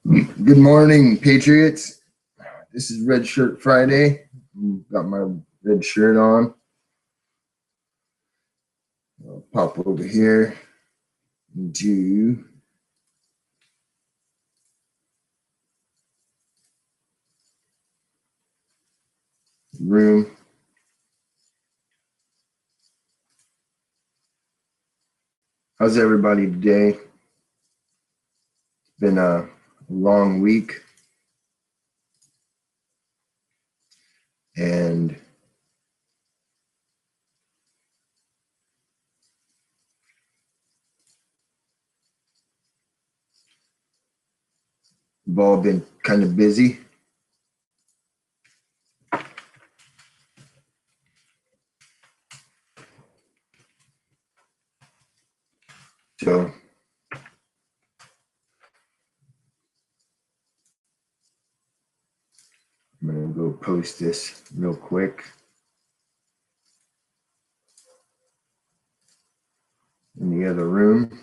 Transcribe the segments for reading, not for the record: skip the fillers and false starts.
Good morning, Patriots. This is Red Shirt Friday. Got my red shirt on. I'll pop over here into the room. How's everybody today? It's been a long week, and we've all been kind of busy. So I'm going to go post this real quick in the other room.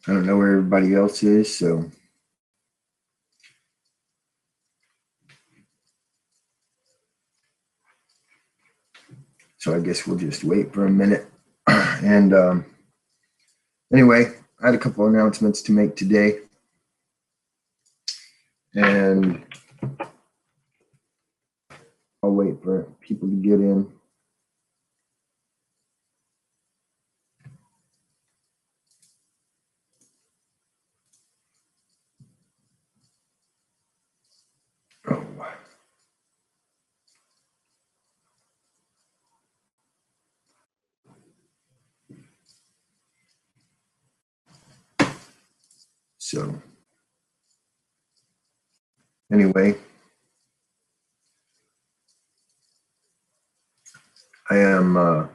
I don't know where everybody else is, so I guess we'll just wait for a minute. And anyway, I had a couple announcements to make today, and I'll wait for people to get in. Oh. So anyway, I am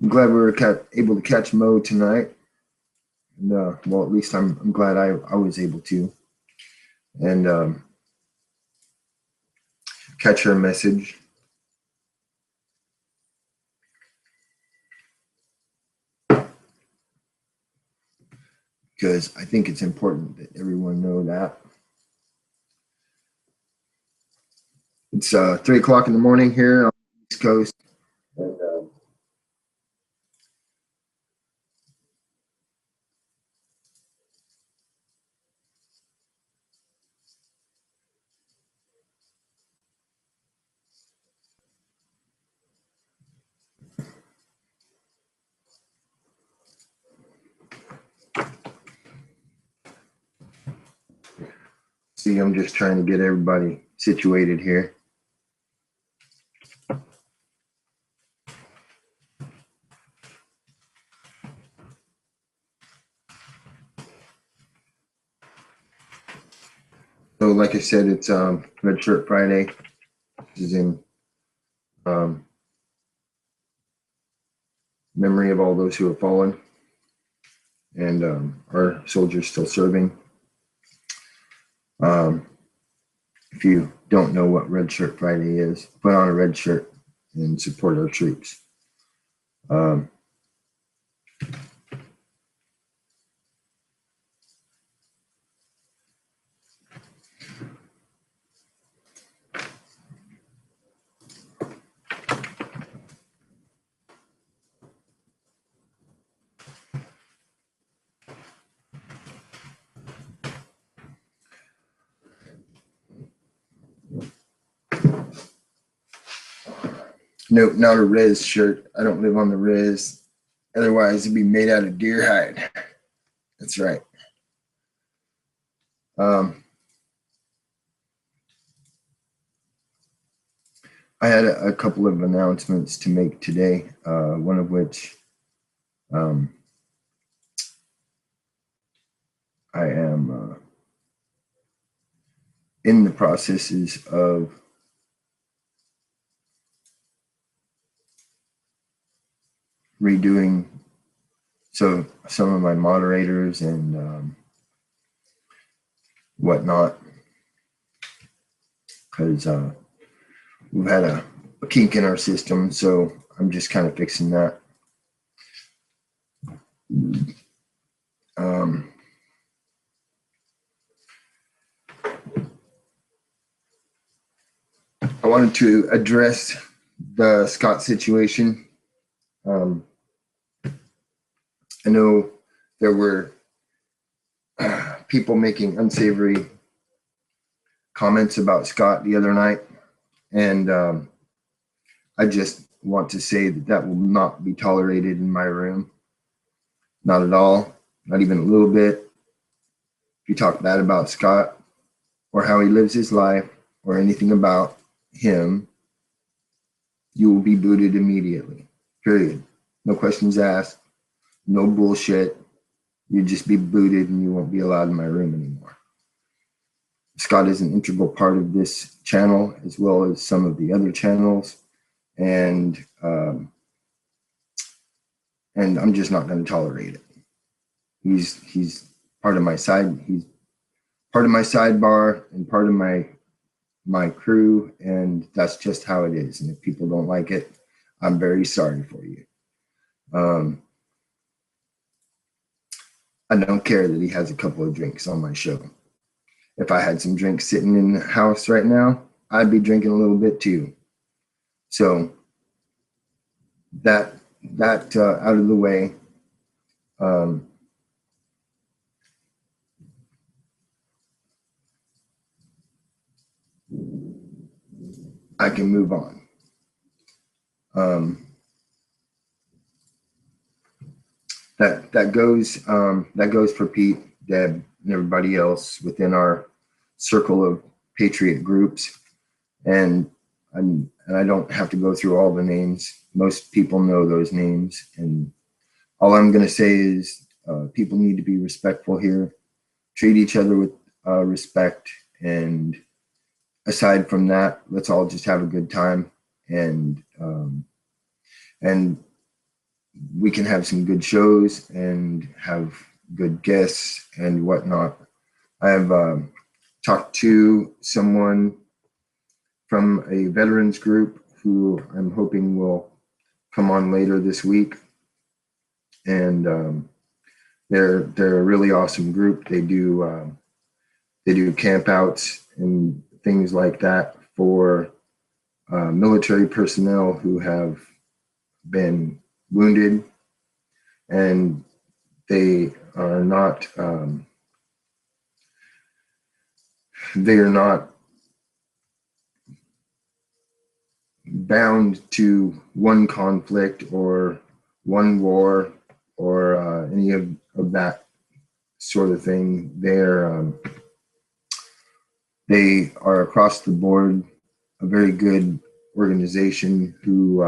glad we were able to catch Mo tonight. And, well, at least I'm glad I was able to. And catch her message. Because I think it's important that everyone know that. It's 3 o'clock in the morning here on the East Coast. And see, I'm just trying to get everybody situated here. So like I said, it's Red Shirt Friday. This is in memory of all those who have fallen and our soldiers still serving. If you don't know what Red Shirt Friday is, put on a red shirt and support our troops. Nope, not a Riz shirt. I don't live on the Riz. Otherwise, it'd be made out of deer hide. That's right. I had a couple of announcements to make today, one of which I am in the processes of redoing some of my moderators and whatnot, because we've had a kink in our system, so I'm just kind of fixing that. I wanted to address the Scott situation. I know there were people making unsavory comments about Scott the other night, and I just want to say that will not be tolerated in my room. Not at all, not even a little bit. If you talk bad about Scott or how he lives his life or anything about him, you will be booted immediately. Period. No questions asked. No bullshit. You'd just be booted and you won't be allowed in my room anymore. Scott is an integral part of this channel as well as some of the other channels. And I'm just not going to tolerate it. He's part of my side. He's part of my sidebar and part of my crew, and that's just how it is. And if people don't like it, I'm very sorry for you. I don't care that he has a couple of drinks on my show. If I had some drinks sitting in the house right now, I'd be drinking a little bit too. So that out of the way. I can move on. That goes for Pete, Deb, and everybody else within our circle of Patriot groups, and I don't have to go through all the names. Most people know those names, and all I'm going to say is people need to be respectful here, treat each other with respect, and aside from that, let's all just have a good time, and we can have some good shows and have good guests and whatnot. I have talked to someone from a veterans group who I'm hoping will come on later this week, and they're a really awesome group. They do campouts and things like that for military personnel who have been wounded, and they are not bound to one conflict or one war or any of that sort of thing. They are across the board a very good organization who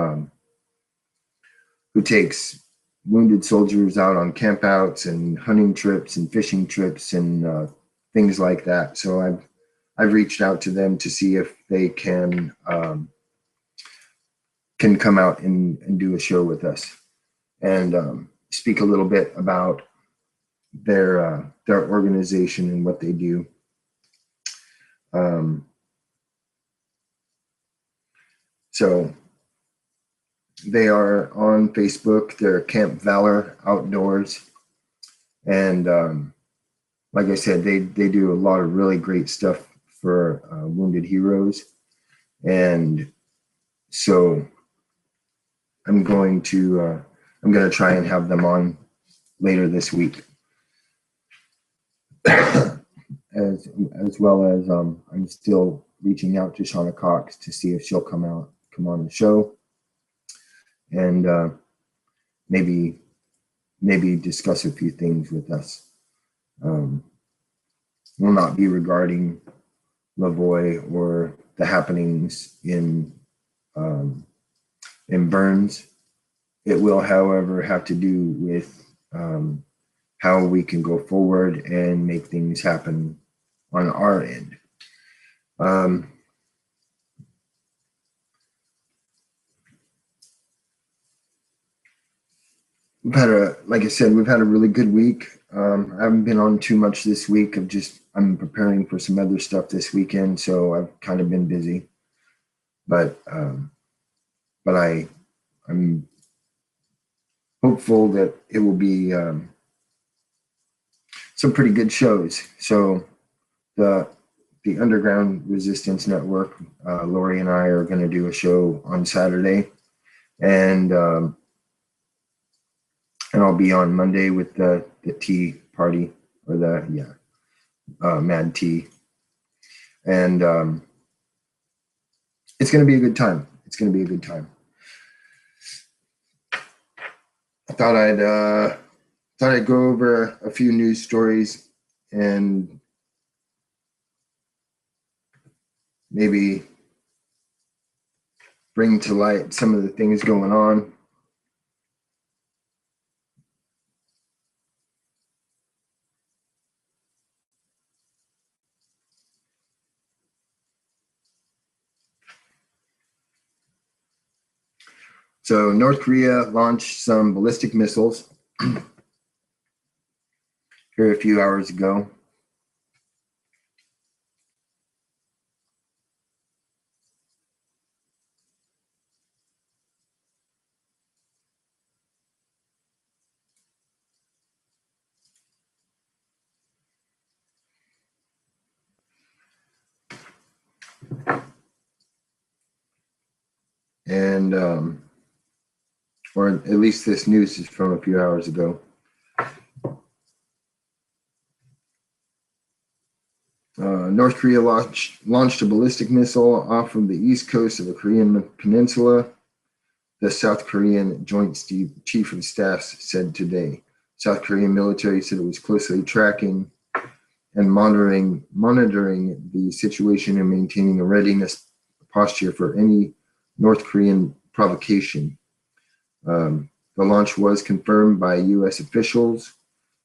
takes wounded soldiers out on campouts and hunting trips and fishing trips and things like that. So I've reached out to them to see if they can come out and do a show with us and speak a little bit about their organization and what they do. So they are on Facebook. They're Camp Valor Outdoors, and like I said, they do a lot of really great stuff for wounded heroes, and so I'm going to try and have them on later this week, as well as I'm still reaching out to Shauna Cox to see if she'll come on the show, and maybe discuss a few things with us. Will not be regarding Lavoie or the happenings in and burns. It will, however, have to do with how we can go forward and make things happen on our end. Like I said, we've had a really good week. I haven't been on too much this week. I'm preparing for some other stuff this weekend, so I've kind of been busy. But I'm hopeful that it will be some pretty good shows. So the Underground Resistance Network, Lori and I are going to do a show on Saturday, and I'll be on Monday with the tea party, or Mad Tea, and it's going to be a good time. It's going to be a good time. I thought I'd go over a few news stories and maybe bring to light some of the things going on. So North Korea launched some ballistic missiles here a few hours ago. And or at least this news is from a few hours ago. North Korea launched a ballistic missile off of the east coast of the Korean peninsula, the South Korean Joint Chief of Staff said today. South Korean military said it was closely tracking and monitoring the situation and maintaining a readiness posture for any North Korean provocation. The launch was confirmed by U.S. officials.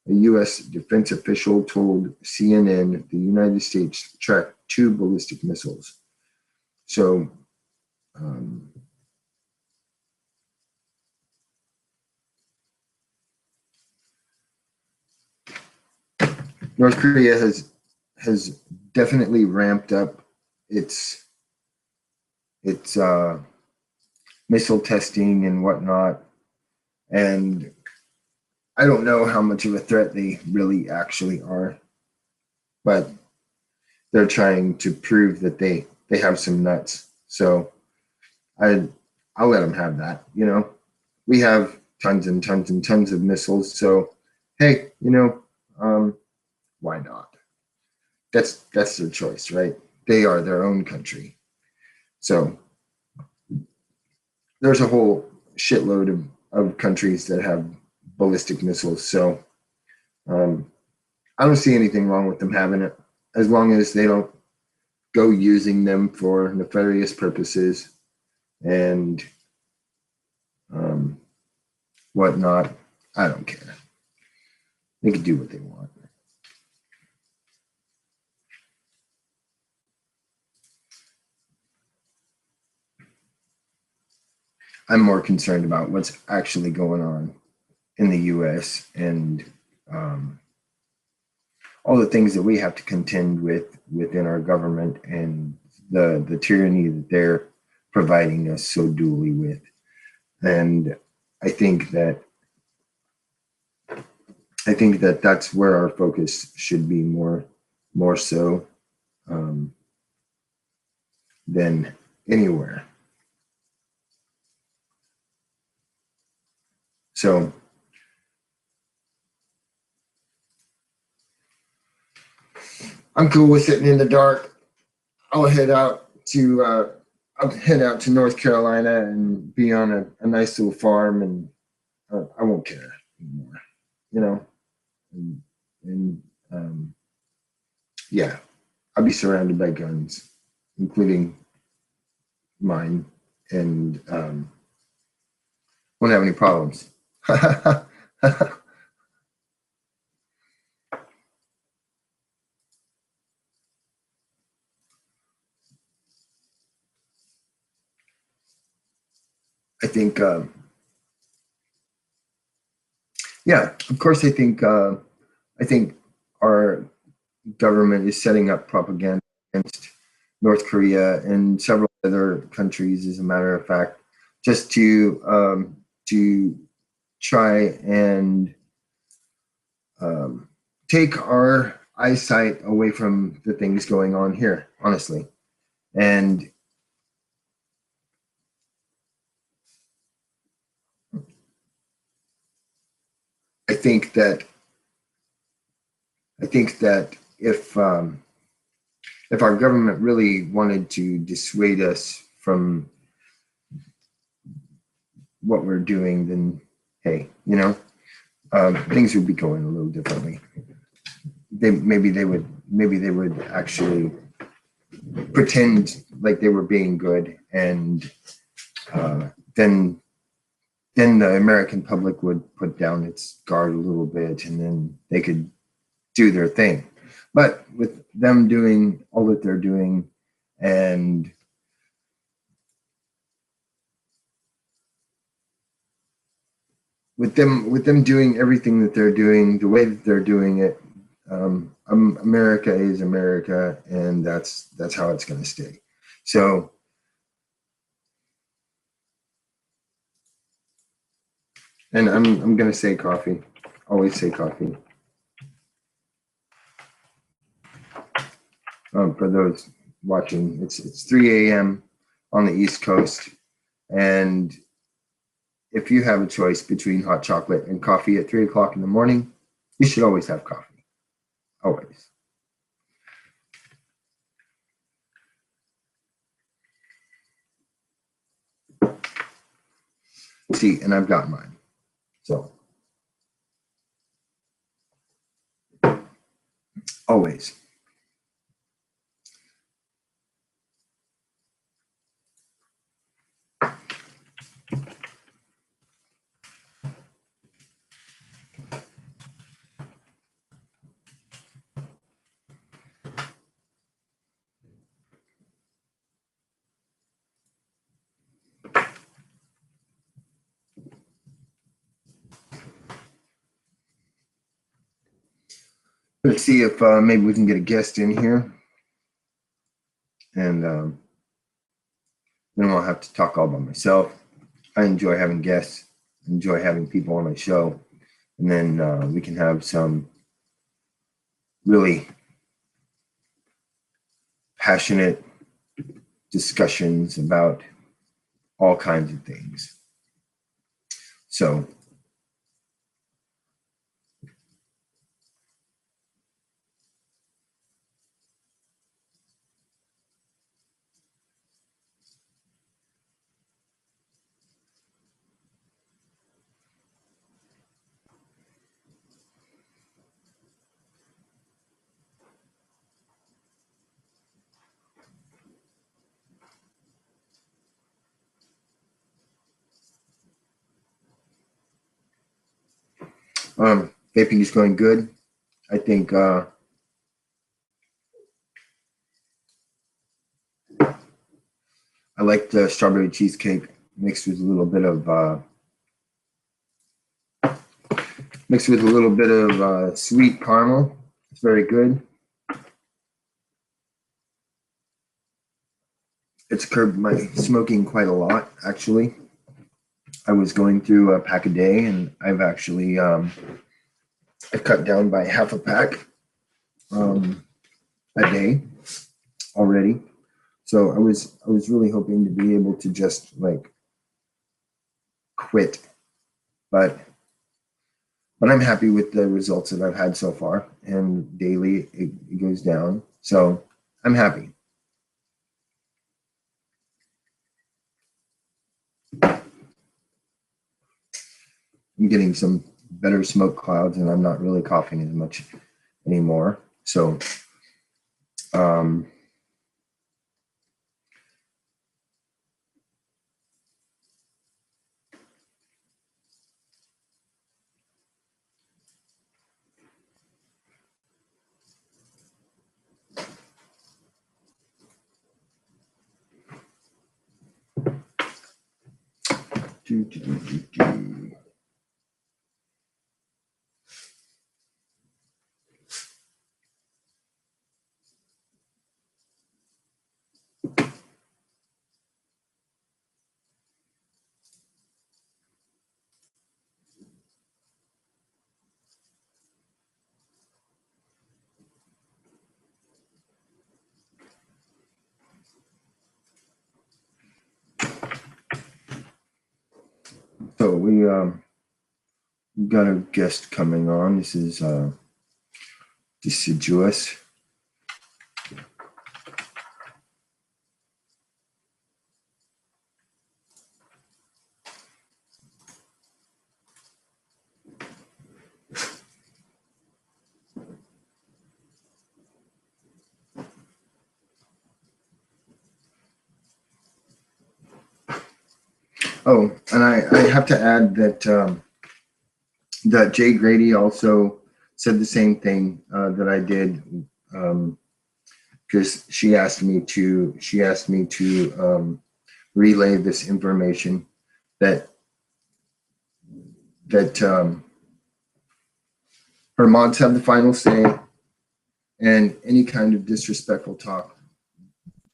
A U.S. defense official told CNN the United States tracked 2 ballistic missiles. So, North Korea has definitely ramped up its missile testing and whatnot, and I don't know how much of a threat they really actually are, but they're trying to prove that they have some nuts. So I'll let them have that. You know, we have tons and tons and tons of missiles. So hey, why not? That's their choice, right? They are their own country. So there's a whole shitload of countries that have ballistic missiles. So I don't see anything wrong with them having it, as long as they don't go using them for nefarious purposes and whatnot. I don't care. They can do what they want. I'm more concerned about what's actually going on in the U.S. and all the things that we have to contend with within our government and the tyranny that they're providing us so duly with. And I think that that's where our focus should be more so than anywhere. So I'm cool with sitting in the dark. I'll head out to North Carolina and be on a nice little farm, and I won't care anymore, you know. And yeah, I'll be surrounded by guns, including mine, and won't have any problems. I think, yeah, of course, I think our government is setting up propaganda against North Korea and several other countries, as a matter of fact, just to try and take our eyesight away from the things going on here, honestly. And I think that if our government really wanted to dissuade us from what we're doing, then hey, things would be going a little differently. Maybe they would actually pretend like they were being good, and then the American public would put down its guard a little bit, and then they could do their thing. But with them doing all that they're doing, and with them doing everything that they're doing the way that they're doing it, America is America, and that's how it's going to stay. So, and I'm going to say coffee. Always say coffee. For those watching, it's 3 a.m. on the East Coast, and if you have a choice between hot chocolate and coffee at 3 o'clock in the morning, you should always have coffee. Always. See, and I've got mine. So, always. Let's see if maybe we can get a guest in here, and then I'll have to talk all by myself. I enjoy having guests, enjoy having people on my show, and then we can have some really passionate discussions about all kinds of things. So, vaping is going good. I think I like the strawberry cheesecake mixed with a little bit of sweet caramel. It's very good. It's curbed my smoking quite a lot, actually. I was going through a pack a day, and I've actually I've cut down by half a pack a day already. So I was really hoping to be able to just like quit, but I'm happy with the results that I've had so far, and daily it goes down. So I'm happy. I'm getting some better smoke clouds, and I'm not really coughing as much anymore. So um, Do, do, do, do, do. So we got a guest coming on. This is Deciduous. Oh, and I have to add that that Jay Grady also said the same thing that I did, because she asked me to relay this information that her mods have the final say, and any kind of disrespectful talk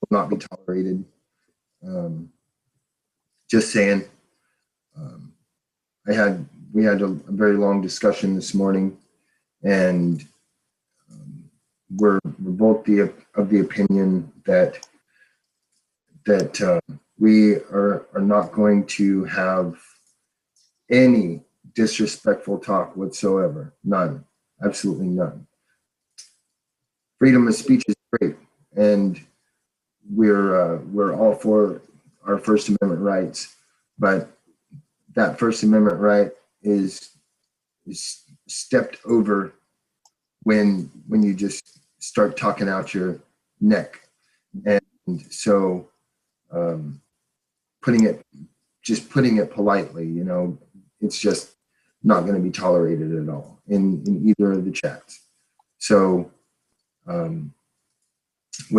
will not be tolerated. Just saying. We had a very long discussion this morning, and we're both of the opinion that we are not going to have any disrespectful talk whatsoever. None. Absolutely none. Freedom of speech is great, and we're all for our First Amendment rights, but that First Amendment right is stepped over when you just start talking out your neck. And so putting it politely, you know, it's just not going to be tolerated at all in either of the chats. So when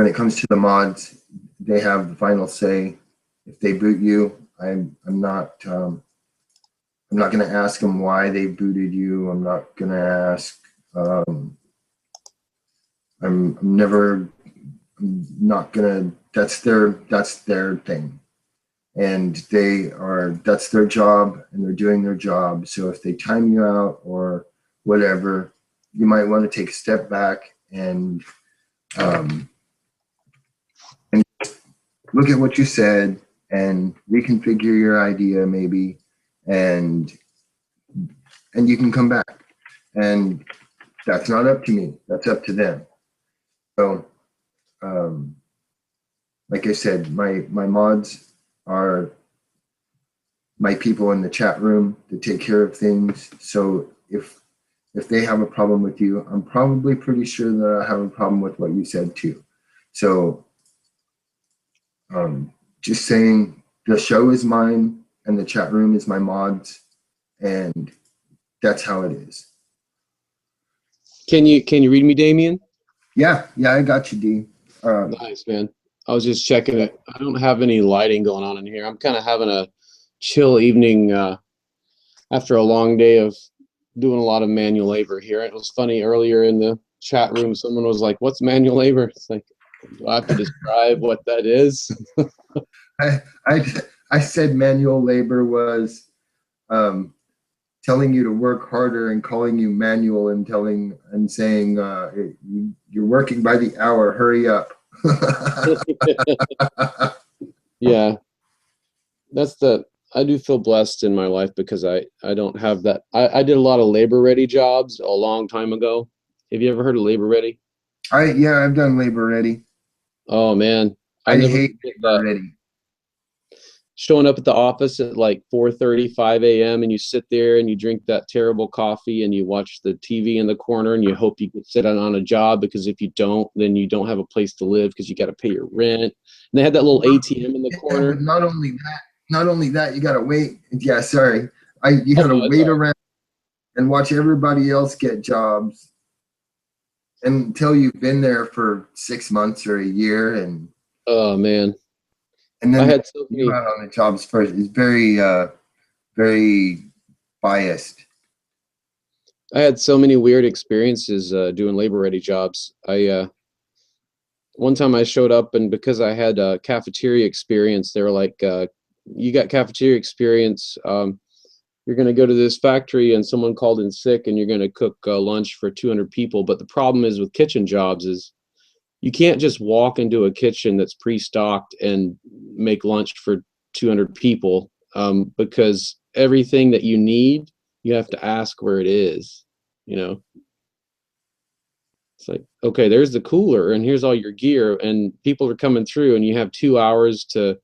it comes to the mods, they have the final say. If they boot you, I'm not going to ask them why they booted you. I'm not going to ask. I'm not going to. That's their thing, and that's their job, and they're doing their job. So if they time you out or whatever, you might want to take a step back and look at what you said and reconfigure your idea maybe, and you can come back. And that's not up to me. That's up to them. So, like I said, my mods are my people in the chat room to take care of things. So if they have a problem with you, I'm probably pretty sure that I have a problem with what you said too. So just saying, the show is mine and the chat room is my mods, and that's how it is. Can you read me, Damien? Yeah, I got you, D. Nice, man. I was just checking it. I don't have any lighting going on in here. I'm kind of having a chill evening after a long day of doing a lot of manual labor here. It was funny, earlier in the chat room, someone was like, "What's manual labor?" It's like, do I have to describe what that is? I said manual labor was telling you to work harder and calling you manual and saying you're working by the hour. Hurry up. Yeah, I do feel blessed in my life because I don't have that. I did a lot of labor ready jobs a long time ago. Have you ever heard of labor ready? I've done labor ready. Oh man, I hate labor ready. Showing up at the office at like 4:30, 5 a.m. and you sit there and you drink that terrible coffee and you watch the TV in the corner and you hope you can sit on a job, because if you don't, then you don't have a place to live because you got to pay your rent. And they had that little ATM in the corner. Not only that, you got to wait. Yeah, sorry. You got to wait around and watch everybody else get jobs until you've been there for 6 months or a year. And oh man. And then I had you out on the jobs first. It's very very biased. I had so many weird experiences doing labor ready jobs. I one time I showed up, and because I had cafeteria experience, they were like, "You got cafeteria experience. You're going to go to this factory, and someone called in sick, and you're going to cook lunch for 200 people." But the problem is with kitchen jobs is you can't just walk into a kitchen that's pre-stocked and make lunch for 200 people, because everything that you need, you have to ask where it is, you know. It's like, okay, there's the cooler and here's all your gear, and people are coming through, and you have 2 hours to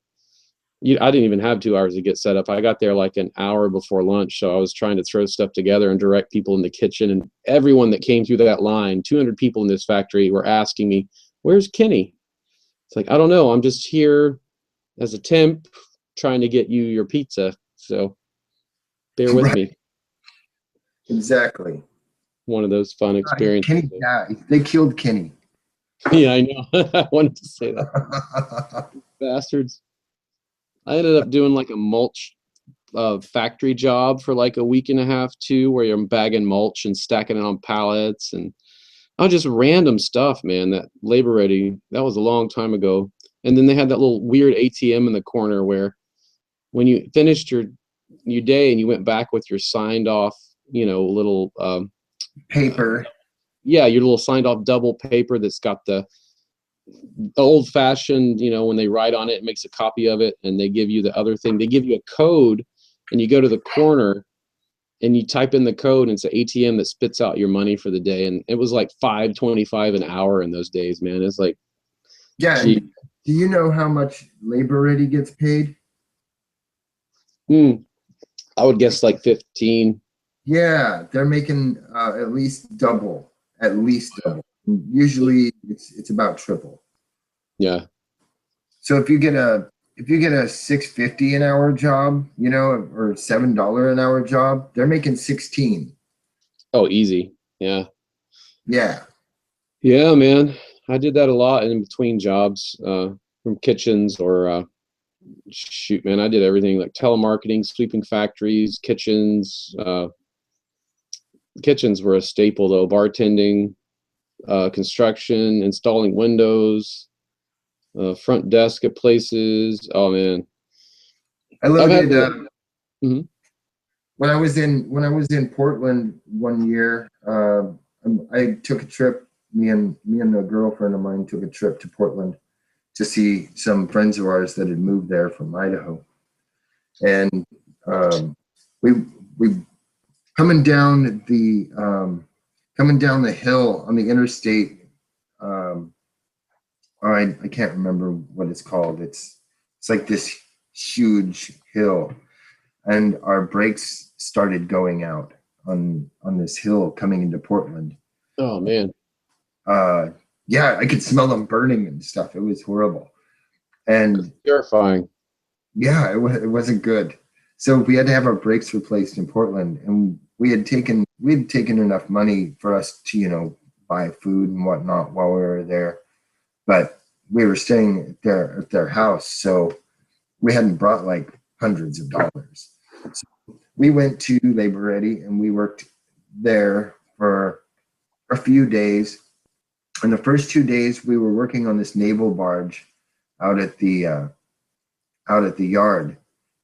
I didn't even have 2 hours to get set up. I got there like an hour before lunch, so I was trying to throw stuff together and direct people in the kitchen, and everyone that came through that line, 200 people in this factory, were asking me, "Where's Kenny?" It's like, I don't know. I'm just here as a temp trying to get you your pizza. So bear with Right. me. Exactly. One of those fun experiences. Kenny died. They killed Kenny. Yeah, I know. I wanted to say that. Bastards. I ended up doing like a mulch factory job for like a week and a half too, where you're bagging mulch and stacking it on pallets, and just random stuff, man. That labor ready, that was a long time ago. And then they had that little weird ATM in the corner where when you finished your day and you went back with your signed off, little Paper. yeah, your little signed off double paper that's got the old fashioned, when they write on it, it makes a copy of it, and they give you the other thing. They give you a code, and you go to the corner and you type in the code, and it's an ATM that spits out your money for the day. And it was like $5.25 an hour in those days, man. It's like, Yeah. gee. Do you know how much labor ready gets paid? I would guess like 15. Yeah, they're making at least double. At least double. Usually it's about triple. Yeah. So if you get a 650 an hour job, or $7 an hour job, they're making 16. Oh, easy. Yeah. Yeah. Yeah, man. I did that a lot in between jobs, from kitchens or shoot, man. I did everything like telemarketing, sweeping factories, kitchens. Kitchens were a staple though. Bartending, construction, installing windows, front desk at places. Oh man, I I've had loaded the. Mhm. when I was in Portland one year. I took a trip. Me and a girlfriend of mine took a trip to Portland to see some friends of ours that had moved there from Idaho, and we we coming down the hill on the interstate. Um, I can't remember what it's called. It's like this huge hill, and our brakes started going out on this hill coming into Portland. Oh man. Uh, yeah, I could smell them burning and stuff. It was horrible, and Terrifying. yeah, it wasn't good. So we had to have our brakes replaced in Portland, and we had taken enough money for us to buy food and whatnot while we were there, but we were staying at their house, so we hadn't brought like hundreds of dollars. So we went to Labor Ready and we worked there for a few days. And the first 2 days we were working on this naval barge out at the yard,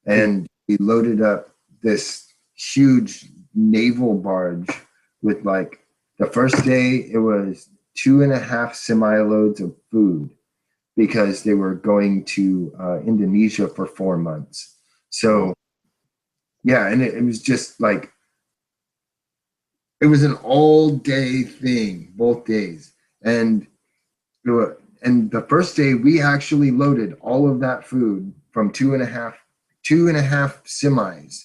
and we loaded up this huge naval barge with, like, the first day it was 2.5 semi loads of food because they were going to Indonesia for 4 months. So yeah, and it was just like it was an all day thing, both days. And and the first day we actually loaded all of that food from two and a half semis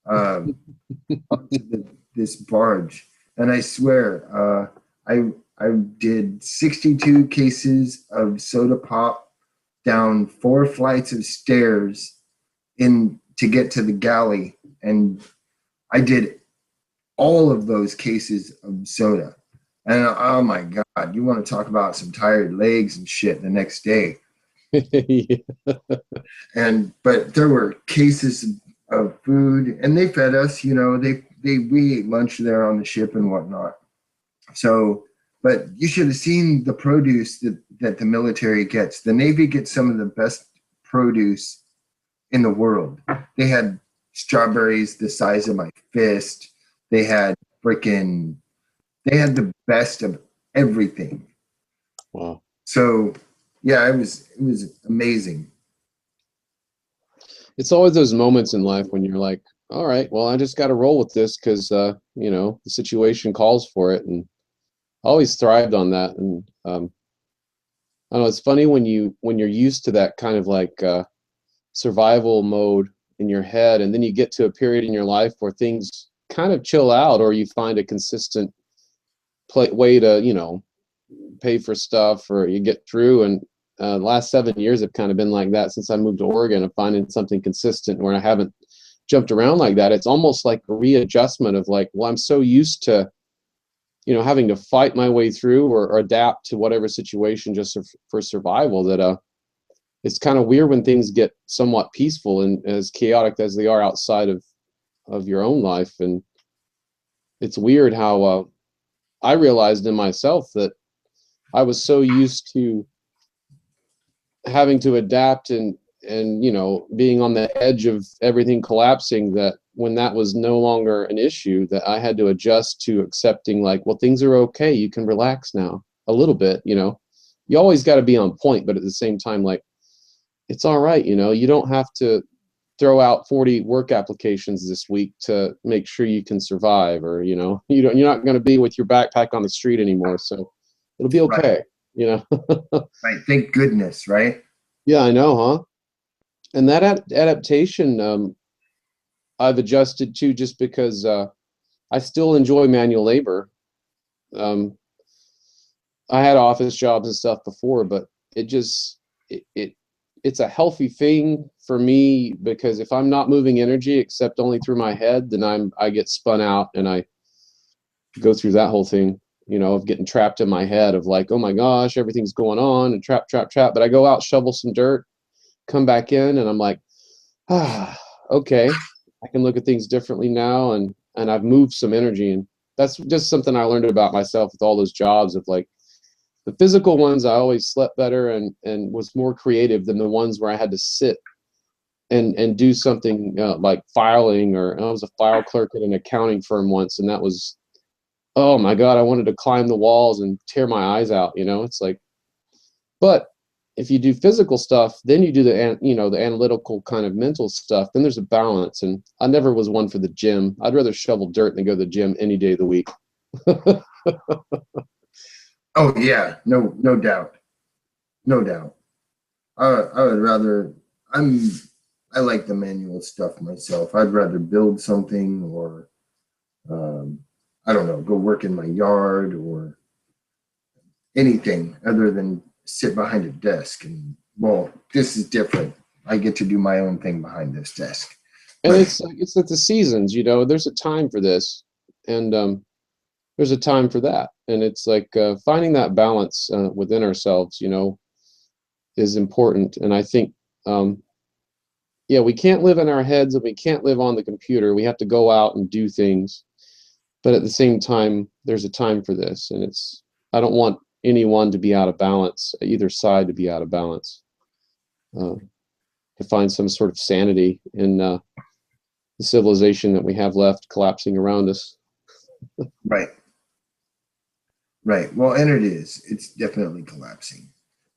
onto this barge. And I swear, I did 62 cases of soda pop down 4 flights of stairs in to get to the galley, and I did all of those cases of soda. And oh my God, you want to talk about some tired legs and shit the next day. Yeah. But there were cases of food, and they fed us. You know, we ate lunch there on the ship and whatnot. So, but you should have seen the produce that the military gets. The Navy gets some of the best produce in the world. They had strawberries the size of my fist. They had they had the best of everything. Wow. So, yeah, it was amazing. It's always those moments in life when you're like, all right, well, I just got to roll with this because, the situation calls for it. And I always thrived on that. And I don't know, it's funny when you're used to that kind of like survival mode in your head, and then you get to a period in your life where things kind of chill out, or you find a consistent way to, pay for stuff, or you get through. And the last 7 years have kind of been like that since I moved to Oregon, of finding something consistent where I haven't jumped around like that. It's almost like a readjustment of like, well, I'm so used to, having to fight my way through or adapt to whatever situation just for survival, that it's kind of weird when things get somewhat peaceful and as chaotic as they are outside of your own life. And it's weird how I realized in myself that I was so used to having to adapt and being on the edge of everything collapsing, that when that was no longer an issue, that I had to adjust to accepting, like, well, things are okay, you can relax now a little bit. You always got to be on point, but at the same time, like, it's all right. You don't have to throw out 40 work applications this week to make sure you can survive, or you're not going to be with your backpack on the street anymore, so it'll be Right. okay. Right. Thank goodness. Right. Yeah, I know, huh? And that adaptation, I've adjusted to, just because I still enjoy manual labor. um, I had office jobs and stuff before, but it just it's a healthy thing for me, because if I'm not moving energy except only through my head, then I get spun out, and I go through that whole thing, of getting trapped in my head of like, oh my gosh, everything's going on, and trap, trap, trap. But I go out, shovel some dirt, come back in, and I'm like, okay, I can look at things differently now, and I've moved some energy. And that's just something I learned about myself with all those jobs, of like, the physical ones, I always slept better and was more creative than the ones where I had to sit and do something like filing. Or I was a file clerk at an accounting firm once, and that was, oh my God, I wanted to climb the walls and tear my eyes out. It's like, but if you do physical stuff, then you do the analytical kind of mental stuff, then there's a balance. And I never was one for the gym. I'd rather shovel dirt than go to the gym any day of the week. Oh yeah. No doubt. No doubt. I would rather. I'm. I like the manual stuff myself. I'd rather build something, or um, I don't know, go work in my yard, or anything other than sit behind a desk. And well, this is different. I get to do my own thing behind this desk. And But it's like the seasons, there's a time for this, and there's a time for that. And it's like finding that balance within ourselves, is important. And I think, yeah, we can't live in our heads, and we can't live on the computer. We have to go out and do things. But at the same time, there's a time for this. And I don't want anyone to be out of balance, either side to be out of balance, to find some sort of sanity in the civilization that we have left collapsing around us. right, right. Well, and it is. It's definitely collapsing.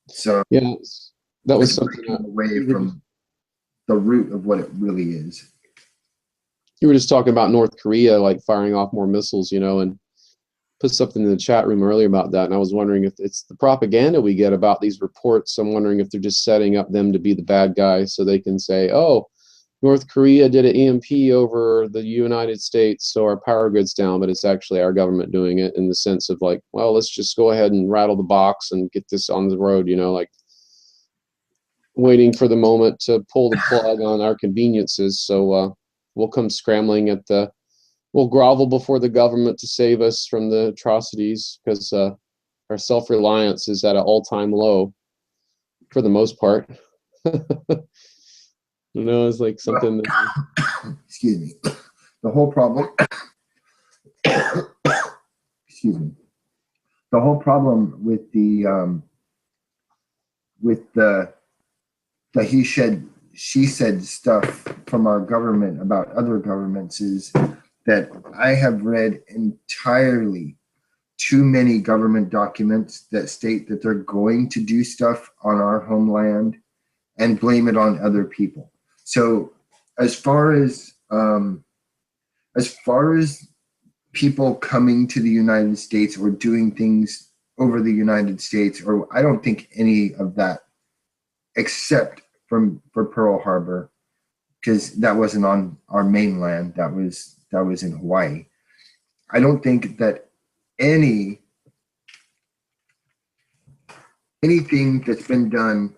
So Yeah, that was it's something breaking away from the root of what it really is. you were just talking about North Korea, like firing off more missiles, and put something in the chat room earlier about that. And I was wondering if it's the propaganda we get about these reports. I'm wondering if they're just setting up them to be the bad guys, so they can say, oh, North Korea did an EMP over the United States, so our power goes down, but it's actually our government doing it, in the sense of like, well, let's just go ahead and rattle the box and get this on the road, like waiting for the moment to pull the plug on our conveniences. So we'll come scrambling we'll grovel before the government to save us from the atrocities, because our self-reliance is at an all-time low for the most part. It's like something that, Excuse excuse me, the whole problem, excuse me, the whole problem with the he said she said stuff from our government about other governments is that I have read entirely too many government documents that state that they're going to do stuff on our homeland and blame it on other people. So as far as people coming to the United States or doing things over the United States, or I don't think any of that, except for Pearl Harbor, because that wasn't on our mainland. That was in Hawaii. I don't think that anything that's been done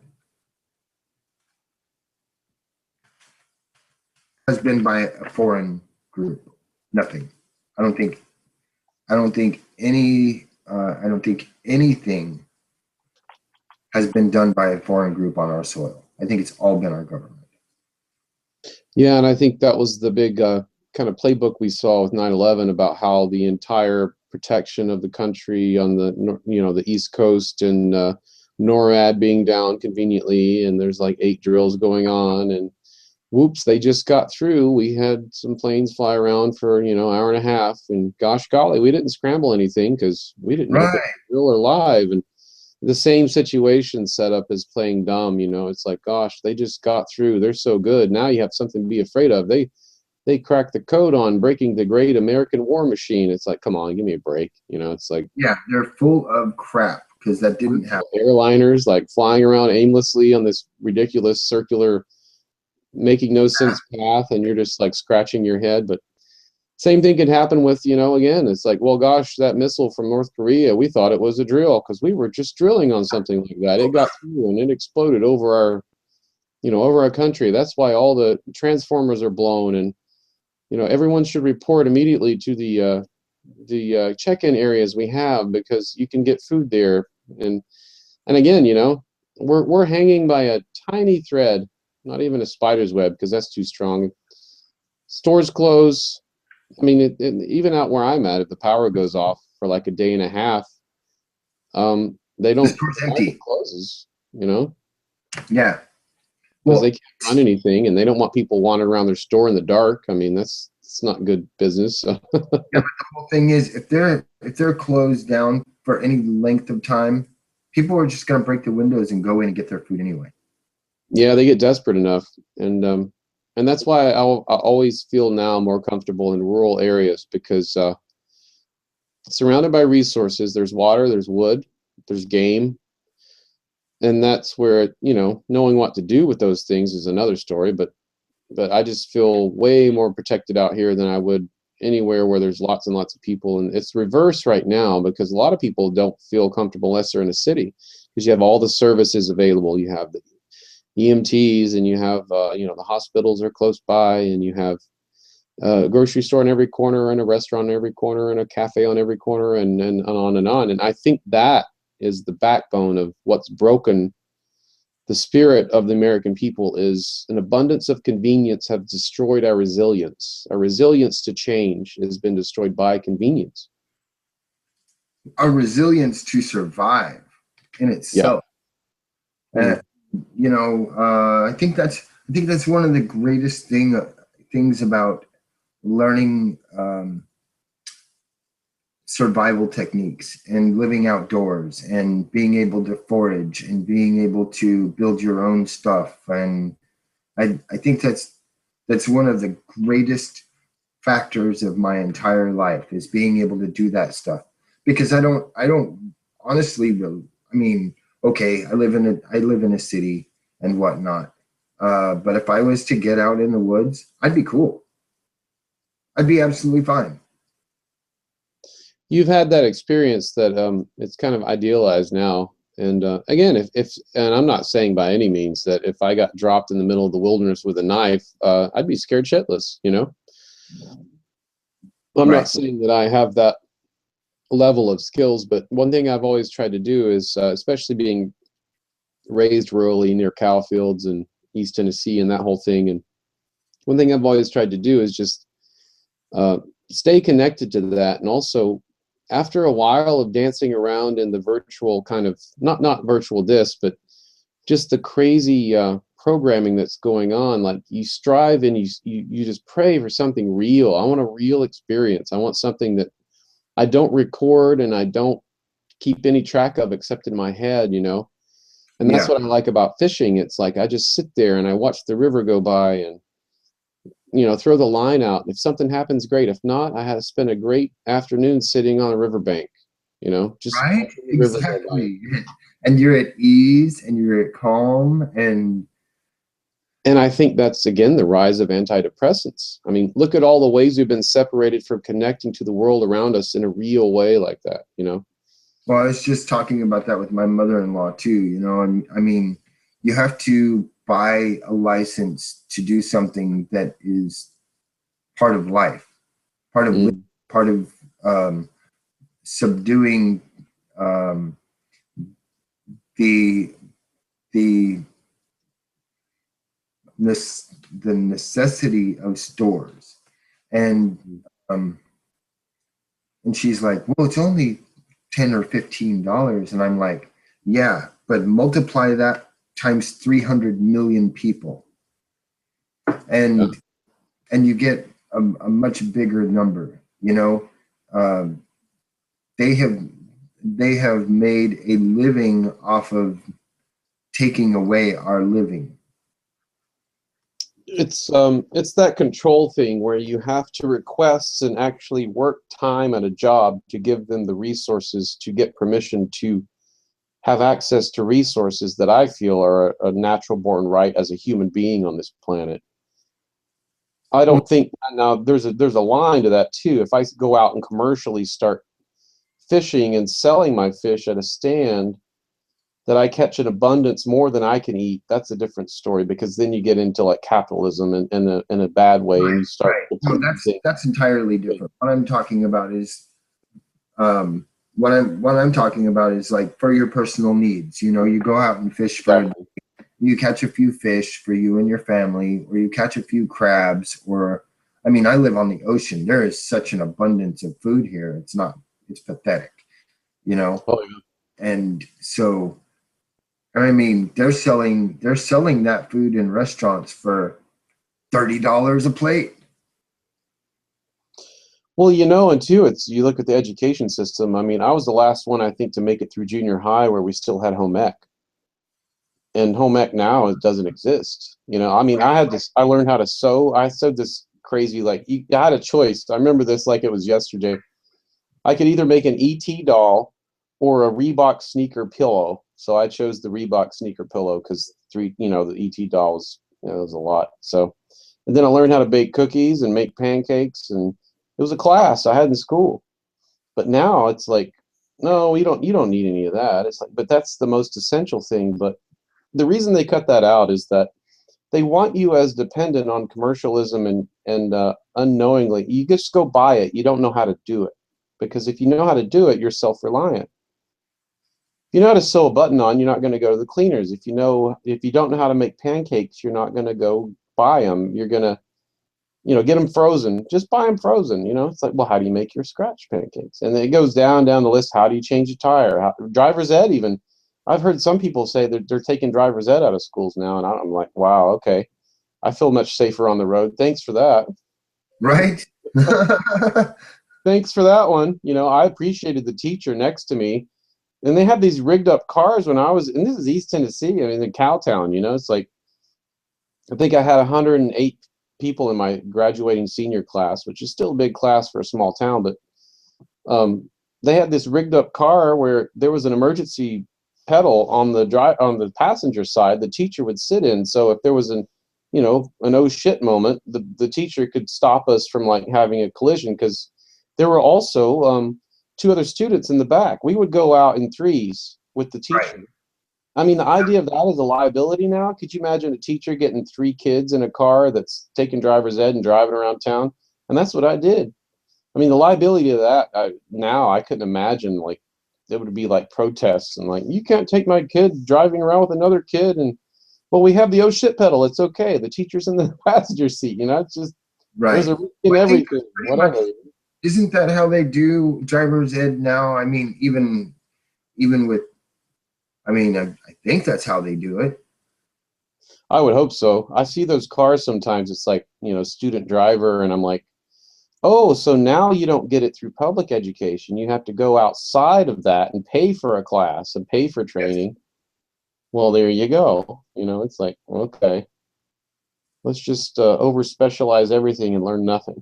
has been by a foreign group. Nothing. I don't think anything has been done by a foreign group on our soil. I think it's all been our government. Yeah, and I think that was the big kind of playbook we saw with 9/11 about how the entire protection of the country on the East Coast and NORAD being down conveniently, and there's like 8 drills going on, and whoops, they just got through. We had some planes fly around for hour and a half, and gosh golly, we didn't scramble anything because we didn't know if it was real or live. And the same situation set up as playing dumb. It's like, gosh, they just got through. They're so good. Now you have something to be afraid of. They cracked the code on breaking the great American war machine. It's like, come on, give me a break. It's like, yeah, they're full of crap because that didn't happen. Airliners like flying around aimlessly on this ridiculous circular, making no sense path, and you're just like scratching your head. But same thing could happen with, again, it's like, well, gosh, that missile from North Korea, we thought it was a drill because we were just drilling on something like that. It got through and it exploded over our country. That's why all the transformers are blown. And, everyone should report immediately to the check-in areas we have, because you can get food there. And again, we're hanging by a tiny thread, not even a spider's web, because that's too strong. Stores close. I mean, even out where I'm at, if the power goes off for like a day and a half, they don't. Empty. It closes. Yeah. Because they can't run anything, and they don't want people wandering around their store in the dark. I mean, it's not good business. So. Yeah, but the whole thing is, if they're closed down for any length of time, people are just going to break the windows and go in and get their food anyway. Yeah, they get desperate enough, and that's why I always feel now more comfortable in rural areas, because surrounded by resources, there's water, there's wood, there's game. And that's where, knowing what to do with those things is another story. But I just feel way more protected out here than I would anywhere where there's lots and lots of people. And it's reverse right now, because a lot of people don't feel comfortable unless they're in a city, because you have all the services available. You have the EMTs, and you have, the hospitals are close by, and you have a grocery store in every corner, and a restaurant in every corner, and a cafe on every corner, and on and on. And I think that is the backbone of what's broken the spirit of the American people. Is an abundance of convenience have destroyed our resilience. Our resilience to change has been destroyed by convenience. Our resilience to survive in itself. Yeah. I think that's one of the greatest things about learning survival techniques and living outdoors and being able to forage and being able to build your own stuff. And I think that's one of the greatest factors of my entire life, is being able to do that stuff. Because I don't honestly really, I mean, okay, I live in a city and whatnot. But if I was to get out in the woods, I'd be cool. I'd be absolutely fine. You've had that experience that it's kind of idealized now. And again, if and I'm not saying by any means that if I got dropped in the middle of the wilderness with a knife, I'd be scared shitless. I'm not saying that I have that level of skills, but one thing I've always tried to do is, especially being raised rurally near cow fields and East Tennessee and that whole thing, and one thing I've always tried to do is just uh, stay connected to that. And also, after a while of dancing around in the virtual kind of, not virtual disc, but just the crazy programming that's going on, like you strive and you just pray for something real. I want a real experience. I want something that I don't record and I don't keep any track of except in my head, you know. And that's Yeah. what I like about fishing. It's like I just sit there and I watch the river go by and, you know, throw the line out. If something happens, great. If not, I had to spend a great afternoon sitting on a riverbank, you know, just Right? watching the river go by. Exactly. And you're at ease and you're at calm and And I think that's, again, the rise of antidepressants. I mean, look at all the ways we've been separated from connecting to the world around us in a real way like that, you know? well, I was just talking about that with my mother-in-law too, you know, and I mean, you have to buy a license to do something that is part of life, part of Mm. part of subduing um, the the the necessity of stores, and um, and she's like, well, it's only $10 or $15, and I'm like, yeah, but multiply that times 300 million people, Yeah. and you get a much bigger number. You know, um, they have they have made a living off of taking away our living. It's that control thing where you have to request and actually work time at a job to give them the resources to get permission to have access to resources that I feel are a natural born right as a human being on this planet. I Well, don't think now there's a line to that too. If I go out and commercially start fishing and selling my fish at a stand that I catch in abundance more than I can eat, that's a different story because then you get into like capitalism in a bad way and you start right. No, depleting things. that's entirely different. What I'm talking about is what I'm talking about is like for your personal needs. You know, you go out and fish for Exactly. you catch a few fish for you and your family, or you catch a few crabs, or I mean, I live on the ocean. There is such an abundance of food here. It's pathetic, you know. Oh, yeah. And so, I mean, they're selling that food in restaurants for $30 a plate. Well, you know, and too, it's you look at the education system. I mean, I was the last one I think to make it through junior high where we still had home ec. And home ec now it doesn't exist. You know, I mean, I learned how to sew. I sewed this crazy like I had a choice. I remember this like it was yesterday. I could either make an ET doll or a Reebok sneaker pillow. So I chose the Reebok sneaker pillow because the ET doll was, was a lot. So, and then I learned how to bake cookies and make pancakes, and it was a class I had in school. But now it's like, no, you don't need any of that. It's like, but that's the most essential thing. But the reason they cut that out is that they want you as dependent on commercialism and unknowingly you just go buy it. You don't know how to do it because if you know how to do it, you're self-reliant. If you know how to sew a button on, you're not going to go to the cleaners. If you don't know how to make pancakes, you're not going to go buy them. You're going to get them frozen. Just buy them frozen. It's like, well, how do you make your scratch pancakes? And then it goes down the list. How do you change a tire? Driver's ed even. I've heard some people say that they're taking driver's ed out of schools now, and I'm like, wow, okay. I feel much safer on the road. Thanks for that. Right? Thanks for that one. I appreciated the teacher next to me. And they had these rigged up cars when I was, and this is East Tennessee. I mean, in Cowtown, it's like, I think I had 108 people in my graduating senior class, which is still a big class for a small town. But they had this rigged up car where there was an emergency pedal on the passenger side. The teacher would sit in. So if there was an oh shit moment, the teacher could stop us from like having a collision because there were also two other students in the back. We would go out in threes with the teacher. Right. I mean, the idea of that is a liability now. Could you imagine a teacher getting three kids in a car that's taking driver's ed and driving around town? And that's what I did. I mean, the liability of that now I couldn't imagine. Like, there would be like protests and like, you can't take my kid driving around with another kid, and well, we have the oh shit pedal. It's okay. The teacher's in the passenger seat. You know, it's just there's Right. a risk in I think everything. pretty much, Whatever. isn't that how they do driver's ed now? I mean, even with, I mean, I think that's how they do it. I would hope so. I see those cars sometimes. It's like, you know, student driver, and I'm like, oh, so now you don't get it through public education. You have to go outside of that and pay for a class and pay for Yes. training. Well, there you go. You know, it's like, okay, let's just over specialize everything and learn nothing.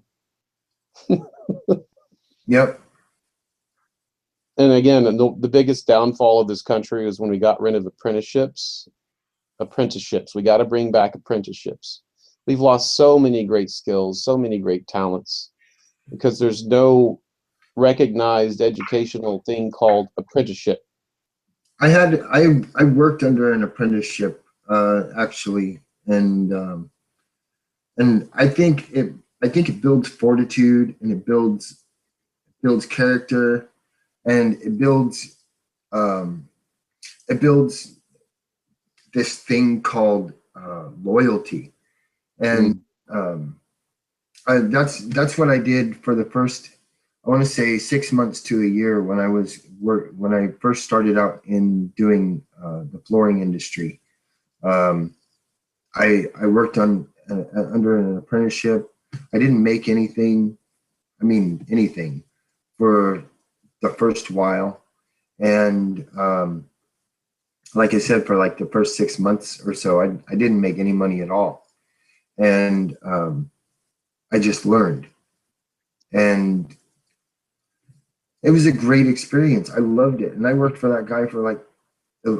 Yep. And again, the biggest downfall of this country is when we got rid of apprenticeships. We got to bring back apprenticeships. We've lost so many great skills, so many great talents, because there's no recognized educational thing called apprenticeship. I worked under an apprenticeship actually, and I think it builds fortitude, and it builds character, and um, it builds this thing called loyalty. And that's what I did for the first, I want to say, 6 months to a year when I first started out in doing the flooring industry. Um, I worked under an apprenticeship. I didn't make anything. I mean anything for the first while, and like I said, for like the first 6 months or so, I didn't make any money at all, and I just learned, and it was a great experience. I loved it, and I worked for that guy for like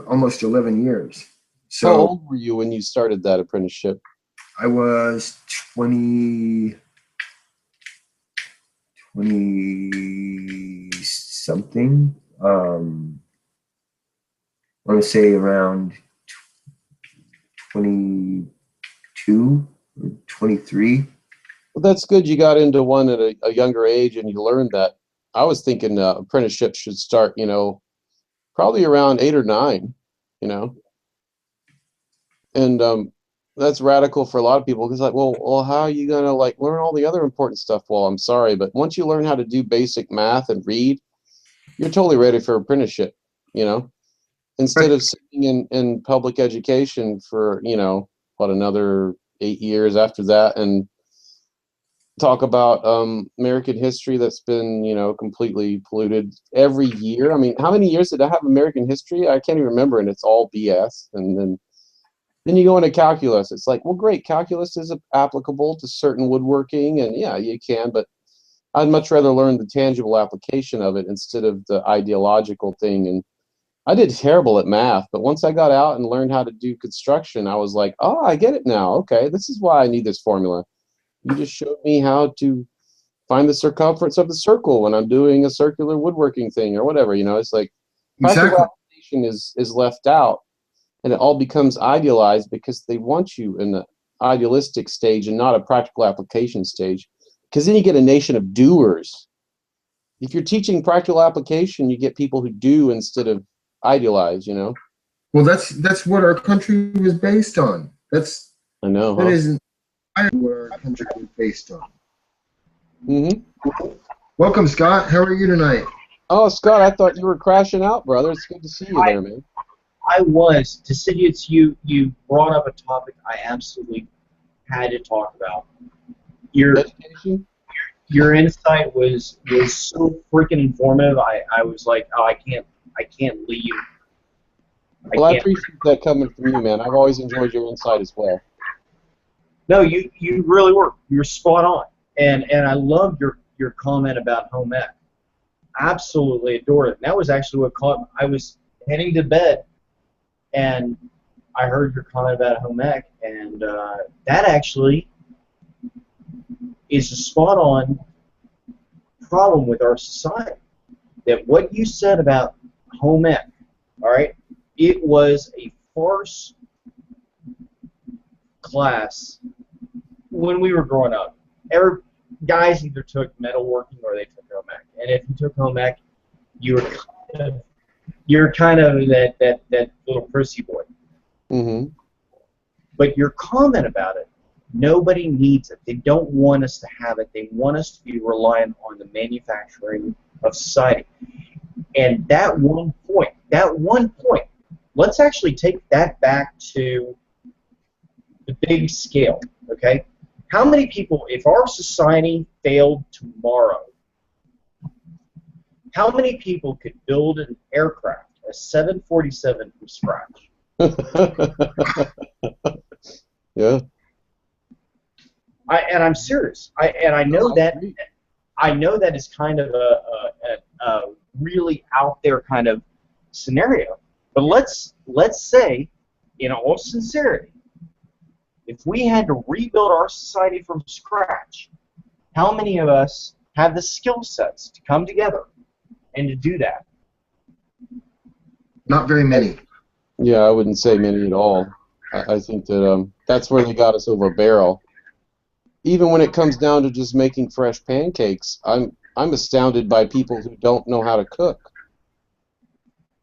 almost 11 years. How So old were you when you started that apprenticeship? I was 20 something. I want to say around 22 or 23. Well, that's good. You got into one at a younger age and you learned that. I was thinking apprenticeships should start, you know, probably around 8 or 9, you know, and that's radical for a lot of people because like, well, how are you gonna like learn all the other important stuff? Well, I'm sorry, but once you learn how to do basic math and read, you're totally ready for apprenticeship, you know, instead But of sitting in public education for, you know, what, another 8 years after that and talk about American history that's been, you know, completely polluted every year. I mean, how many years did I have American history? I can't even remember, and it's all BS. And then you go into calculus. It's like, well, great, calculus is applicable to certain woodworking, and yeah, you can, but I'd much rather learn the tangible application of it instead of the ideological thing. And I did terrible at math, but once I got out and learned how to do construction, I was like, oh, I get it now. Okay, this is why I need this formula. You just showed me how to find the circumference of the circle when I'm doing a circular woodworking thing or whatever. You know, it's like practical exactly, application is left out, and it all becomes idealized because they want you in the idealistic stage and not a practical application stage. Because then you get a nation of doers. If you're teaching practical application, you get people who do instead of idealize. You know. well, that's what our country was based on. I know, That huh? isn't what our country was based on. Mm-hmm. Welcome, Scott. How are you tonight? Oh, Scott, I thought you were crashing out, brother. It's good to see you I there, man. I was. To say it's you brought up a topic I absolutely had to talk about. Your Education? your insight was so freaking informative. I was like, oh, I can't leave. I Well, I can't. appreciate that coming from you, man. I've always enjoyed your insight as well. No, you really were. You were spot on. And I love your comment about home ec. Absolutely adored it. And that was actually what caught. I was heading to bed, and I heard your comment about home ec, and that actually is a spot on problem with our society. That what you said about home ec, all right, it was a farce class when we were growing up. Every guys either took metalworking or they took home ec, and if you took home ec, you were you're kind of that little prissy boy. Mm-hmm. But your comment about it, nobody needs it. They don't want us to have it. They want us to be reliant on the manufacturing of society. And that one point, let's actually take that back to the big scale, okay? How many people, if our society failed tomorrow, how many people could build an aircraft, a 747 from scratch? Yeah. And I'm serious. I know that is kind of a really out there kind of scenario. But let's say, in all sincerity, if we had to rebuild our society from scratch, how many of us have the skill sets to come together and to do that? Not very many. Yeah, I wouldn't say many at all. I think that that's where they got us over a barrel. Even when it comes down to just making fresh pancakes, I'm astounded by people who don't know how to cook.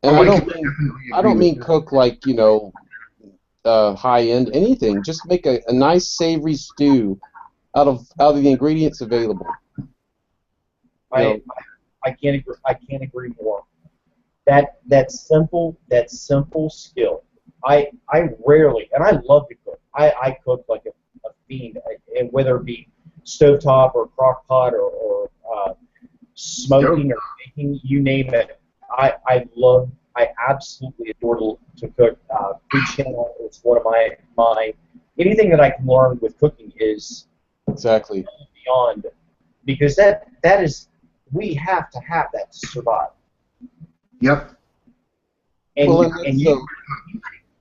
And I don't mean cook like, you know, high end anything. Just make a nice savory stew out of the ingredients available. I can't agree more. That simple skill. I rarely, and I love to cook. I cook like a fiend, and whether it be stovetop or crock pot or smoking or baking, you name it. I absolutely adore to cook. Food Channel is one of my anything that I can learn with cooking is exactly beyond, because that is, we have to have that to survive. Yep. And,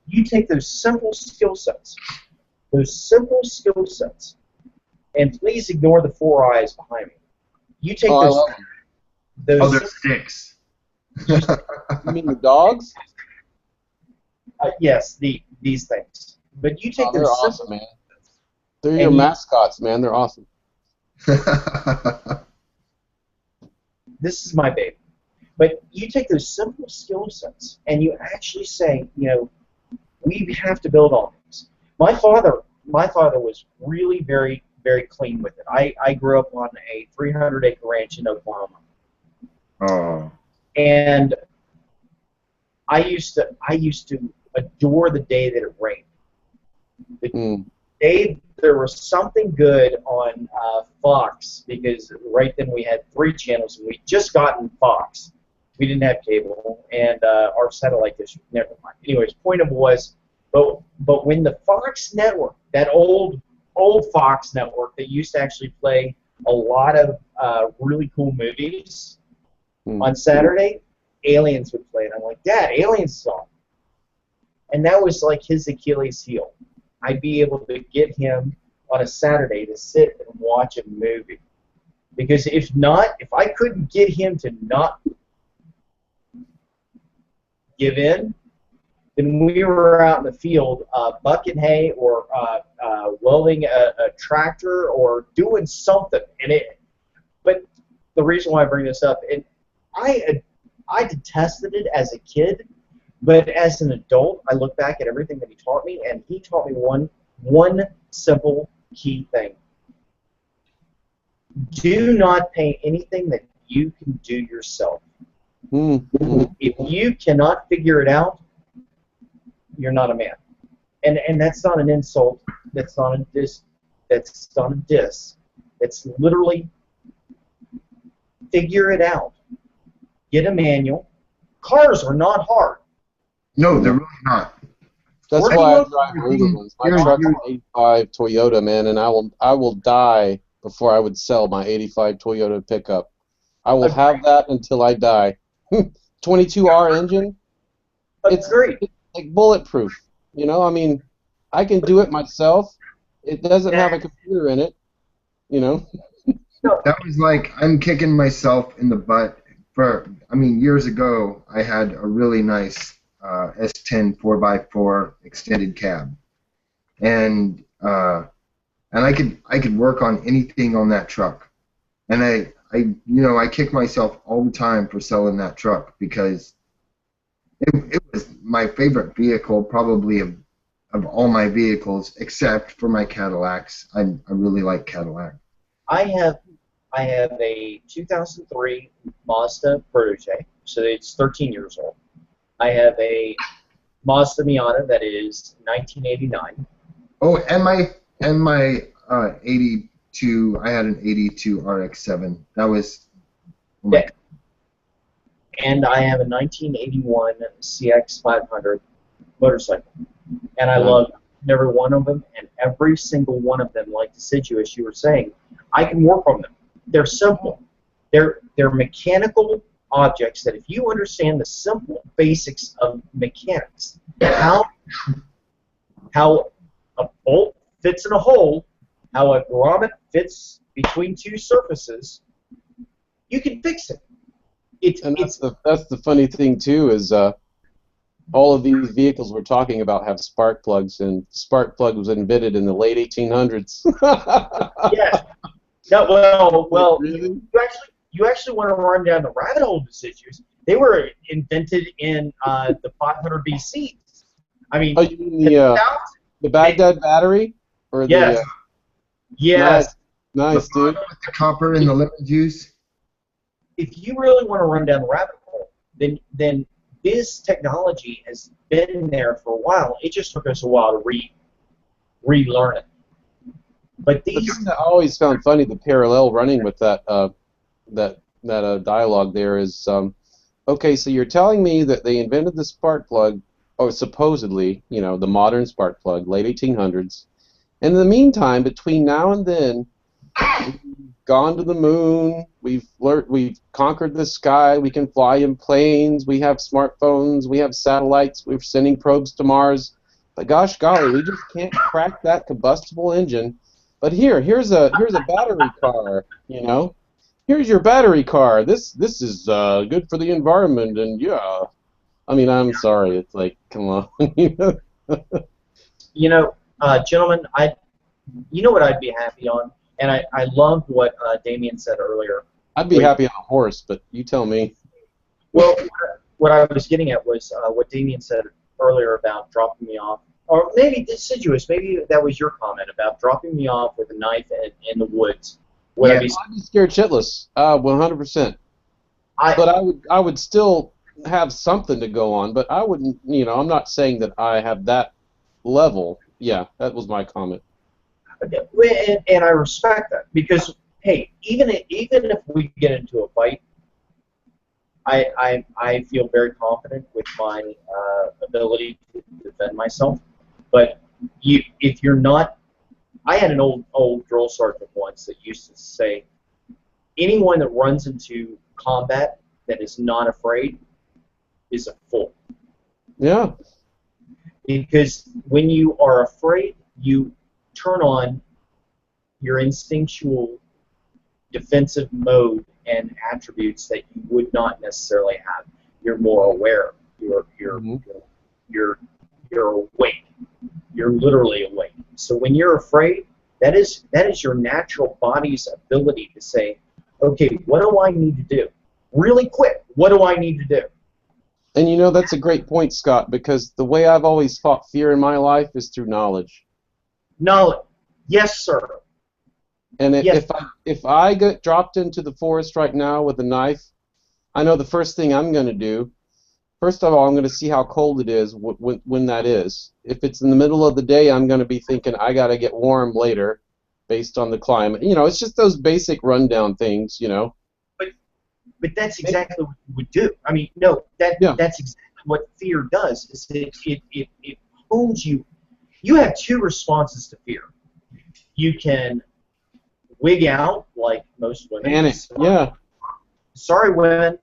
you take those simple skill sets, and please ignore the 4 eyes behind me. You take those. They're sticks. You mean the dogs? Yes, these things. But you take those. They're awesome, man. They're your mascots, man. They're awesome. This is my baby. But you take those simple skill sets and you actually say, you know, we have to build on these. My father was really very, very clean with it. I grew up on a 300-acre ranch in Oklahoma. Oh. And I used to adore the day that it rained. The day there was something good on Fox, because right then we had 3 channels and we'd just gotten Fox. We didn't have cable, and our satellite dish, never mind. Anyways, point of was, but when the Fox network, that old Fox network that used to actually play a lot of really cool movies, on Saturday, Aliens would play it. I'm like, Dad, Aliens is on. And that was like his Achilles heel. I'd be able to get him on a Saturday to sit and watch a movie. Because if I couldn't get him to not give in, then we were out in the field bucking hay or welding a tractor or doing something. But the reason why I bring this up, I detested it as a kid, but as an adult, I look back at everything that he taught me, and he taught me one simple key thing. Do not pay anything that you can do yourself. If you cannot figure it out, you're not a man. And that's not an insult. That's not a diss. That's not a diss. It's literally figure it out. Get a manual. Cars are not hard. No, they're really not. That's why I drive older ones. My truck's an '85 Toyota, man, and I will die before I would sell my '85 Toyota pickup. I will have that until I die. 22R engine. It's great. It's like bulletproof. You know, I mean, I can do it myself. It doesn't have a computer in it. You know. That was like, I'm kicking myself in the butt. Years ago, I had a really nice S10 4x4 extended cab, and I could work on anything on that truck, and I kick myself all the time for selling that truck because it was my favorite vehicle probably of of all my vehicles except for my Cadillacs. I really like Cadillac. I have a 2003 Mazda Protege, so it's 13 years old. I have a Mazda Miata that is 1989. Oh, and my 82. I had an 82 RX-7. That was. Oh my Yeah. And I have a 1981 CX500 motorcycle, and I love every one of them, and every single one of them, like deciduous, you were saying, I can work on them. They're simple. They're mechanical objects that if you understand the simple basics of mechanics, how a bolt fits in a hole, how a grommet fits between two surfaces, you can fix it. That's the funny thing too is all of these vehicles we're talking about have spark plugs, and spark plug was invented in the late 1800s. Yes. No, well, Really? you actually want to run down the rabbit hole of deciduous. They were invented in the 500 BC. I mean, Oh, you mean the Baghdad battery? Or yes, yes. Nice, dude. With the copper and the lemon juice. If you really want to run down the rabbit hole, then this technology has been there for a while. It just took us a while to relearn it. But The these, thing that I always found funny, the parallel running with that dialogue there is, okay, so you're telling me that they invented the spark plug, or supposedly, you know, the modern spark plug, late 1800s. And in the meantime, between now and then, we've gone to the moon, we've conquered the sky, we can fly in planes, we have smartphones, we have satellites, we're sending probes to Mars. But gosh golly, we just can't crack that combustible engine. But here's a battery car, you know. Here's your battery car. This is good for the environment, and yeah. I mean, I'm sorry. It's like, come on. you know, gentlemen, you know what I'd be happy on, and I loved what Damien said earlier. I'd be happy on a horse, but you tell me. Well, what I was getting at was what Damien said earlier about dropping me off, or maybe deciduous. Maybe that was your comment about dropping me off with a knife in the woods. Would I be I'd be scared shitless. 100%. But I would still have something to go on. But I wouldn't. You know, I'm not saying that I have that level. Yeah, that was my comment. And I respect that, because hey, even if we get into a fight, I feel very confident with my ability to defend myself. But if you're not, I had an old drill sergeant once that used to say, anyone that runs into combat that is not afraid is a fool. Yeah. Because when you are afraid, you turn on your instinctual defensive mode and attributes that you would not necessarily have. You're more aware. You're awake. You're literally awake. So when you're afraid, that is your natural body's ability to say, okay, what do I need to do? Really quick, what do I need to do? And you know, that's a great point, Scott, because the way I've always fought fear in my life is through knowledge. Knowledge. Yes, sir. And Yes. if I get dropped into the forest right now with a knife, I know the first thing I'm going to do, first of all, I'm going to see how cold it is when that is. If it's in the middle of the day, I'm going to be thinking I got to get warm later based on the climate. You know, it's just those basic rundown things, you know. But that's exactly what you would do. I mean, no, that's exactly what fear does. Is it owns you. You have two responses to fear. You can wig out like most women. Panic. Yeah. Sorry, women.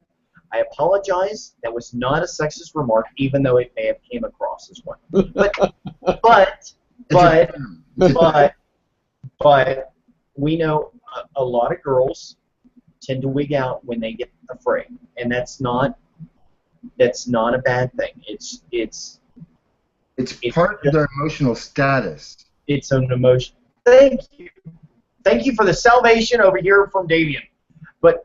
I apologize. That was not a sexist remark, even though it may have came across as one. But we know a lot of girls tend to wig out when they get afraid, and that's not a bad thing. It's part of their emotional status. It's an emotion. Thank you for the salvation over here from Davian. That's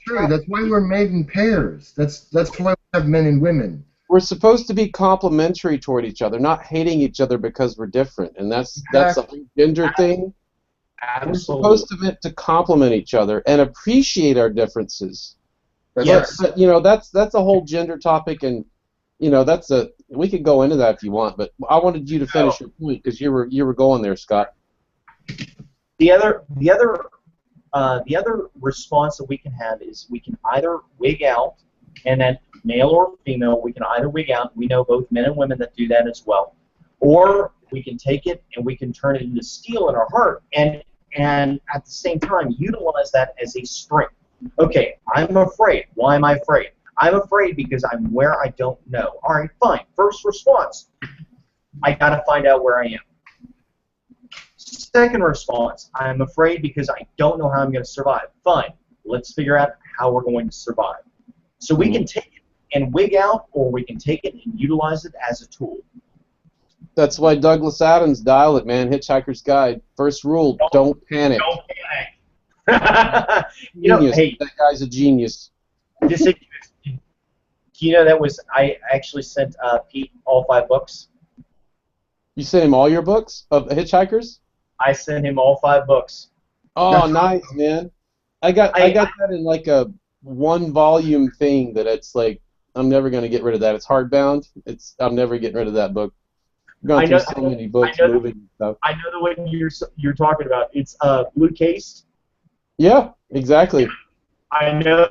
true. That's why we're made in pairs. That's why we have men and women. we're supposed to be complementary toward each other, not hating each other because we're different, and that's a whole gender thing. Absolutely. We're supposed to meant to complement each other and appreciate our differences. Yes. But, you know, that's a whole gender topic, and you know, we could go into that if you want, but I wanted you to finish your point because you were going there, Scott. The other response that we can have is we can either wig out, and then male or female, we can either wig out. We know both men and women that do that as well, or we can take it and we can turn it into steel in our heart, and at the same time utilize that as a strength. Okay, I'm afraid. Why am I afraid? I'm afraid because I'm where I don't know. All right, fine. First response, I got to find out where I am. Second response, I'm afraid because I don't know how I'm going to survive. Fine, let's figure out how we're going to survive. So we can take it and wig out, or we can take it and utilize it as a tool. That's why Douglas Adams dialed it, man. Hitchhiker's Guide. First rule, don't panic. Don't panic. You know, hey, that guy's a genius. You know, I actually sent Pete all 5 books. You sent him all your books of Hitchhikers? I sent him all 5 books. Oh, nice, man. I got that in like a 1-volume thing that it's like I'm never gonna get rid of that. It's hardbound. I'm never getting rid of that book. I've gone through so many books, moving and stuff. I know the one you're talking about. It's blue case. Yeah, exactly. I know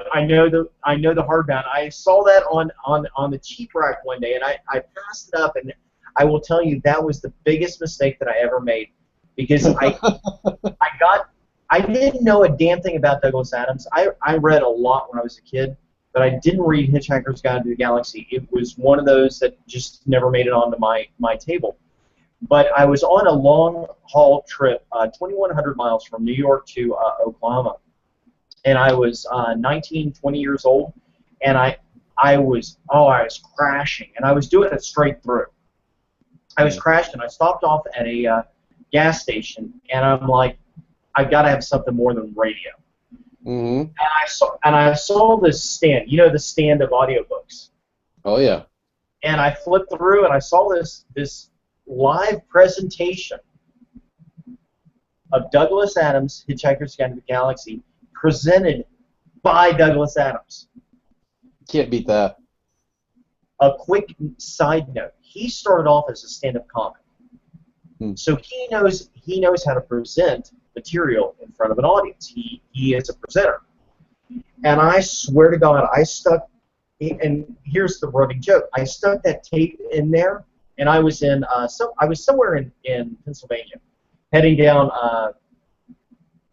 the hardbound. I saw that on the cheap rack one day, and I passed it up, and I will tell you that was the biggest mistake that I ever made, because I didn't know a damn thing about Douglas Adams. I read a lot when I was a kid, but I didn't read Hitchhiker's Guide to the Galaxy. It was one of those that just never made it onto my table. But I was on a long haul trip, 2,100 miles from New York to Oklahoma. And I was 19, 20 years old, and I was crashing, and I was doing it straight through. I was crashing. I stopped off at a gas station, and I'm like, I've got to have something more than radio. Mm-hmm. And I saw this stand, you know, the stand of audiobooks. Oh yeah. And I flipped through, and I saw this live presentation of Douglas Adams' Hitchhiker's Guide to the Galaxy, presented by Douglas Adams. Can't beat that. A quick side note: he started off as a stand-up comic, so he knows how to present material in front of an audience. He is a presenter, and I swear to God, I stuck. And here's the running joke: I stuck that tape in there, and I was in I was somewhere in Pennsylvania, heading down.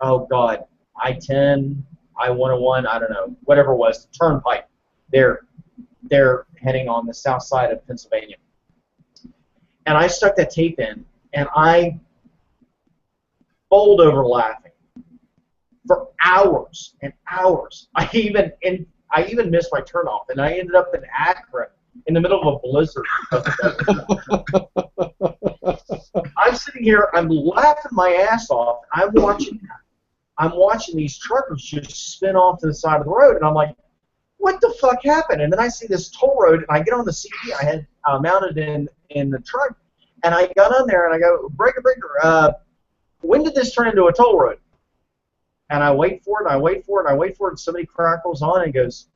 Oh God. I-10, I-101, I don't know, whatever it was, the turnpike. They're heading on the south side of Pennsylvania. And I stuck that tape in, and I bowled over laughing for hours and hours. I even missed my turnoff, and I ended up in Akron in the middle of a blizzard. I'm sitting here, I'm laughing my ass off. I'm watching these truckers just spin off to the side of the road, and I'm like, what the fuck happened? And then I see this toll road, and I get on the CD I had mounted in the truck, and I got on there, and I go, breaker, when did this turn into a toll road? And I wait for it, and I wait for it, and I wait for it, and somebody crackles on and goes,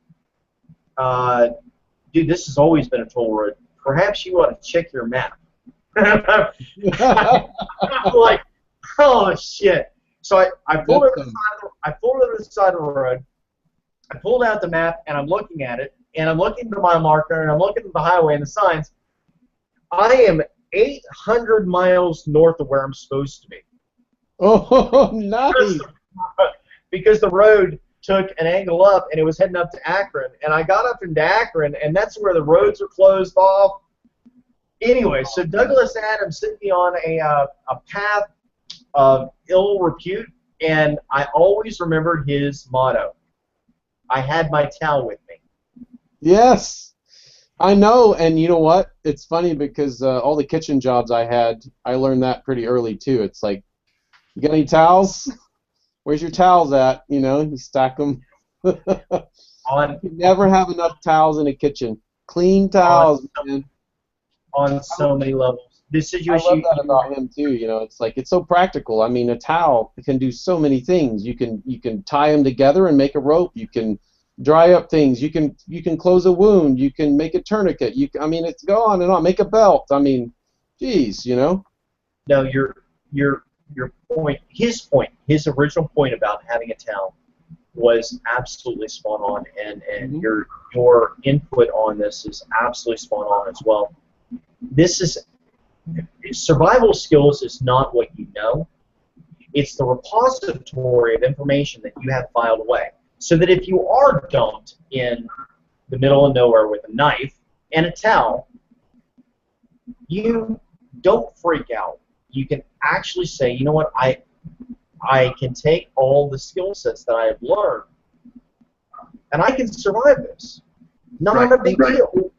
dude, this has always been a toll road. Perhaps you ought to check your map. I'm like, oh, shit. So I pulled over the side of the road. I pulled out the map, and I'm looking at it, and I'm looking at my marker, and I'm looking at the highway and the signs. I am 800 miles north of where I'm supposed to be. Oh, nice. Because the road took an angle up, and it was heading up to Akron, and I got up into Akron, and that's where the roads are closed off. Anyway, so Douglas Adams sent me on a path of ill repute, and I always remembered his motto: I had my towel with me. Yes, I know, and you know what? It's funny because all the kitchen jobs I had, I learned that pretty early too. It's like, you got any towels? Where's your towels at? You know, you stack them. You never have enough towels in a kitchen. Clean towels, man. On so many levels. This I situation. love that about him too. You know, it's like it's so practical. I mean, a towel can do so many things. You can tie them together and make a rope. You can dry up things. You can close a wound. You can make a tourniquet. I mean, it's go on and on. Make a belt. I mean, geez, you know. No, your point, his original point about having a towel was absolutely spot on, and your input on this is absolutely spot on as well. This is survival skills is not what you know. It's the repository of information that you have filed away. So that if you are dumped in the middle of nowhere with a knife and a towel, you don't freak out. You can actually say, you know what, I can take all the skill sets that I have learned and I can survive this. Not a big deal.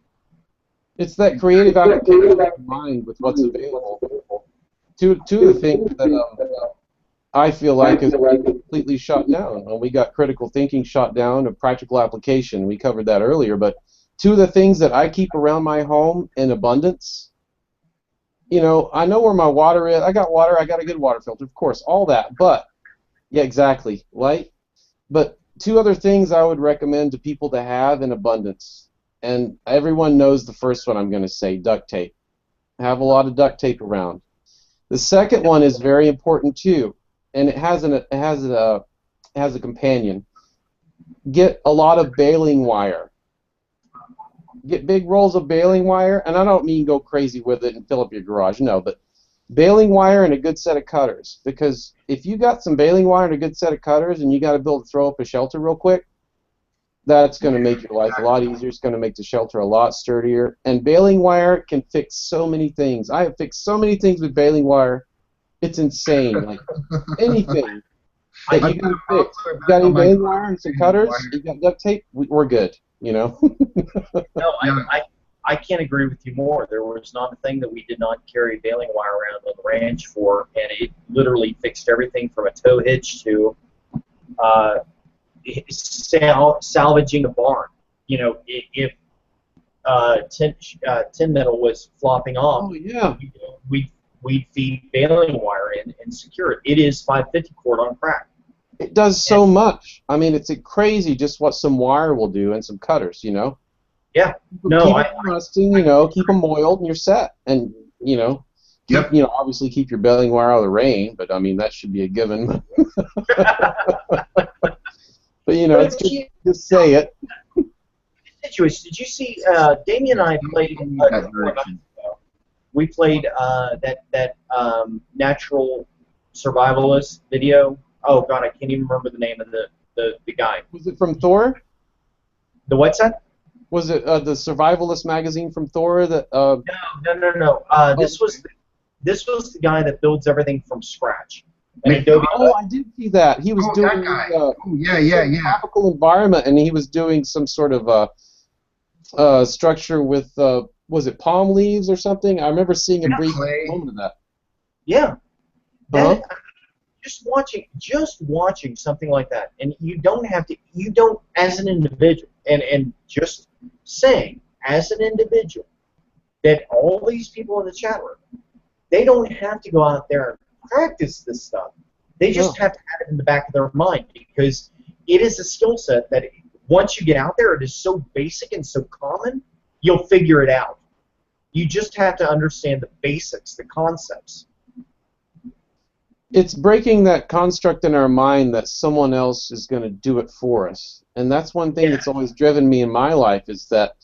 It's that creative application of your mind with what's available. Two of the things that I feel like is completely shut down. Well, we got critical thinking shut down, a practical application. We covered that earlier, but two of the things that I keep around my home in abundance. You know, I know where my water is. I got water. I got a good water filter, of course, all that. But yeah, exactly, light. But two other things I would recommend to people to have in abundance. And everyone knows the first one I'm going to say, duct tape. Have a lot of duct tape around. The second one is very important too, and it has a companion. Get a lot of baling wire. Get big rolls of baling wire, and I don't mean go crazy with it and fill up your garage, no, but baling wire and a good set of cutters. Because if you got some baling wire and a good set of cutters and you got to build throw up a shelter real quick, that's going to make your life a lot easier. It's going to make the shelter a lot sturdier. And baling wire can fix so many things. I have fixed so many things with baling wire. It's insane. Like anything that you can fix. You got any baling wire and some cutters? You got duct tape? We're good. You know. No, I can't agree with you more. There was not a thing that we did not carry baling wire around on the ranch for, and it literally fixed everything from a tow hitch to salvaging a barn. You know, if tin metal was flopping off, we'd feed baling wire in and secure it. It is 550 cord on crack. It does so much. I mean, it's crazy just what some wire will do and some cutters, you know. Yeah. Keep them rusting, you know, keep them oiled, and you're set. And you know, obviously keep your baling wire out of the rain, but I mean that should be a given. But you know, it's just say it. Did you see Damien and I played? We played that natural survivalist video. Oh God, I can't even remember the name of the guy. Was it from Thor? The what's that? Was it the Survivalist magazine from Thor? That No. This was the guy that builds everything from scratch. Oh, I did see that. He was doing tropical environment, and he was doing some sort of structure with was it palm leaves or something? I remember seeing a brief moment of that. Yeah. Just watching something like that, and you don't as an individual, and just saying as an individual that all these people in the chat room, they don't have to go out there and practice this stuff. They just have to have it in the back of their mind, because it is a skill set that once you get out there, it is so basic and so common, you'll figure it out. You just have to understand the basics, the concepts. It's breaking that construct in our mind that someone else is going to do it for us. And that's one thing that's always driven me in my life, is that,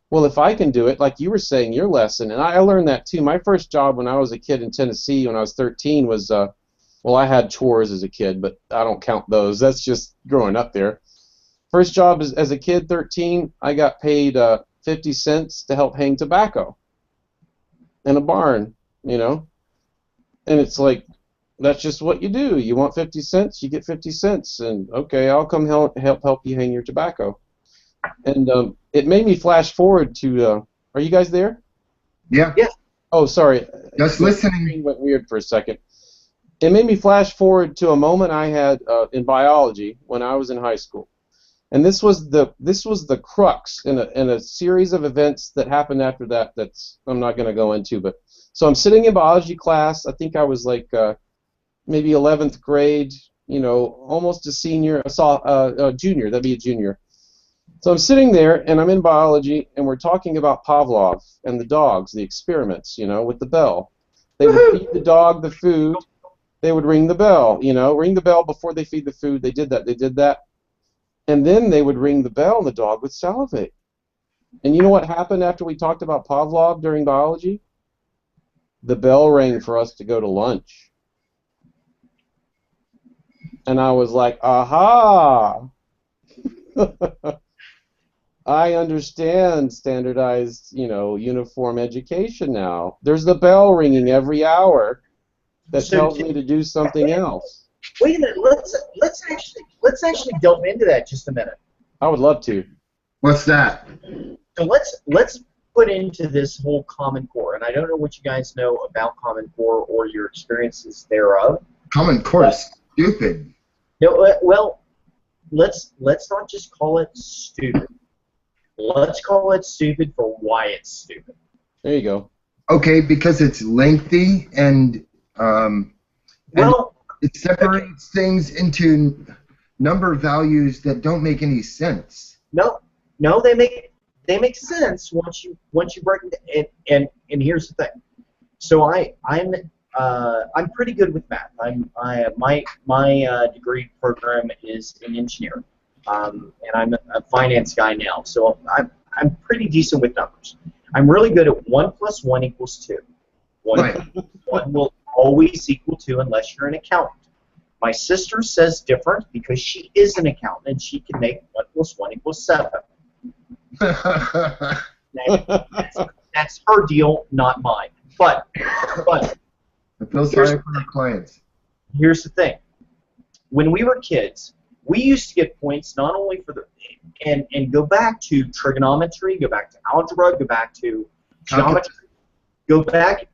well, if I can do it, like you were saying, your lesson, and I learned that too. My first job when I was a kid in Tennessee, when I was 13, was, well, I had chores as a kid, but I don't count those. That's just growing up there. First job as a kid, 13, I got paid 50 cents to help hang tobacco in a barn, you know? And it's like, that's just what you do. You want 50 cents, you get 50 cents, and okay, I'll come help you hang your tobacco. And it made me flash forward to. Are you guys there? Yeah. Yeah. Oh, sorry. Just listening. The screen went weird for a second. It made me flash forward to a moment I had in biology when I was in high school, And this was the crux in a series of events that happened after that. That's I'm not going to go into. But so I'm sitting in biology class. I think I was like maybe 11th grade. You know, almost a senior. A junior. That'd be a junior. So I'm sitting there, and I'm in biology, and we're talking about Pavlov and the dogs, the experiments, you know, with the bell. They would feed the dog the food. They would ring the bell, you know, ring the bell before they feed the food. They did that. And then they would ring the bell, and the dog would salivate. And you know what happened after we talked about Pavlov during biology? The bell rang for us to go to lunch. And I was like, aha! I understand standardized, you know, uniform education now. There's the bell ringing every hour that tells me to do something else. Wait a minute. Let's actually delve into that just a minute. I would love to. What's that? So let's put into this whole Common Core, and I don't know what you guys know about Common Core or your experiences thereof. Common Core is stupid. No, well, let's not just call it stupid. Let's call it stupid for why it's stupid. There you go. Okay, because it's lengthy and it separates things into number values that don't make any sense. No, they make sense once you break it. And here's the thing. So I'm pretty good with math. My degree program is in engineering. And I'm a finance guy now, so I'm pretty decent with numbers. I'm really good at 1 + 1 = 2. One will always equal 2 unless you're an accountant. My sister says different because she is an accountant and she can make 1 + 1 = 7. That's her deal, not mine. But I feel sorry for our clients. Here's the thing. When we were kids, we used to get points not only for the and go back to trigonometry, go back to algebra, go back to geometry, go back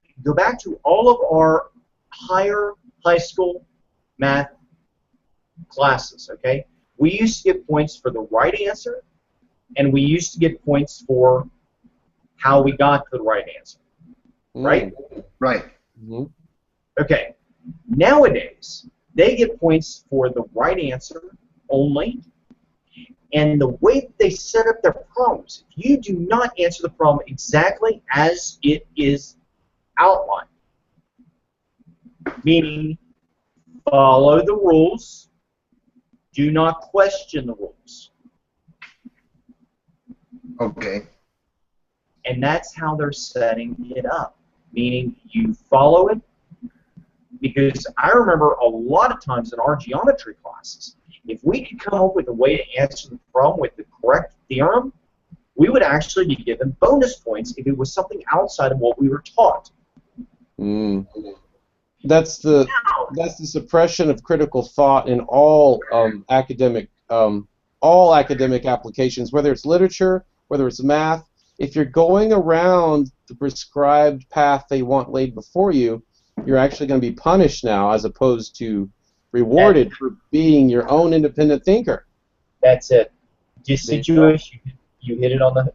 to all of our higher high school math classes. Okay, we used to get points for the right answer, and we used to get points for how we got to the right answer. Right? Right. Mm-hmm. Okay. Nowadays, they get points for the right answer only, and the way that they set up their problems. If you do not answer the problem exactly as it is outlined, meaning follow the rules, do not question the rules. Okay. And that's how they're setting it up, meaning you follow it. Because I remember a lot of times in our geometry classes, if we could come up with a way to answer the problem with the correct theorem, we would actually be given bonus points if it was something outside of what we were taught. Mm. That's the suppression of critical thought in all academic applications, whether it's literature, whether it's math. If you're going around the prescribed path they want laid before you, you're actually going to be punished now as opposed to rewarded for being your own independent thinker. That's it. Deciduous, you hit it on the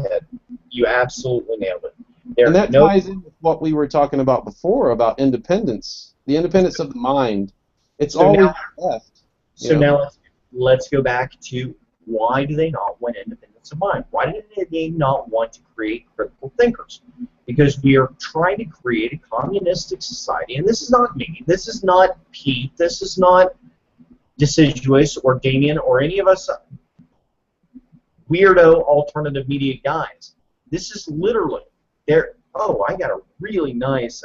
head. You absolutely nailed it. And that ties in with what we were talking about before about independence, the independence of the mind. It's always left. So now let's go back to why do they not want independence of mind? Why do they not want to create critical thinkers? Because we are trying to create a communistic society, and this is not me, this is not Pete, this is not Deciduous or Damien or any of us weirdo alternative media guys. This is literally there. Oh, I got a really nice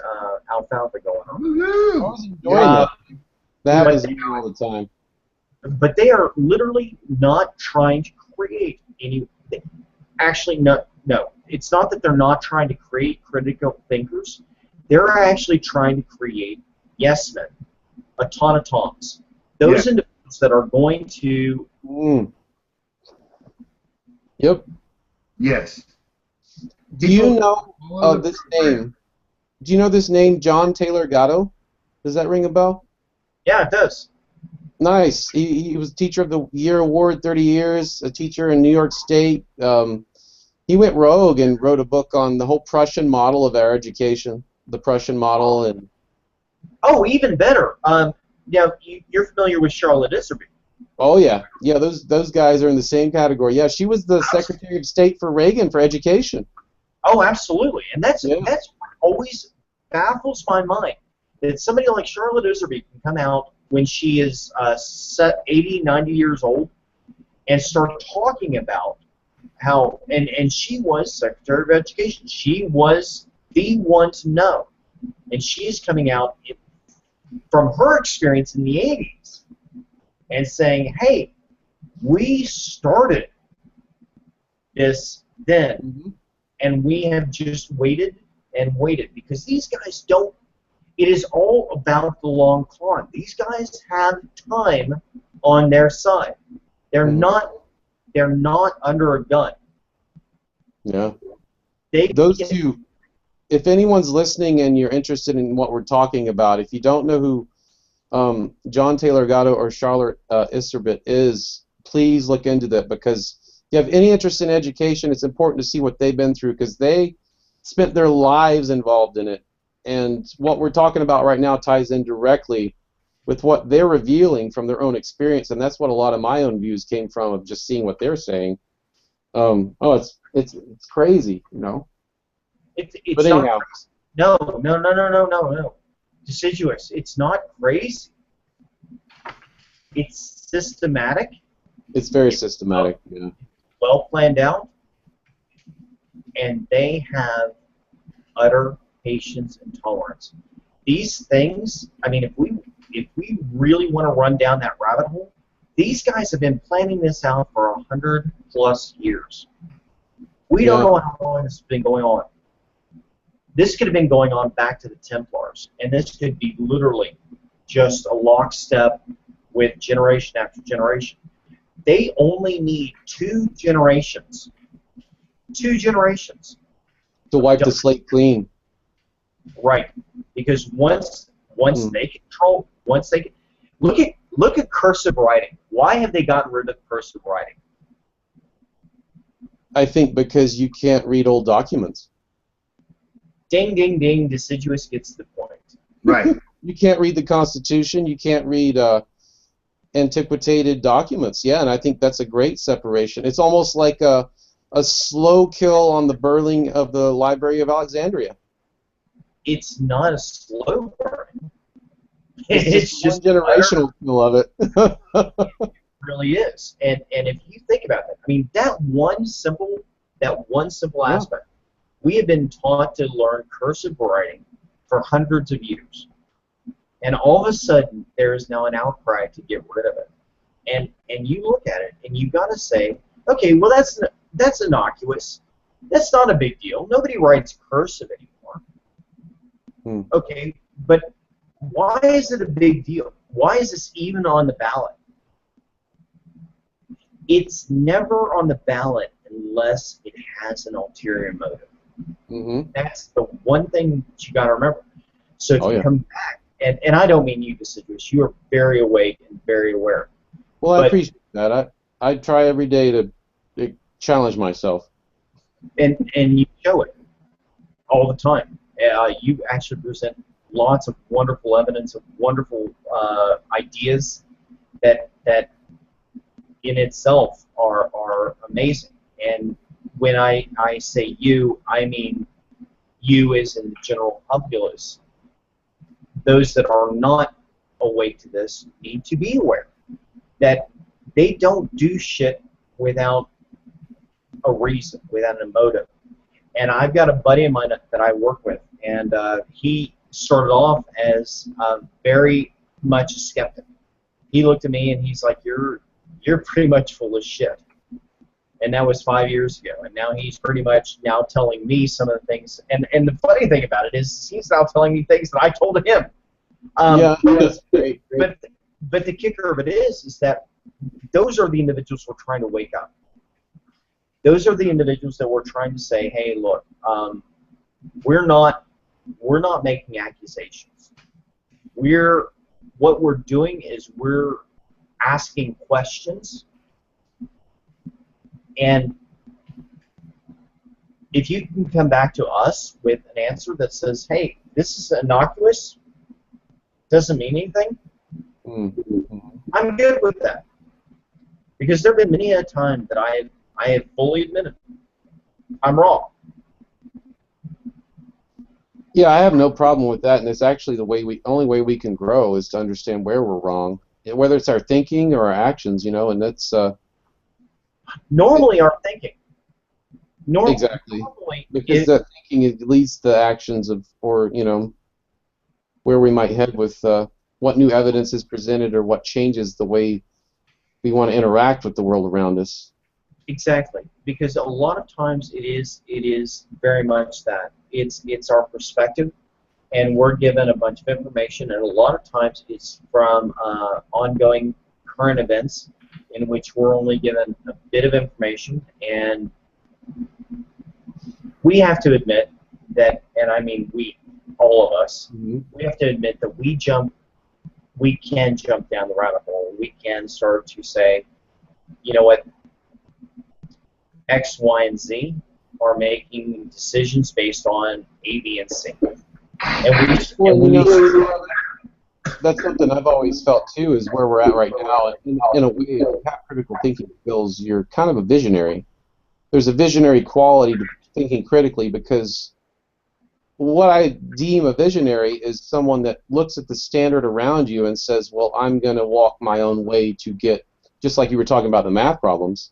alfalfa going on. I was enjoying that. That happens all the time. But they are literally not trying to create any. Actually, no. It's not that they're not trying to create critical thinkers. They're actually trying to create yes men, automatons. Those individuals that are going to. Yep. Yes. Do you know this name? Do you know this name, John Taylor Gatto? Does that ring a bell? Yeah, it does. Nice. He was Teacher of the Year award, 30 years, a teacher in New York State. He went rogue and wrote a book on the whole Prussian model of our education, the Prussian model, and Oh, even better. Yeah, you're familiar with Charlotte Iserby. oh yeah, yeah. Those guys are in the same category. Yeah, she was the Secretary of State for Reagan for education. Oh, absolutely. And that's Yeah. what always baffles my mind, that somebody like Charlotte Iserby can come out when she is 80, 90 years old and start talking about how, and she was Secretary of Education. She was the one to know. And she's coming out from her experience in the 80s and saying, hey, we started this then, Mm-hmm. and we have just waited and waited, because these guys don't, it is all about the long con. These guys have time on their side. They're not under a gun. Yeah. They Those get, two. If anyone's listening and you're interested in what we're talking about, if you don't know who John Taylor Gatto or Charlotte Iserbyt is, please look into that, because if you have any interest in education, it's important to see what they've been through, because they spent their lives involved in it. And what we're talking about right now ties in directly with what they're revealing from their own experience, and that's what a lot of my own views came from, of just seeing what they're saying. It's crazy, you know. it's But not, anyhow, no. Deciduous. It's not crazy. It's systematic, it's very systematic. Yeah. well planned out, and they have utter patience and tolerance. These things, I mean, if we really want to run down that rabbit hole, these guys have been planning this out for 100+ years. We don't know how long this has been going on. This could have been going on back to the Templars, and this could be literally just a lockstep with generation after generation. They only need 2 generations. 2 generations. To wipe the slate clean. Right. Because once they control, look at cursive writing. Why have they gotten rid of cursive writing? I think because you can't read old documents. Ding, ding, ding. Deciduous gets the point. Right. You can't read the Constitution. You can't read antiquated documents. Yeah, and I think that's a great separation. It's almost like a slow kill on the burning of the Library of Alexandria. It's not a slow burn. It's just one generational kill of it. It really is. And if you think about that, I mean, that one simple aspect. We have been taught to learn cursive writing for hundreds of years. And all of a sudden, there is now an outcry to get rid of it. And you look at it, and you got to say, okay, well, that's innocuous. That's not a big deal. Nobody writes cursive anymore. Okay, but why is it a big deal? Why is this even on the ballot? It's never on the ballot unless it has an ulterior motive. Mm-hmm. That's the one thing that you got to remember. So if you come back, and I don't mean you, Deciduous, you are very awake and very aware. Well, I appreciate that. I try every day to challenge myself. And you show it all the time. You actually present lots of wonderful evidence, of wonderful ideas that in itself are amazing. And when I say you, I mean you as in the general populace. Those that are not awake to this need to be aware that they don't do shit without a reason, without a motive. And I've got a buddy of mine that I work with, and he started off as very much a skeptic. He looked at me and he's like, "You're pretty much full of shit." And that was 5 years ago. And now he's pretty much now telling me some of the things. And the funny thing about it is he's now telling me things that I told him. That's great. But the kicker of it is that those are the individuals we're trying to wake up. Those are the individuals that we're trying to say, hey, look, we're not making accusations. What we're doing is we're asking questions. And if you can come back to us with an answer that says, hey, this is innocuous, doesn't mean anything, I'm good with that. Because there have been many a time that I have fully admitted I'm wrong. Yeah, I have no problem with that, and it's actually the only way we can grow is to understand where we're wrong, and whether it's our thinking or our actions, you know, and that's normally our thinking. Exactly, Normally, because that thinking leads to actions of, or you know, where we might head with what new evidence is presented or what changes the way we want to interact with the world around us. Exactly, because a lot of times it is very much that it's our perspective, and we're given a bunch of information, and a lot of times it's from ongoing current events in which we're only given a bit of information, and we have to admit that, and I mean we, all of us, we have to admit that we can jump down the rabbit hole. We can start to say, you know what, X, Y, and Z are making decisions based on A, B, and C. That's something I've always felt too, is where we're at right now. In a way, if you have critical thinking skills, you're kind of a visionary. There's a visionary quality to thinking critically, because what I deem a visionary is someone that looks at the standard around you and says, well, I'm going to walk my own way to get, just like you were talking about the math problems,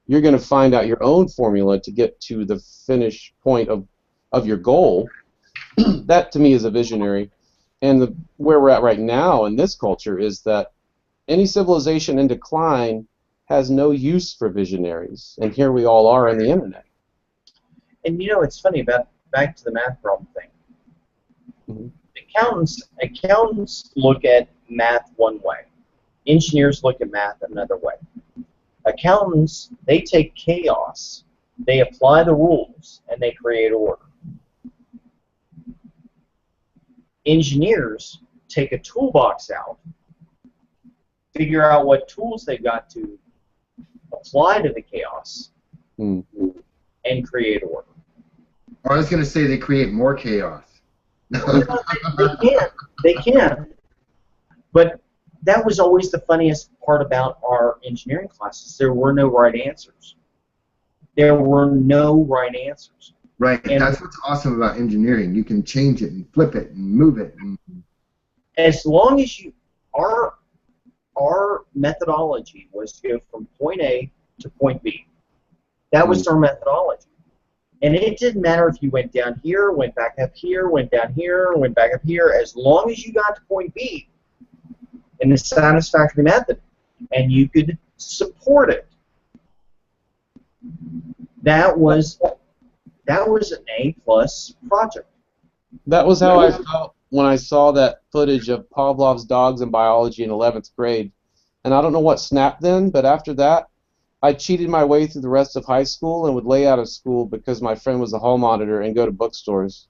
you're going to find out your own formula to get to the finish point of your goal. That to me is a visionary. And where we're at right now in this culture is that any civilization in decline has no use for visionaries. And here we all are on the internet. And you know, it's funny about, back to the math problem thing. Accountants look at math one way. Engineers look at math another way. Accountants, they take chaos, they apply the rules, and they create order. Engineers take a toolbox out, figure out what tools they've got to apply to the chaos, and create order. I was going to say they create more chaos. They can. But that was always the funniest part about our engineering classes. There were no right answers. There were no right answers. Right. And that's what's awesome about engineering. You can change it and flip it and move it. As long as you, our methodology was to go from point A to point B. That was our methodology. And it didn't matter if you went down here, went back up here, went down here, went back up here, as long as you got to point B in a satisfactory method, and you could support it. That was an A+ project. That was how I felt when I saw that footage of Pavlov's dogs in biology in 11th grade. And I don't know what snapped then, but after that, I cheated my way through the rest of high school and would lay out of school because my friend was a hall monitor and go to bookstores.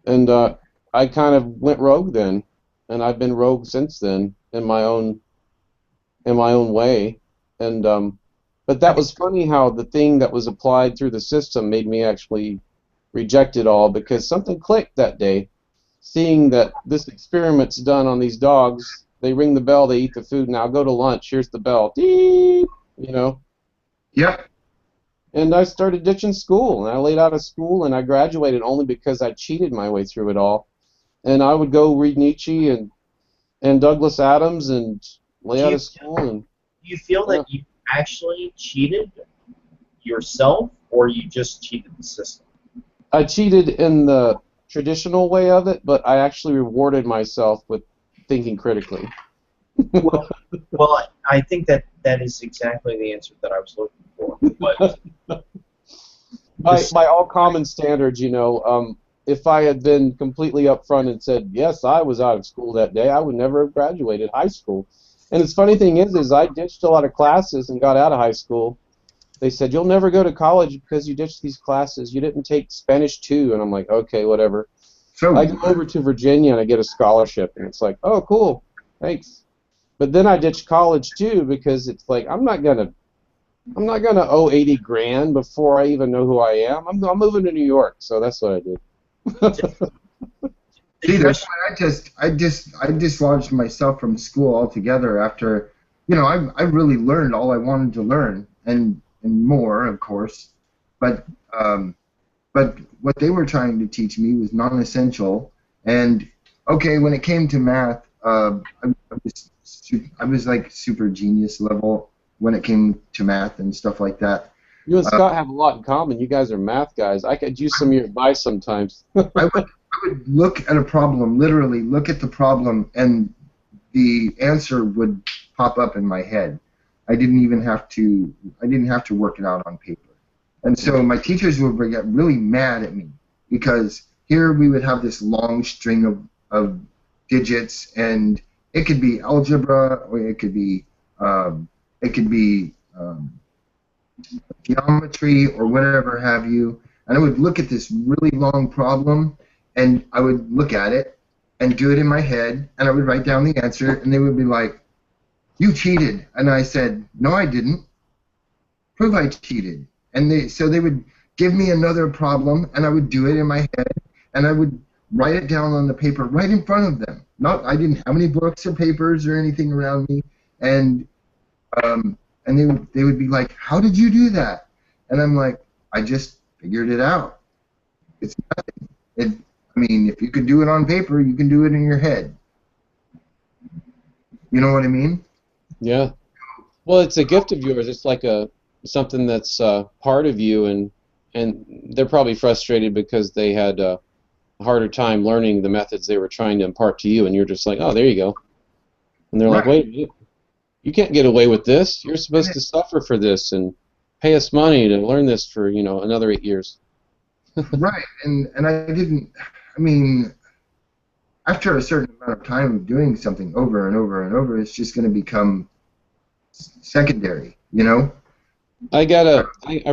And I kind of went rogue then, and I've been rogue since then in my own way. And but that was funny how the thing that was applied through the system made me actually reject it all, because something clicked that day, seeing that this experiment's done on these dogs. They ring the bell, they eat the food, now go to lunch, here's the bell, beep, you know. Yep. And I started ditching school, and I laid out of school, and I graduated only because I cheated my way through it all. And I would go read Nietzsche and Douglas Adams and lay out of school. And you feel that you actually cheated yourself, or you just cheated the system? I cheated in the traditional way of it, but I actually rewarded myself with thinking critically. well, I think that is exactly the answer that I was looking for. But by all common standards, you know, if I had been completely upfront and said, yes, I was out of school that day, I would never have graduated high school. And the funny thing is I ditched a lot of classes and got out of high school. They said, you'll never go to college because you ditched these classes. You didn't take Spanish 2. And I'm like, okay, whatever. So I go over to Virginia and I get a scholarship, and it's like, oh, cool, thanks. But then I ditched college too because it's like I'm not gonna owe 80 grand before I even know who I am. I'm moving to New York, so that's what I did. See, that's why I dislodged myself from school altogether after, I really learned all I wanted to learn and more, of course, but um, but what they were trying to teach me was non-essential. And okay, when it came to math, I was like super genius level when it came to math and stuff like that. You and Scott have a lot in common. You guys are math guys. I could use some of your advice sometimes. I would look at a problem, literally look at the problem, and the answer would pop up in my head. I didn't have to work it out on paper. And so my teachers would get really mad at me because here we would have this long string of digits, and it could be algebra, or it could be geometry, or whatever have you. And I would look at this really long problem, and I would look at it and do it in my head, and I would write down the answer, and they would be like, "You cheated." And I said, "No, I didn't. Prove I cheated." And they would give me another problem, and I would do it in my head, and I would write it down on the paper right in front of them. I didn't have any books or papers or anything around me, and they would be like, "How did you do that?" And I'm like, "I just figured it out. It's nothing. I mean, if you could do it on paper, you can do it in your head." You know what I mean? Yeah. Well, it's a gift of yours. It's like something that's part of you, and they're probably frustrated because they had a harder time learning the methods they were trying to impart to you, and you're just like, "Oh, there you go." And they're like, Right. "Wait, you can't get away with this. You're supposed to suffer for this and pay us money to learn this for, another 8 years." Right. And I didn't. I mean, after a certain amount of time of doing something over and over and over, it's just going to become secondary, I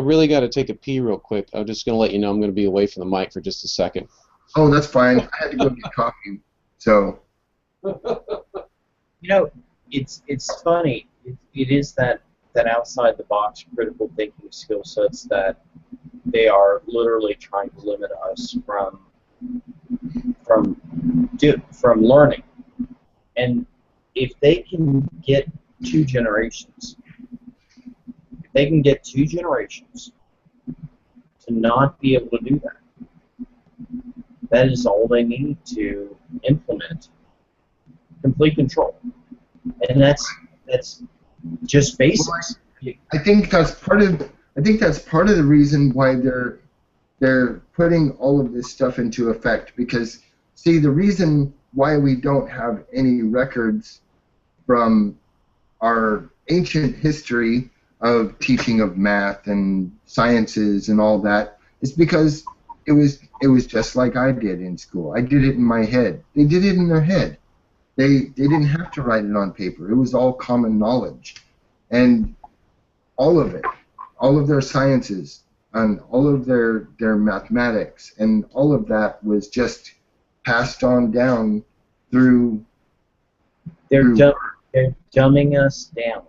really gotta take a pee real quick. I'm just gonna let you know I'm gonna be away from the mic for just a second. Oh, that's fine. I had to go get coffee, so. It's funny. It is that outside the box critical thinking skill sets that they are literally trying to limit us from learning. And if they can get two generations, to not be able to do that, that is all they need to implement complete control. And that's just basics. I think that's part of the reason why they're putting all of this stuff into effect, because see, the reason why we don't have any records from our ancient history of teaching of math and sciences and all that is because it was just like I did in school. I did it in my head. They did it in their head. They didn't have to write it on paper. It was all common knowledge. And all of it, all of their sciences and all of their mathematics and all of that was just passed on down through. They're dumbing us down.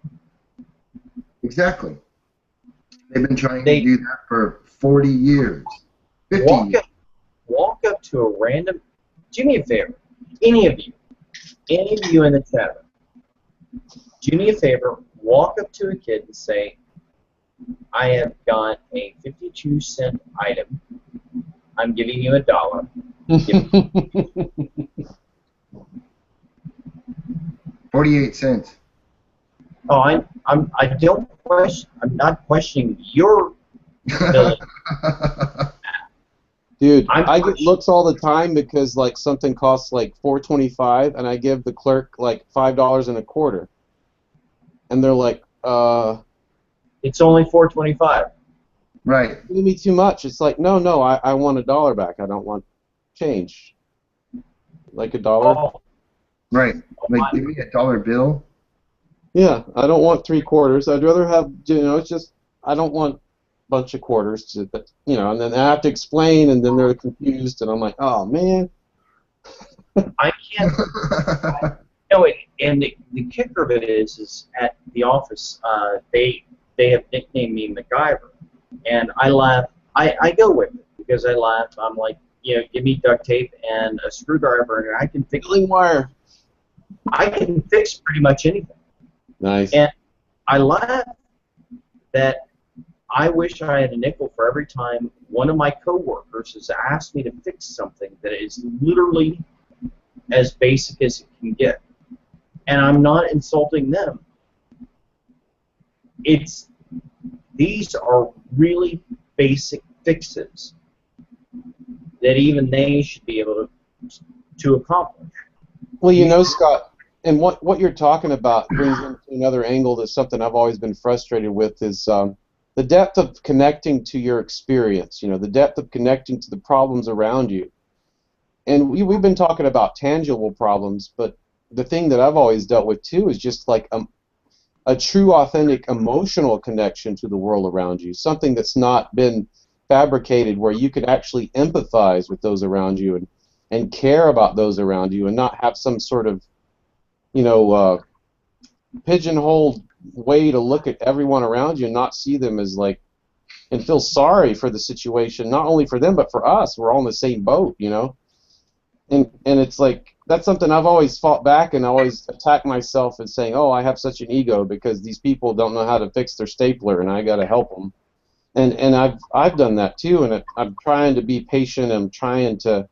Exactly. They've been trying to do that for 40 years, 50 years. Walk up to a random. Do me a favor, any of you in the chat room, do me a favor, walk up to a kid and say, "I have got a 52-cent item. I'm giving you $1. 48 cents. Oh, I don't question. I'm not questioning your ability. Dude, I get looks all the time because like something costs like $4.25, and I give the clerk like $5.25, and they're like, It's only $4.25. Right. Give me too much. It's like, no, I want $1 back. I don't want change. Like $1. Oh. Right. Like, give me a dollar bill. Yeah, I don't want 3/4. I'd rather have, it's just, I don't want a bunch of quarters, and then I have to explain, and then they're confused, and I'm like, oh, man. I can't. No, and the kicker of it is at the office, they have nicknamed me MacGyver, and I laugh. I go with it because I laugh. I'm like, give me duct tape and a screwdriver, and I can fix. Peeling wire. I can fix pretty much anything. Nice. And I laugh that I wish I had a nickel for every time one of my coworkers has asked me to fix something that is literally as basic as it can get. And I'm not insulting them. These are really basic fixes that even they should be able to accomplish. Well, Scott, and what you're talking about brings into another angle to something I've always been frustrated with is the depth of connecting to your experience, the depth of connecting to the problems around you. And we've been talking about tangible problems, but the thing that I've always dealt with too is just like a true, authentic, emotional connection to the world around you, something that's not been fabricated, where you can actually empathize with those around you and care about those around you and not have some sort of, pigeonholed way to look at everyone around you and not see them as like, and feel sorry for the situation, not only for them, but for us. We're all in the same boat, And it's like, that's something I've always fought back and always attacked myself and saying, oh, I have such an ego because these people don't know how to fix their stapler and I got to help them. And I've done that too, and I'm trying to be patient. I'm trying to,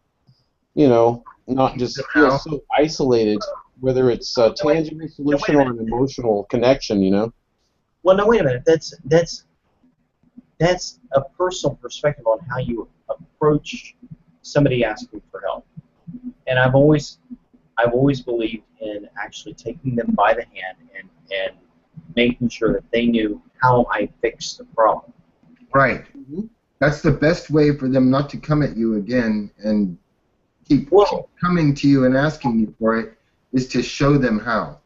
not just feel so isolated, whether it's a tangible solution or an emotional connection, Well, no, wait a minute. That's a personal perspective on how you approach somebody asking for help. And I've always believed in actually taking them by the hand and making sure that they knew how I fixed the problem. Right. Mm-hmm. That's the best way for them not to come at you again and keep coming to you and asking you for it, is to show them how.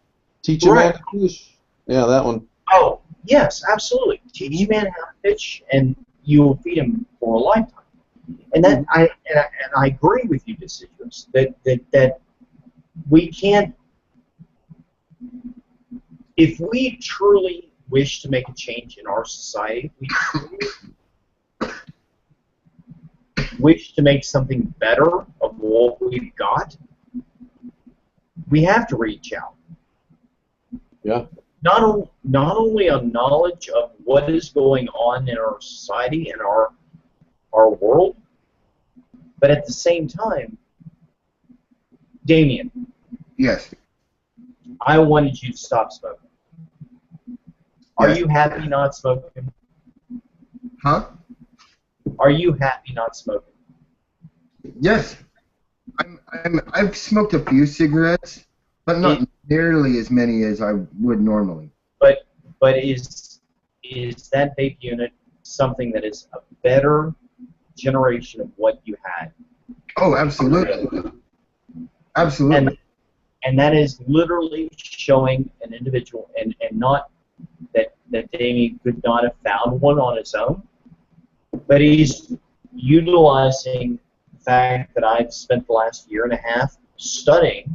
Teach a man to fish. Yeah, that one. Oh, yes, absolutely. Teach a man how to fish, and you will feed him for a lifetime. And that I agree with you, Deciduous, that we can't. If we truly wish to make a change in our society, we wish to make something better of what we've got, we have to reach out. Yeah. Not only on knowledge of what is going on in our society and our world, but at the same time, Damien. Yes. I wanted you to stop smoking. Are you happy not smoking? Huh? Are you happy not smoking? Yes. I've smoked a few cigarettes, but not nearly as many as I would normally. But is that vape unit something that is a better generation of what you had? Oh, absolutely. Absolutely. And that is literally showing an individual, and not that Damien could not have found one on his own, but he's utilizing the fact that I've spent the last year and a half studying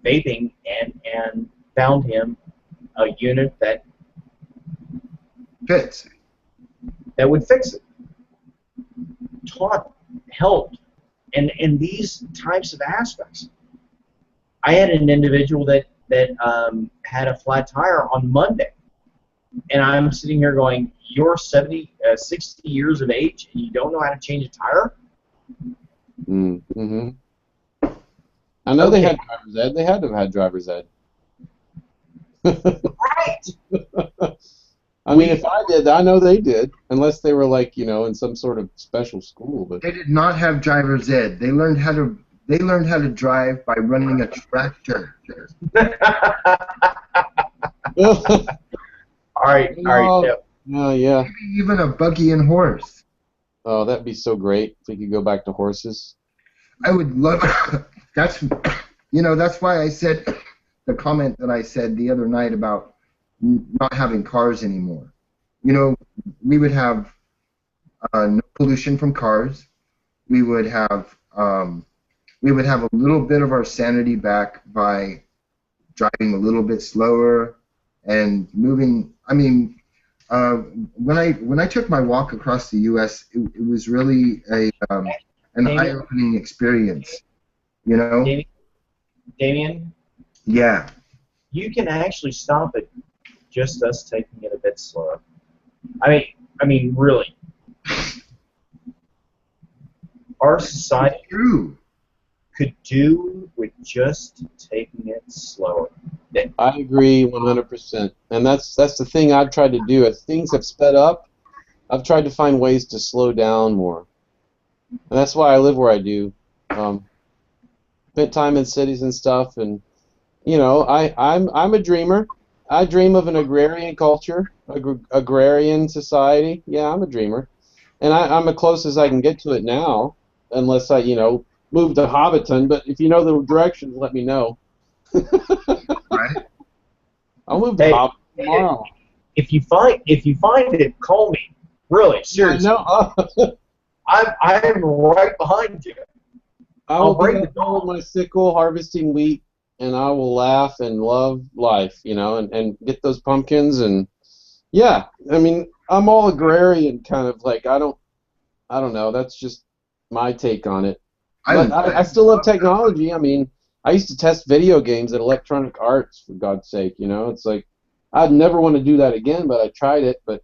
vaping and found him a unit that fits, that would fix it. Taught, helped, and these types of aspects. I had an individual that had a flat tire on Monday, and I'm sitting here going, you're 60 years of age, and you don't know how to change a tire? Mm-hmm. I know they had driver's ed. They had to have had driver's ed. Right. I mean, if I did, I know they did, unless they were like, in some sort of special school. But they did not have driver's ed. They learned how to drive by running a tractor. All right. Yeah. Maybe even a buggy and horse. Oh, that'd be so great if we could go back to horses. I would love. That's why I said the comment that I said the other night about not having cars anymore. We would have no pollution from cars. We would have a little bit of our sanity back by driving a little bit slower and moving. I mean, uh, when I took my walk across the U.S., it was really an Damien, eye-opening experience. You know? Damien, Damien, Yeah. you can actually stop it just us taking it a bit slower. I mean, really, our society True. could do with just taking it slower. I agree 100%. And that's the thing I've tried to do. As things have sped up, I've tried to find ways to slow down more. And that's why I live where I do. Spent time in cities and stuff, and I'm a dreamer. I dream of an agrarian culture, agrarian society. Yeah, I'm a dreamer, and I'm the closest I can get to it now, unless I move to Hobbiton. But if you know the directions, let me know. Right. I'll move to Hey, Hobbiton tomorrow. if you find it, call me. Really, seriously. No, I'm right behind you. I will break be the out there with my sickle harvesting wheat, and I will laugh and love life, and get those pumpkins. And yeah, I mean, I'm all agrarian, kind of like I don't know. That's just my take on it. But I still love technology. I mean, I used to test video games at Electronic Arts, for God's sake. It's like I'd never want to do that again, but I tried it. But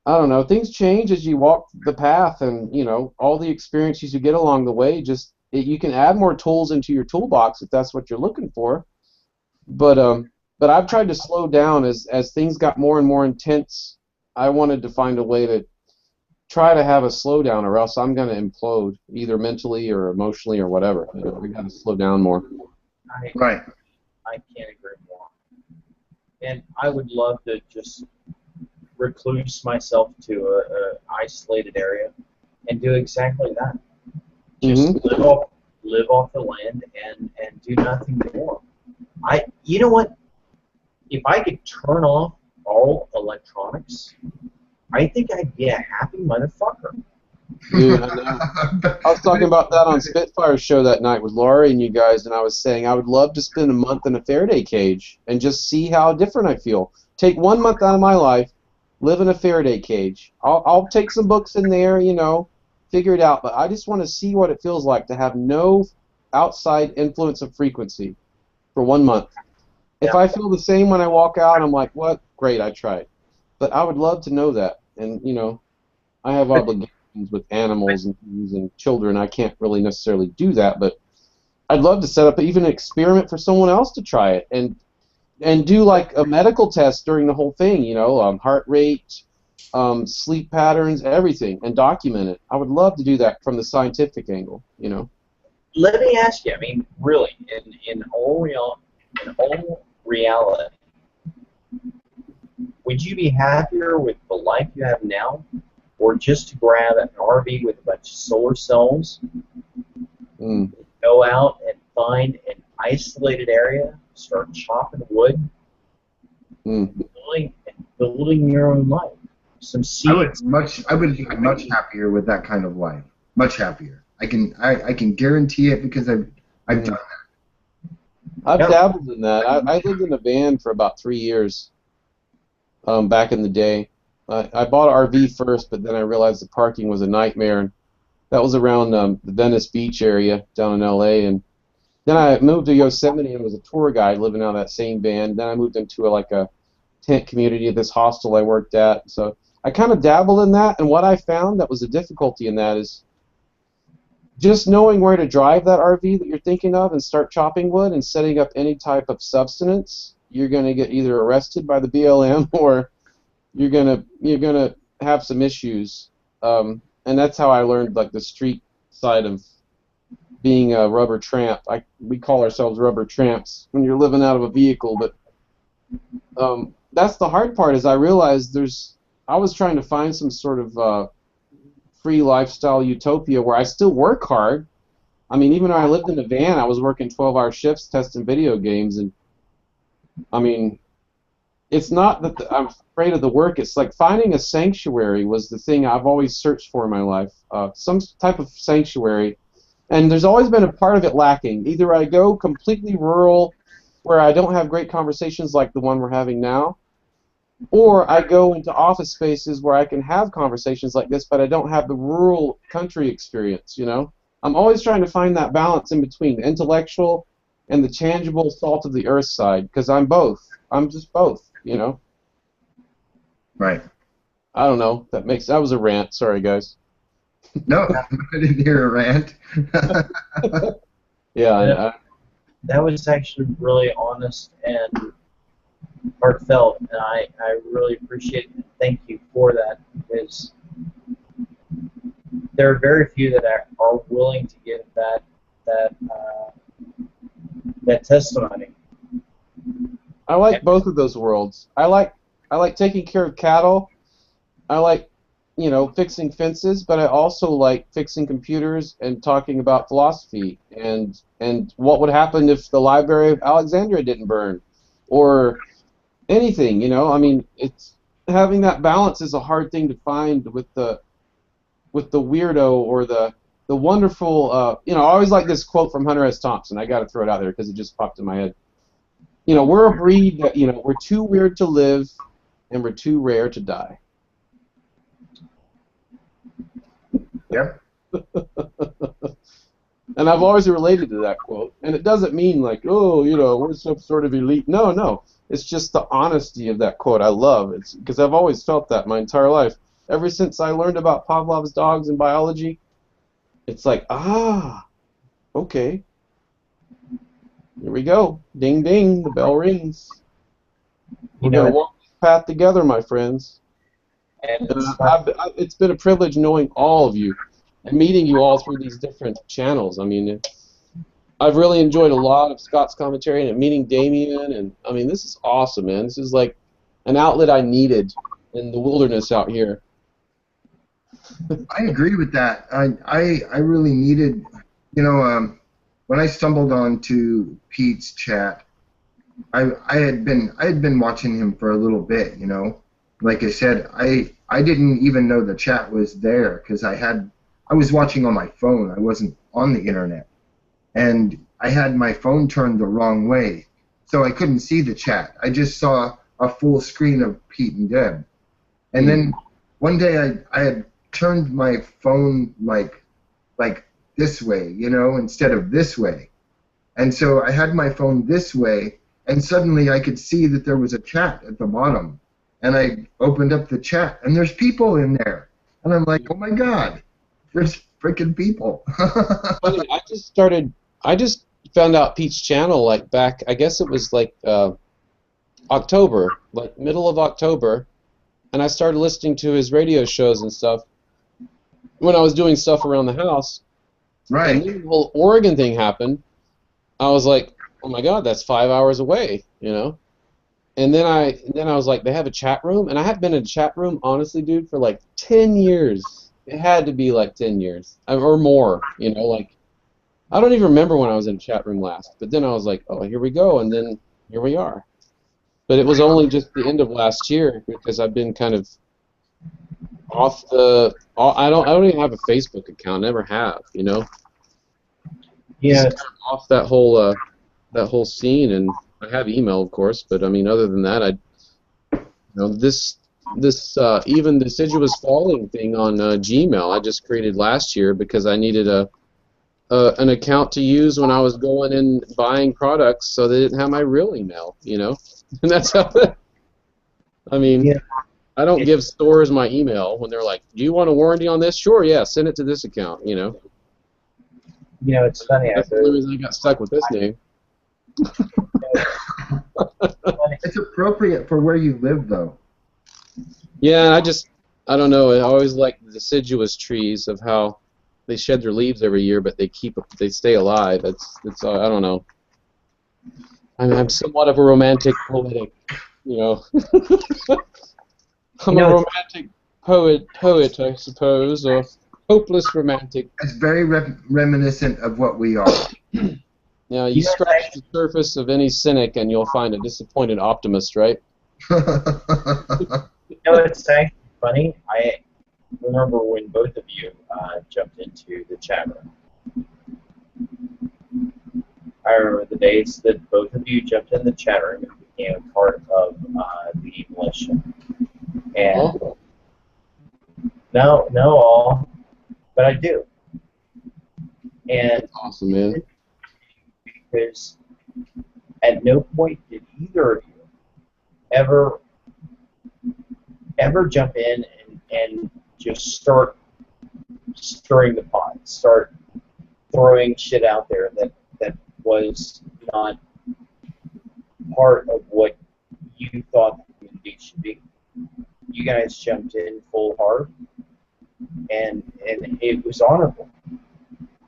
I don't know. Things change as you walk the path, and all the experiences you get along the way. You can add more tools into your toolbox if that's what you're looking for. But I've tried to slow down as things got more and more intense. I wanted to find a way to try to have a slowdown, or else I'm going to implode, either mentally or emotionally or whatever. We got to slow down more. Right. I can't agree more. And I would love to just recluse myself to a isolated area and do exactly that. Just live off the land and do nothing more. You know what? If I could turn off all electronics, I think I'd be a happy motherfucker. Dude, I know. I was talking about that on Spitfire's show that night with Laurie and you guys, and I was saying I would love to spend a month in a Faraday cage and just see how different I feel. Take 1 month out of my life, live in a Faraday cage. I'll take some books in there, figure it out, but I just want to see what it feels like to have no outside influence of frequency for 1 month. If I feel the same when I walk out, I'm like, what? Great, I tried. But I would love to know that. And, I have obligations with animals and things and children. I can't really necessarily do that, but I'd love to set up even an experiment for someone else to try it and do like a medical test during the whole thing, heart rate, sleep patterns, everything, and document it. I would love to do that from the scientific angle, Let me ask you, I mean, really, in all reality, would you be happier with the life you have now, or just to grab an RV with a bunch of solar cells, go out and find an isolated area, start chopping wood, building your own life? Some seeds. I would be much happier with that kind of life. Much happier. I can guarantee it because I've done that. I've dabbled in that. I lived in a van for about 3 years back in the day. I bought an RV first, but then I realized the parking was a nightmare. And that was around the Venice Beach area down in L.A. And then I moved to Yosemite and was a tour guide living out of that same van. Then I moved into a tent community at this hostel I worked at. So I kind of dabbled in that. And what I found that was a difficulty in that is just knowing where to drive that RV that you're thinking of and start chopping wood and setting up any type of subsistence, you're going to get either arrested by the BLM or you're gonna have some issues. And that's how I learned the street side of being a rubber tramp. We call ourselves rubber tramps when you're living out of a vehicle, but that's the hard part. Is I realized I was trying to find some sort of free lifestyle utopia where I still work hard. I mean, even though I lived in a van, I was working 12-hour shifts testing video games, and I mean, it's not that I'm afraid of the work. It's like finding a sanctuary was the thing I've always searched for in my life, some type of sanctuary, and there's always been a part of it lacking. Either I go completely rural where I don't have great conversations like the one we're having now, or I go into office spaces where I can have conversations like this, but I don't have the rural country experience, you know? I'm always trying to find that balance in between the intellectual and the tangible salt of the earth side, because I'm both. I'm just both, you know? Right. I don't know. That was a rant. Sorry, guys. No, I didn't hear a rant. Yeah, That was actually really honest and heartfelt, and I really appreciate it. Thank you for that, because there are very few that are willing to give that that testimony. I like both of those worlds. I like taking care of cattle. I like, you know, fixing fences, but I also like fixing computers and talking about philosophy and what would happen if the Library of Alexandria didn't burn, or anything, you know. I mean, it's having that balance is a hard thing to find with the weirdo or the wonderful. You know, I always like this quote from Hunter S. Thompson. I got to throw it out there because it just popped in my head. You know, we're a breed that, you know, we're too weird to live, and we're too rare to die. Yep. And I've always related to that quote. And it doesn't mean like, oh, you know, we're some sort of elite. No, no. It's just the honesty of that quote I love. It's because I've always felt that my entire life. Ever since I learned about Pavlov's dogs and biology, it's like, ah, okay. Here we go. Ding, ding. The bell rings. We're going to walk this path together, my friends. And It's been a privilege knowing all of you and meeting you all through these different channels. I mean, I've really enjoyed a lot of Scott's commentary and meeting Damien, and I mean, this is awesome, man. This is like an outlet I needed in the wilderness out here. I agree with that. I really needed, you know, when I stumbled onto Pete's chat, I had been watching him for a little bit, you know. Like I said, I didn't even know the chat was there because I was watching on my phone. I wasn't on the internet, and I had my phone turned the wrong way, so I couldn't see the chat. I just saw a full screen of Pete and Deb, and then one day I had turned my phone like this way, you know, instead of this way, and so I had my phone this way, and suddenly I could see that there was a chat at the bottom. And I opened up the chat, and there's people in there. And I'm like, oh, my God, there's freaking people. Funny, I just found out Pete's channel, like, back, I guess it was, like, October, like, middle of October, and I started listening to his radio shows and stuff when I was doing stuff around the house. Right. And then the whole Oregon thing happened. I was like, oh, my God, that's 5 hours away, you know? And then I was like, they have a chat room, and I have been in a chat room, honestly, dude, for like 10 years. It had to be like 10 years or more, you know, like I don't even remember when I was in a chat room last. But then I was like, oh, here we go, and then here we are. But it was only just the end of last year because I've been kind of off the. I don't even have a Facebook account. Never have, you know. yeah, Just kind of off that whole scene, and I have email, of course, but I mean, other than that, this even deciduous falling thing on Gmail I just created last year because I needed an account to use when I was going and buying products, so they didn't have my real email, you know, and that's how. I mean, yeah. I don't give stores my email when they're like, "Do you want a warranty on this?" Sure, yeah, send it to this account, you know. You know, it's funny. That's the only reason I got stuck with this name. It's appropriate for where you live, though. Yeah, I don't know. I always like the deciduous trees of how they shed their leaves every year, but they stay alive. It's I don't know. I'm somewhat of a romantic poetic, you know. I'm a romantic poet, I suppose, or hopeless romantic. It's very reminiscent of what we are. Yeah, you scratch the surface of any cynic and you'll find a disappointed optimist, right? You know, it's actually funny. I remember when both of you jumped into the chat room. I remember the days that both of you jumped in the chat room and became a part of the militia. And Oh, no all, but I do. And awesome, man. because at no point did either of you ever jump in and just start stirring the pot, start throwing shit out there that was not part of what you thought the community should be. You guys jumped in full hard, and it was honorable.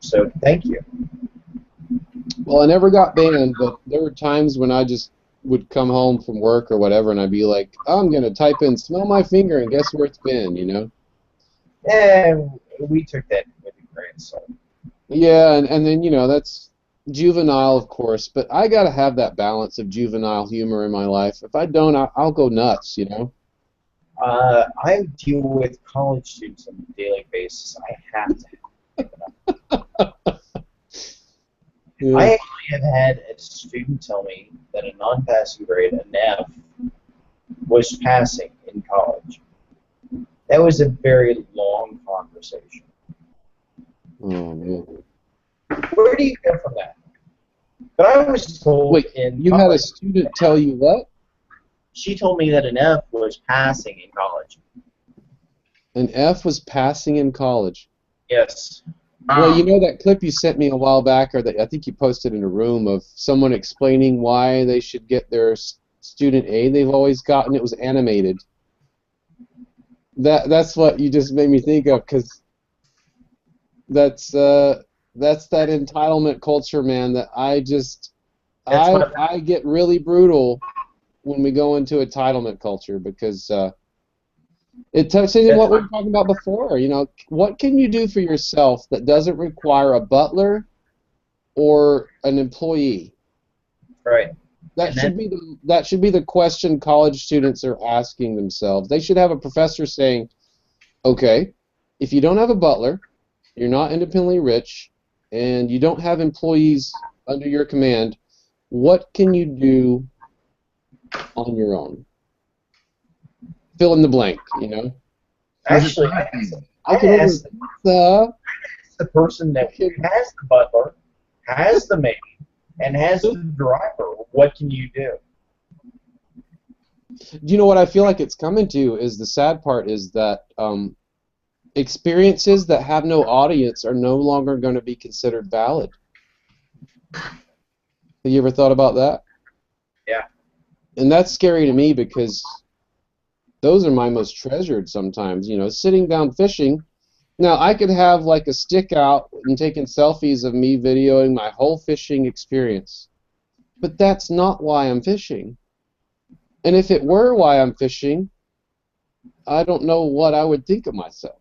So thank you. Well, I never got banned, but there were times when I just would come home from work or whatever, and I'd be like, I'm going to type in, smell my finger, and guess where it's been, you know? And we took that with a grain of salt. Yeah, and then, you know, that's juvenile, of course, but I got to have that balance of juvenile humor in my life. If I don't, I'll go nuts, you know? I deal with college students on a daily basis. I have to. Yeah. I actually have had a student tell me that a non-passing grade, an F, was passing in college. That was a very long conversation. Oh, man. Where do you go from that? But I was told Wait, in you college, had a student tell you what? she told me that an F was passing in college. An F was passing in college. Yes. Well, you know that clip you sent me a while back, or that I think you posted in a room of someone explaining why they should get their student aid they've always gotten. It was animated. That's what you just made me think of, because that's that entitlement culture, man. That I get really brutal when we go into entitlement culture, because it touches on what we were talking about before. You know, what can you do for yourself that doesn't require a butler or an employee? Right. That should be the question college students are asking themselves. They should have a professor saying, "Okay, if you don't have a butler, you're not independently rich, and you don't have employees under your command, what can you do on your own?" Fill in the blank, you know? Actually, I can order pizza. the person that has the butler, has the maid, and has the driver. What can you do? Do you know what I feel like it's coming to is the sad part is that experiences that have no audience are no longer going to be considered valid. Have you ever thought about that? Yeah. And that's scary to me, because those are my most treasured sometimes, you know, sitting down fishing. Now, I could have like a stick out and taking selfies of me videoing my whole fishing experience, but that's not why I'm fishing. And if it were why I'm fishing, I don't know what I would think of myself.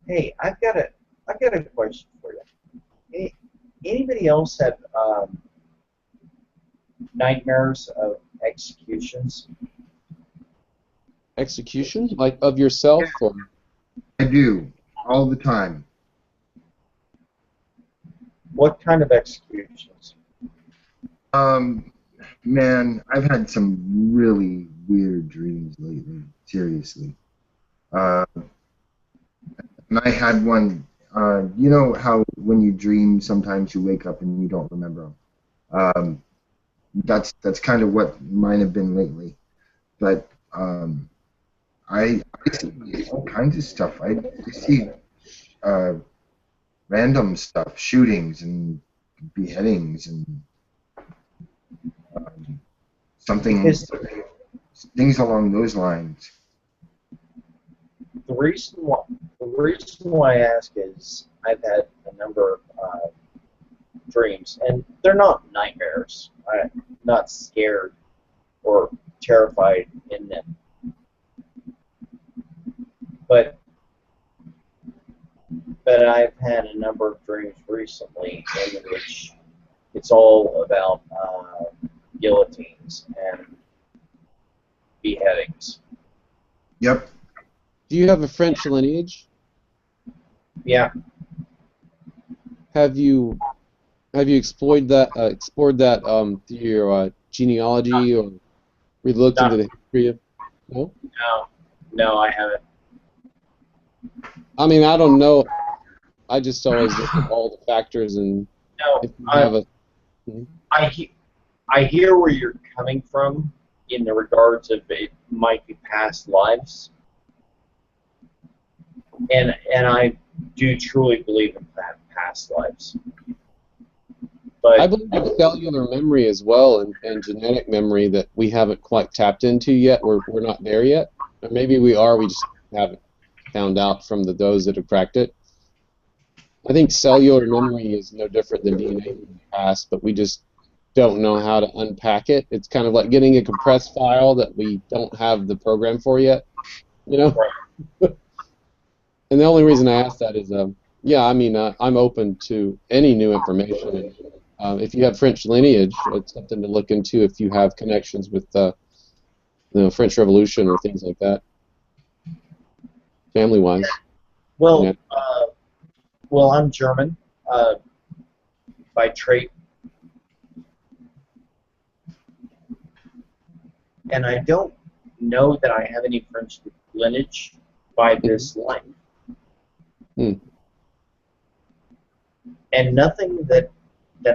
Hey, I've got a question for you. Anybody else have nightmares of executions? Execution? Like of yourself? Or? I do, all the time. What kind of executions? Man, I've had some really weird dreams lately, seriously. And I had one, you know how when you dream, sometimes you wake up and you don't remember them. That's kind of what mine have been lately. But I see all kinds of stuff. I see random stuff, shootings and beheadings and things along those lines. The reason why I ask is I've had a number of dreams, and they're not nightmares. I'm not scared or terrified in them, but I've had a number of dreams recently in which it's all about guillotines and beheadings. Yep. Do you have a French lineage? Yeah. Have you Have you explored that through your genealogy or we looked into Not, the history of? No. no, no, I haven't. I mean, I don't know. I just always look at all the factors and No, if you have a. Mhm. I hear where you're coming from in the regards of it might be past lives, and I do truly believe in past lives. I But believe in cellular memory as well and genetic memory that we haven't quite tapped into yet. We're not there yet. Or maybe we are, we just haven't found out from those that have cracked it. I think cellular memory is no different than DNA in the past, but we just don't know how to unpack it. It's kind of like getting a compressed file that we don't have the program for yet, you know? right, And the only reason I ask that is, yeah, I mean, I'm open to any new information. If you have French lineage, it's something to look into if you have connections with the French Revolution or things like that, family-wise. Yeah. well, well, I'm German by trait, and I don't know that I have any French lineage by this line. Hmm. And nothing that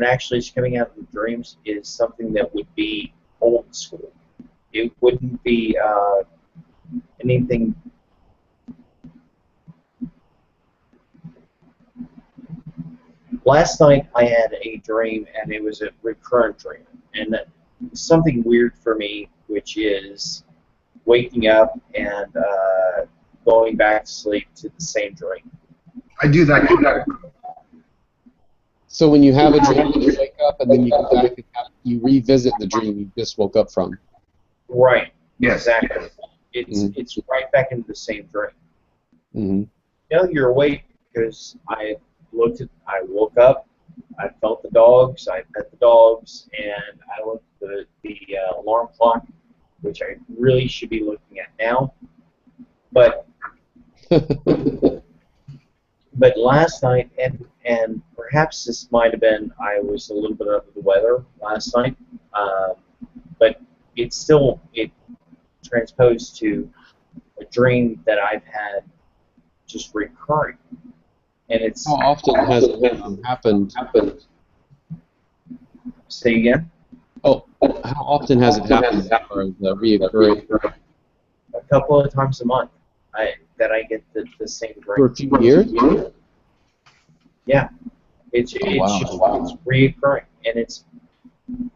actually is coming out of the dreams is something that would be old school. It wouldn't be anything. Last night I had a dream, and it was a recurrent dream, and that something weird for me, which is waking up and going back to sleep to the same dream. I do that. So when you have a dream, you wake up and then you go back and you revisit the dream you just woke up from. Right. Yes. Exactly. It's right back into the same dream. Mm-hmm. You know, you're awake because I woke up, I felt the dogs, I pet the dogs, and I looked at the alarm clock, which I really should be looking at now. But but last night, and perhaps this might have been I was a little bit under the weather last night, but it transposed to a dream that I've had just recurring, and it's How often has it happened? say again. Oh, how often has it happened or the reoccurring A couple of times a month that I get the same for dream. a few years? Yeah, it's Wow. it's reoccurring,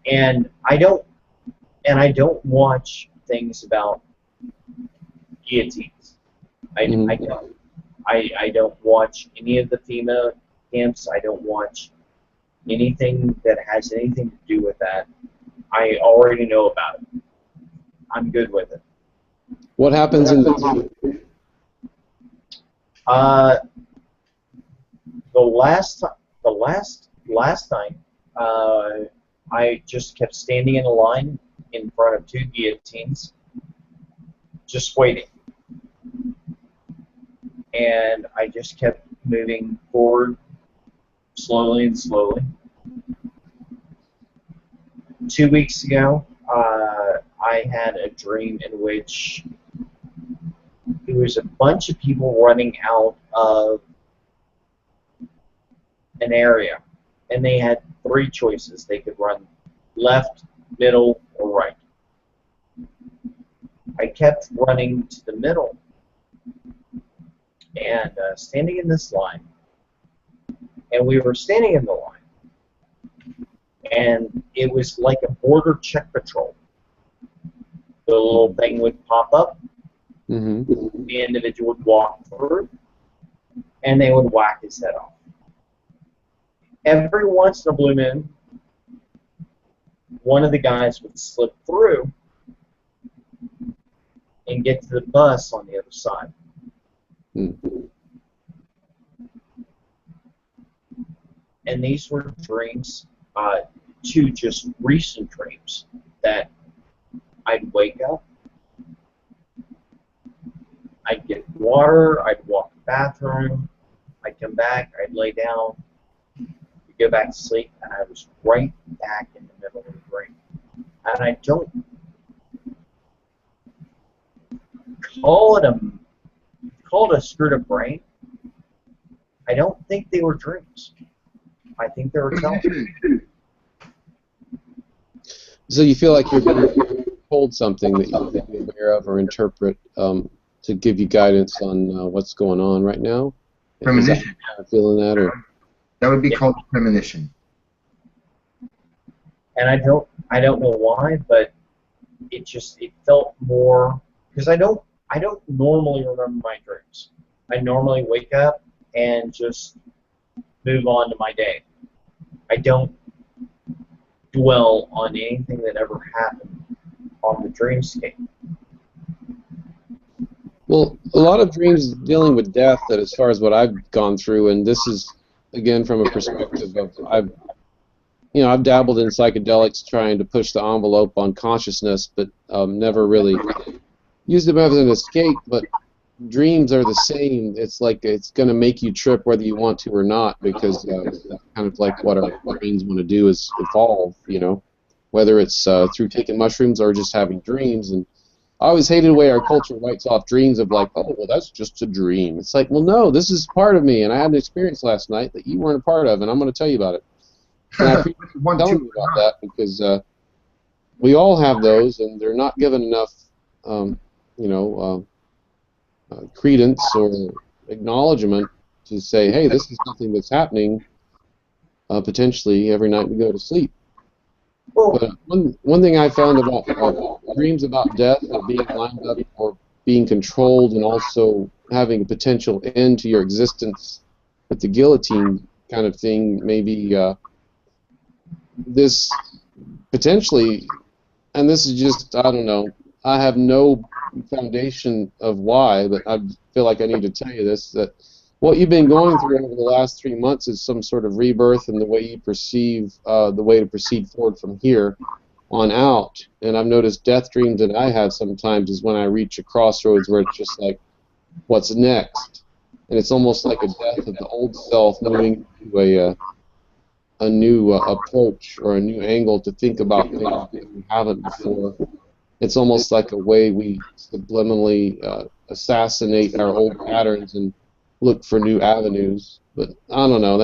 and I don't watch things about guillotines. I don't. I don't watch any of the FEMA camps. I don't watch anything that has anything to do with that. I already know about it. I'm good with it. What happens in the Uh, the last night, I just kept standing in a line in front of two guillotines, just waiting, and I just kept moving forward slowly and slowly. 2 weeks ago, I had a dream in which there was a bunch of people running out of an area, and they had three choices. They could run left, middle, or right. I kept running to the middle and standing in this line, and we were standing in the line, and it was like a border check patrol. The little thing would pop up, Mm-hmm. the individual would walk through, and they would whack his head off. Every once in a blue moon, one of the guys would slip through and get to the bus on the other side. Mm-hmm. And these were dreams, two just recent dreams, that I'd wake up, I'd get water, I'd walk to the bathroom, I'd come back, I'd lay down, go back to sleep, and I was right back in the middle of the dream. And I don't call it a screwed up brain. I don't think they were dreams. I think they were television. So you feel like you're being told something that you need to be aware of or interpret to give you guidance on what's going on right now? Premonition. Is that kind of feeling that, or? That would be called premonition. And I don't know why, but it felt more, because I don't normally remember my dreams. I normally wake up and just move on to my day. I don't dwell on anything that ever happened on the dreamscape. Well, a lot of dreams dealing with death, that as far as what I've gone through, and this is, again, from a perspective of, I've dabbled in psychedelics trying to push the envelope on consciousness, but never really used them as an escape. But dreams are the same. It's like it's going to make you trip whether you want to or not, because that's kind of like what our brains want to do is evolve, whether it's through taking mushrooms or just having dreams. And I always hated the way our culture writes off dreams of like, oh, well, that's just a dream. It's like, well, no, this is part of me, and I had an experience last night that you weren't a part of, and I'm going to tell you about it. And I appreciate you telling me about that, because we all have those, and they're not given enough, credence or acknowledgement to say, hey, this is something that's happening potentially every night we go to sleep. But one thing I found about dreams about death or being lined up or being controlled, and also having a potential end to your existence with the guillotine kind of thing, maybe this potentially, and this is just, I don't know, I have no foundation of why, but I feel like I need to tell you this, that what you've been going through over the last 3 months is some sort of rebirth in the way you perceive the way to proceed forward from here on out. And I've noticed death dreams that I have sometimes is when I reach a crossroads where it's just like, what's next? And it's almost like a death of the old self moving to a new approach or a new angle to think about things that we haven't before. It's almost like a way we subliminally assassinate our old patterns and look for new avenues. But I don't know,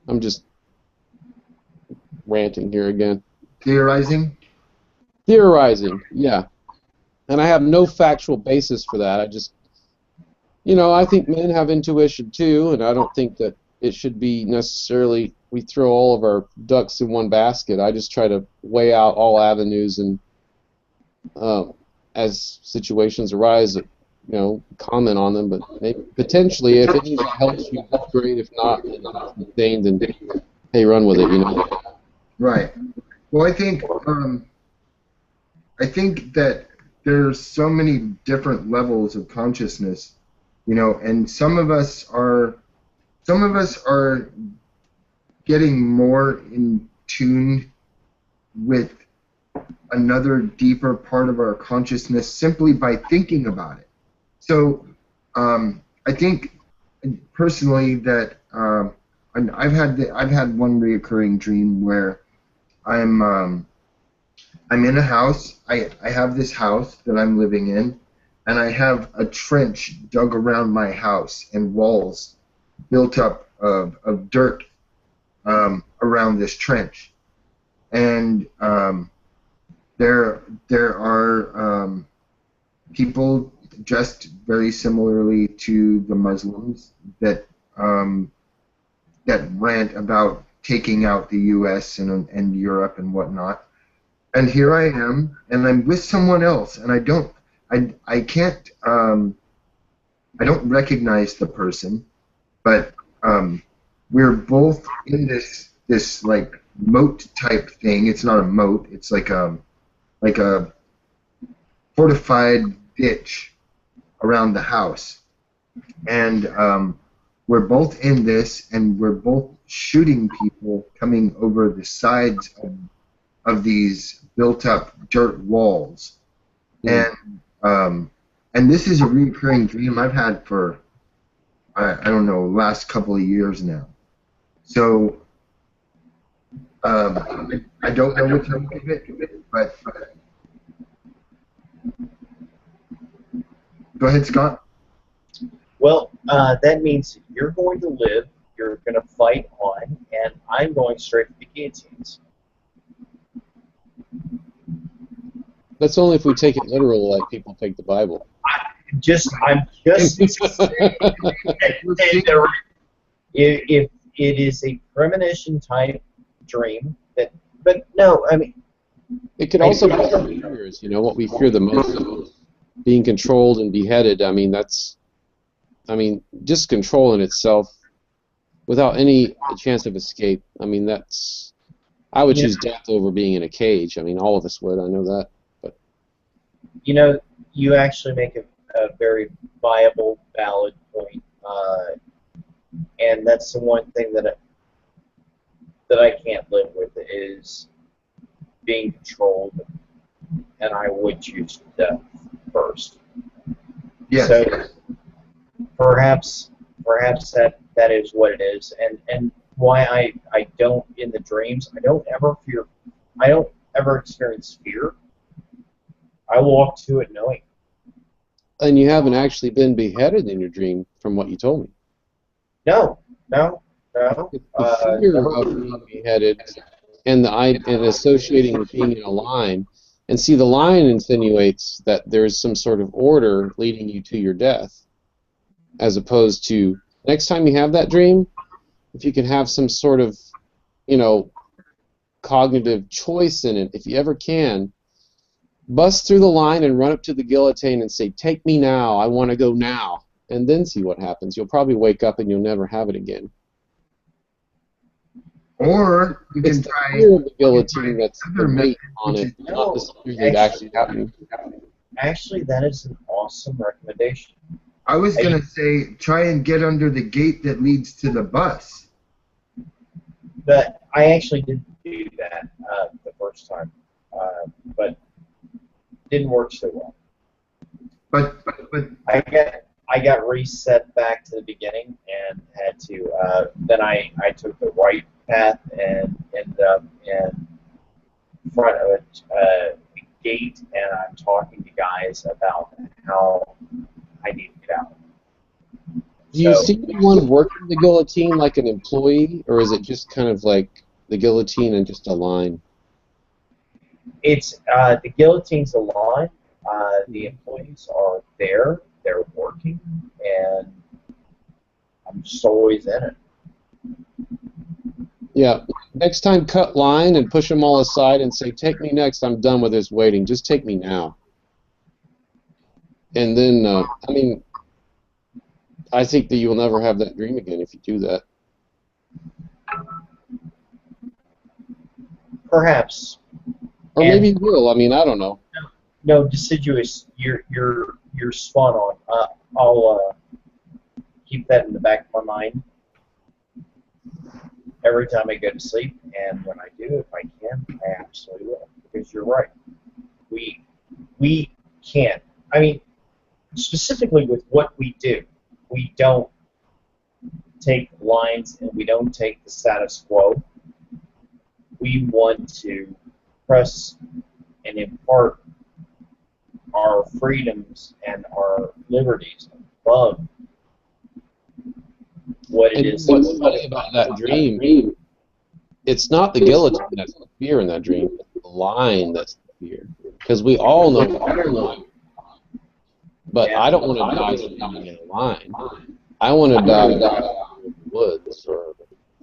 I'm just ranting here again. Theorizing? Theorizing, yeah. And I have no factual basis for that. I just, I think men have intuition too, and I don't think that it should be necessarily we throw all of our ducks in one basket. I just try to weigh out all avenues, and as situations arise, comment on them. But maybe, potentially, if any of that helps you, that's great. If not, then hey, run with it. Right. Well, I think that there's so many different levels of consciousness, and some of us are getting more in tune with another deeper part of our consciousness simply by thinking about it. So I think personally that I've had one reoccurring dream where I'm in a house. I have this house that I'm living in, and I have a trench dug around my house and walls built up of dirt around this trench. And there are people dressed very similarly to the Muslims that rant about taking out the U.S. and Europe and whatnot. And here I am, and I'm with someone else, and I don't recognize the person, but we're both in this like moat type thing. It's not a moat. It's like a fortified ditch around the house, and we're both in this, and we're both shooting people coming over the sides of these built-up dirt walls. And this is a recurring dream I've had for I don't know, last couple of years now. So I don't know what to make of it, but go ahead, Scott. Well, that means you're going to live, you're going to fight on, and I'm going straight to the guillotines. That's only if we take it literal, like people take the Bible. I'm just saying that if it is a premonition type dream, but no, I mean, It could also be our fears, you know, what we fear the most, being controlled and beheaded. I mean, just control in itself, without any chance of escape. I mean, I would choose death over being in a cage. I mean, all of us would. I know that. But you know, you actually make a very viable, valid point, and that's the one thing that I can't live with is being controlled, and I would choose death first. Yes. So perhaps that is what it is, and why I don't in the dreams I don't ever experience fear. I walk to it knowing. and you haven't actually been beheaded in your dream, from what you told me. No. The fear of being beheaded and associating with being in a line, and see, the line insinuates that there's some sort of order leading you to your death, as opposed to next time you have that dream, if you can have some sort of, you know, cognitive choice in it, if you ever can, bust through the line and run up to the guillotine and say, "Take me now, I want to go now," and then see what happens. You'll probably wake up and you'll never have it again. Or you It's can the try fear of the guillotine that's other the weight method, on which it, is not necessarily it actually happening. Actually, that is an awesome recommendation. I was going to say try and get under the gate that leads to the bus. But I actually did do that the first time, but didn't work so well. But I got reset back to the beginning and had to. Then I took the right path and ended up in front of a gate, and I'm talking to guys about how I need to get out. Do you see anyone working the guillotine like an employee, or is it just kind of like the guillotine and just a line? It's the guillotine's a line. The employees are there. They're working, and I'm just always in it. Yeah. Next time, cut line and push them all aside and say, "Take me next. I'm done with this waiting. Just take me now." And then, I mean, I think that you'll never have that dream again if you do that. Perhaps. Or maybe you will. I mean, I don't know. No, deciduous. You're spot on. I'll keep that in the back of my mind every time I go to sleep, and when I do, if I can, I absolutely will. Because you're right. We can't. I mean, specifically with what we do, we don't take lines and we don't take the status quo. We want to press and impart our freedoms and our liberties above what it is. What's funny about that dream, it's not the guillotine that's the fear in that dream, it's the line that's the fear. Because we all know the but I don't want to die standing in a line. I want to die in the woods, or,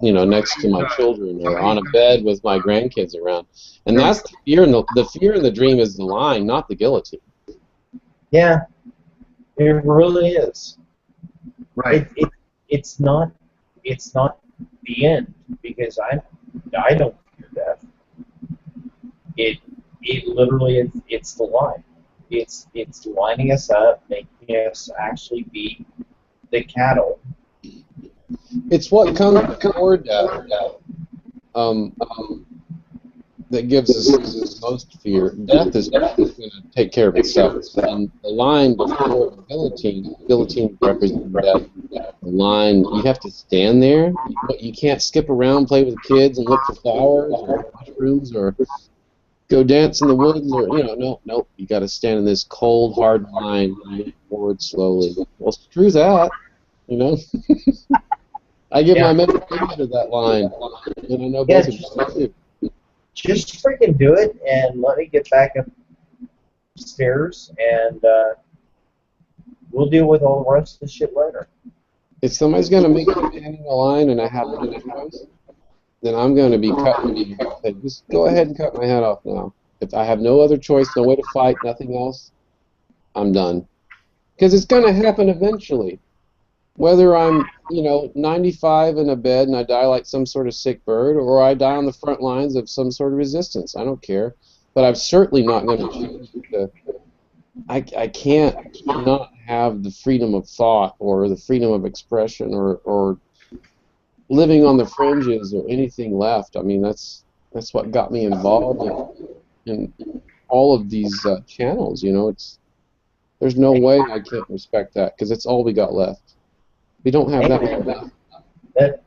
you know, next to my children, or on a bed with my grandkids around. And that's the fear. The fear in the dream is the line, not the guillotine. Yeah, it really is. right. It's not the end, because I don't fear death. It literally it's the line. It's lining us up, making us actually be the cattle. It's what comes before death. that gives us the most fear. Death is going to take care of itself. And the line before the guillotine represents death. The line, you have to stand there. You can't skip around, play with kids, and look for flowers or mushrooms or go dance in the woods, or no. You got to stand in this cold, hard line and move forward slowly. Well, screw that, I give my medication to that line, and I know both of you do. Just freaking do it, and let me get back upstairs, and we'll deal with all the rest of the shit later. If somebody's going to make me stand in a line and I have no choice, then I'm going to be cutting. Just go ahead and cut my head off now. If I have no other choice, no way to fight, nothing else, I'm done. Because it's going to happen eventually. Whether I'm, 95 in a bed and I die like some sort of sick bird, or I die on the front lines of some sort of resistance, I don't care. But I'm certainly not going to choose to. I can't not have the freedom of thought or the freedom of expression or living on the fringes or anything left. I mean, that's what got me involved in all of these channels. There's no way I can't respect that, because it's all we got left. We don't have that much left. That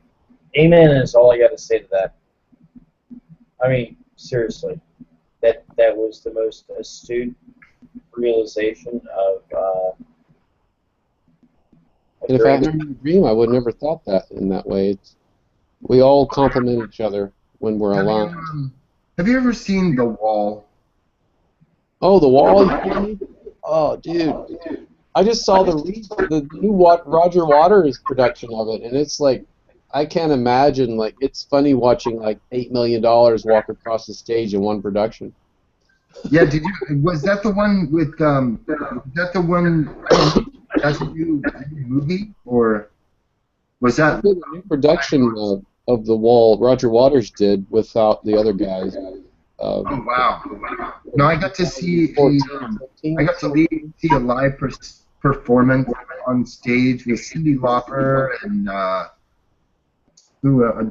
amen is all I got to say to that. I mean, seriously, that was the most astute realization of. And if I had a dream, I would never thought that in that way. We all complement each other when we're alive. Have you ever seen The Wall? Oh, The Wall? Oh, dude. I just saw the new Roger Waters production of it, and it's like, I can't imagine, it's funny watching $8 million walk across the stage in one production. Yeah, was that the one with, that's a new movie, or was that? The new production of The Wall Roger Waters did without the other guys. Oh, wow. No, I got to see a live performance on stage with Cyndi Lauper and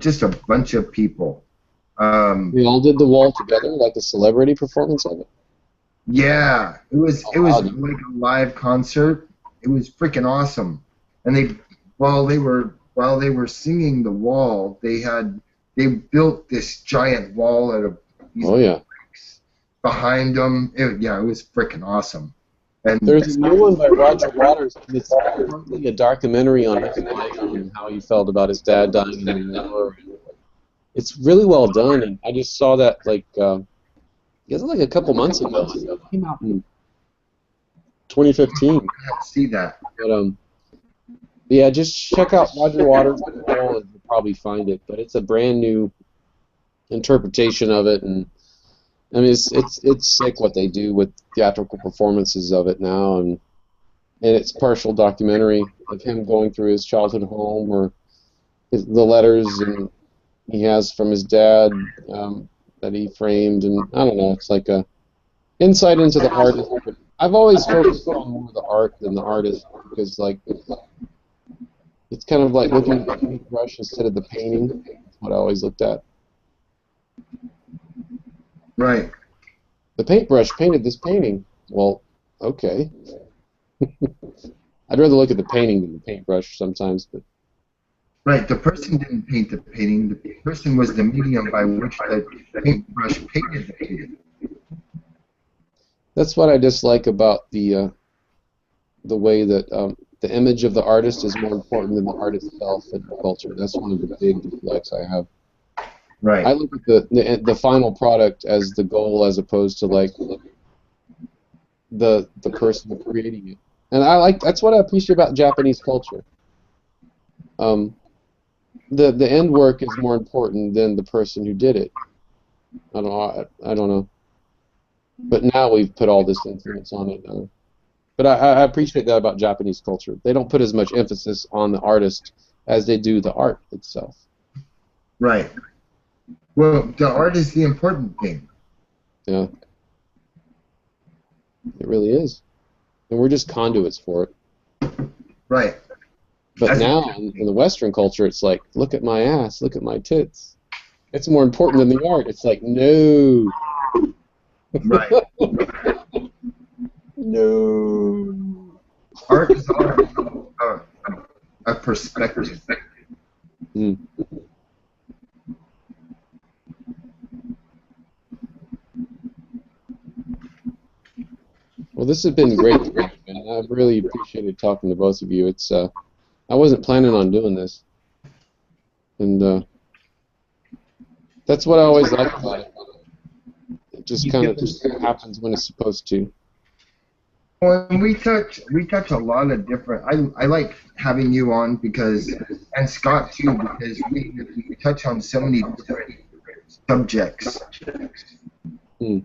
just a bunch of people. We all did The Wall together, like a celebrity performance of it. Yeah, it was like a live concert. It was freaking awesome. And while they were singing The Wall, they built this giant wall out of behind them. It was freaking awesome. And there's a new one by Roger Waters. It's partly a documentary on his life and how he felt about his dad dying in the war. It's really well done, and I just saw that like a couple months ago. It came out in 2015. I have to see that. But yeah, just check out Roger Waters' The Wall and you'll probably find it. But it's a brand new interpretation of it, and I mean it's sick what they do with theatrical performances of it now, and it's partial documentary of him going through his childhood home or the letters and he has from his dad that he framed, and I don't know, it's like a insight into the artist. But I've always focused on more the art than the artist, because like it's kind of like looking at the paintbrush instead of the painting. That's what I always looked at. Right. The paintbrush painted this painting. Well, okay. I'd rather look at the painting than the paintbrush sometimes, but. Right, the person didn't paint the painting. The person was the medium by which the paintbrush painted the painting. That's what I dislike about the way that the image of the artist is more important than the art itself in the culture. That's one of the big dislikes I have. Right. I look at the final product as the goal, as opposed to like the person creating it. And that's what I appreciate about Japanese culture. The end work is more important than the person who did it. I don't know. But now we've put all this influence on it. But I appreciate that about Japanese culture. They don't put as much emphasis on the artist as they do the art itself. Right. Well, the art is the important thing. Yeah. It really is. And we're just conduits for it. Right. But now, in the Western culture, it's like, look at my ass, look at my tits. It's more important than the art. It's like, no. Right. No. Art is all a perspective. Mm. Well, this has been great tonight, man. I've really appreciated talking to both of you. It's I wasn't planning on doing this, and that's what I always like about it. It just kind of just happens when it's supposed to. Well, and we touch a lot of different. I like having you on because, and Scott too, because we touch on so many different subjects. Mm.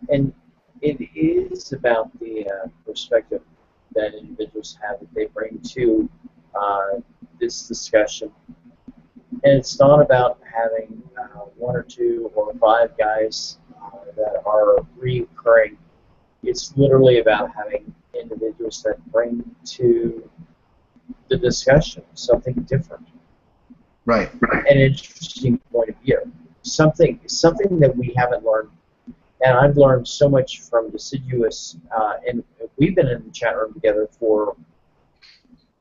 And it is about the perspective that individuals have that they bring to this discussion. And it's not about having one or two or five guys that are recurring. It's literally about having individuals that bring to the discussion something different, Right. an interesting point of view, something that we haven't learned. And I've learned so much from Deciduous, and we've been in the chat room together for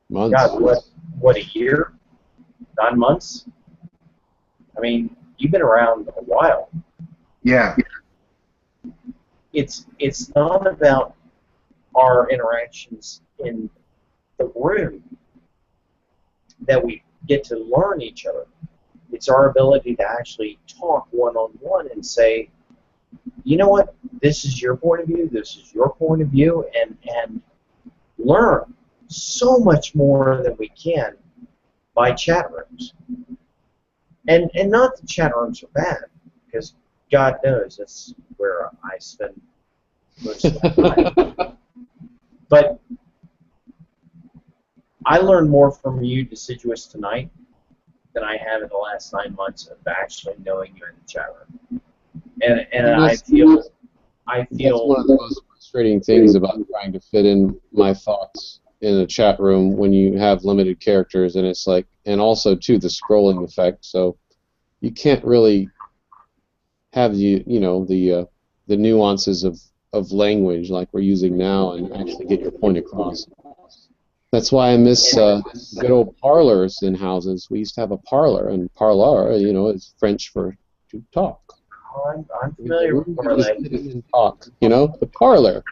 Months. God, what, a year, 9 months? I mean, you've been around a while. Yeah. It's not about our interactions in the room that we get to learn each other. It's our ability to actually talk one-on-one and say, you know what, this is your point of view, this is your point of view, and learn so much more than we can by chat rooms. And not that chat rooms are bad, because God knows that's where I spend most of my time. But I learned more from you, Deciduous, tonight than I have in the last 9 months of actually knowing you in the chat room. And I feel that's one of the most frustrating things about trying to fit in my thoughts in a chat room when you have limited characters, and it's like, and also too the scrolling effect. So you can't really have the nuances of language like we're using now and actually get your point across. That's why I miss good old parlors in houses. We used to have a parlor, and parlor, is French for to talk. I'm familiar with parlay. And talk, the parlor.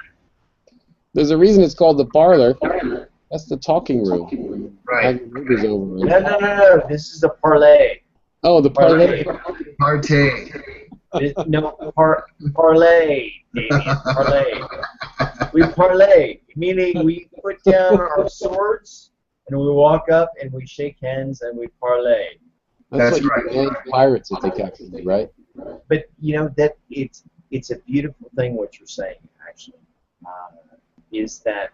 There's a reason it's called the parlor. That's the talking room. Right. Have your neighbors over. And No. This is a parlay. oh, the parlay. Partay. Parlay, Damien. Parlay. We parlay, meaning we put down our swords and we walk up and we shake hands and we parlay. That's That's what right. you demand pirates if they capture you, right? But that it's a beautiful thing what you're saying actually, is that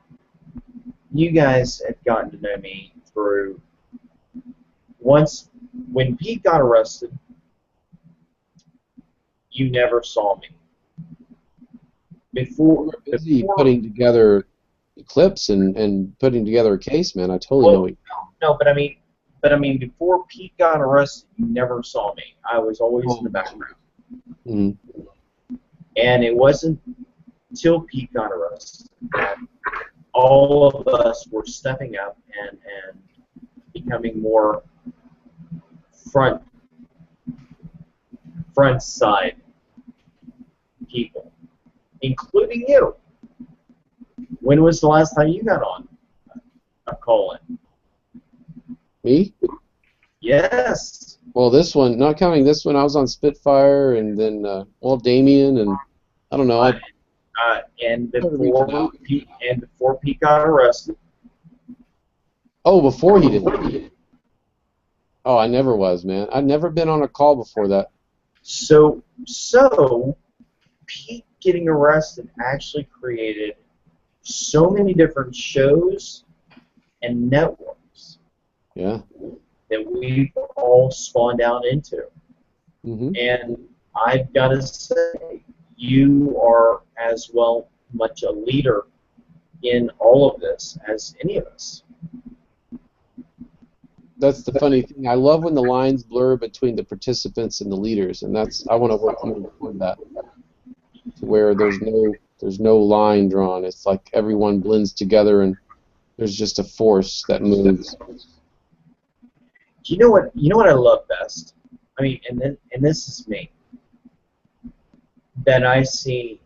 you guys have gotten to know me through once when Pete got arrested. You never saw me before. Busy putting together clips and putting together a case, man. I totally know it. No, but I mean, before Pete got arrested, you never saw me. I was always in the background. Mm-hmm. And it wasn't until Pete got arrested that all of us were stepping up and becoming more front side people, including you. When was the last time you got on a call-in? Me? Yes. Well, this one, not counting this one, I was on Spitfire, and then Damien, and I don't know. And before Pete got arrested. Oh, before he did. Oh, I never was, man. I'd never been on a call before that. So Pete getting arrested actually created so many different shows and networks. Yeah. That we've all spawned out into. Mm-hmm. And I've got to say, you are as well much a leader in all of this as any of us. that's the funny thing. I love when the lines blur between the participants and the leaders, and I want to work more toward that, to where there's no line drawn. It's like everyone blends together, and there's just a force that moves. You know what? You know what I love best. I mean, and this is me. That I see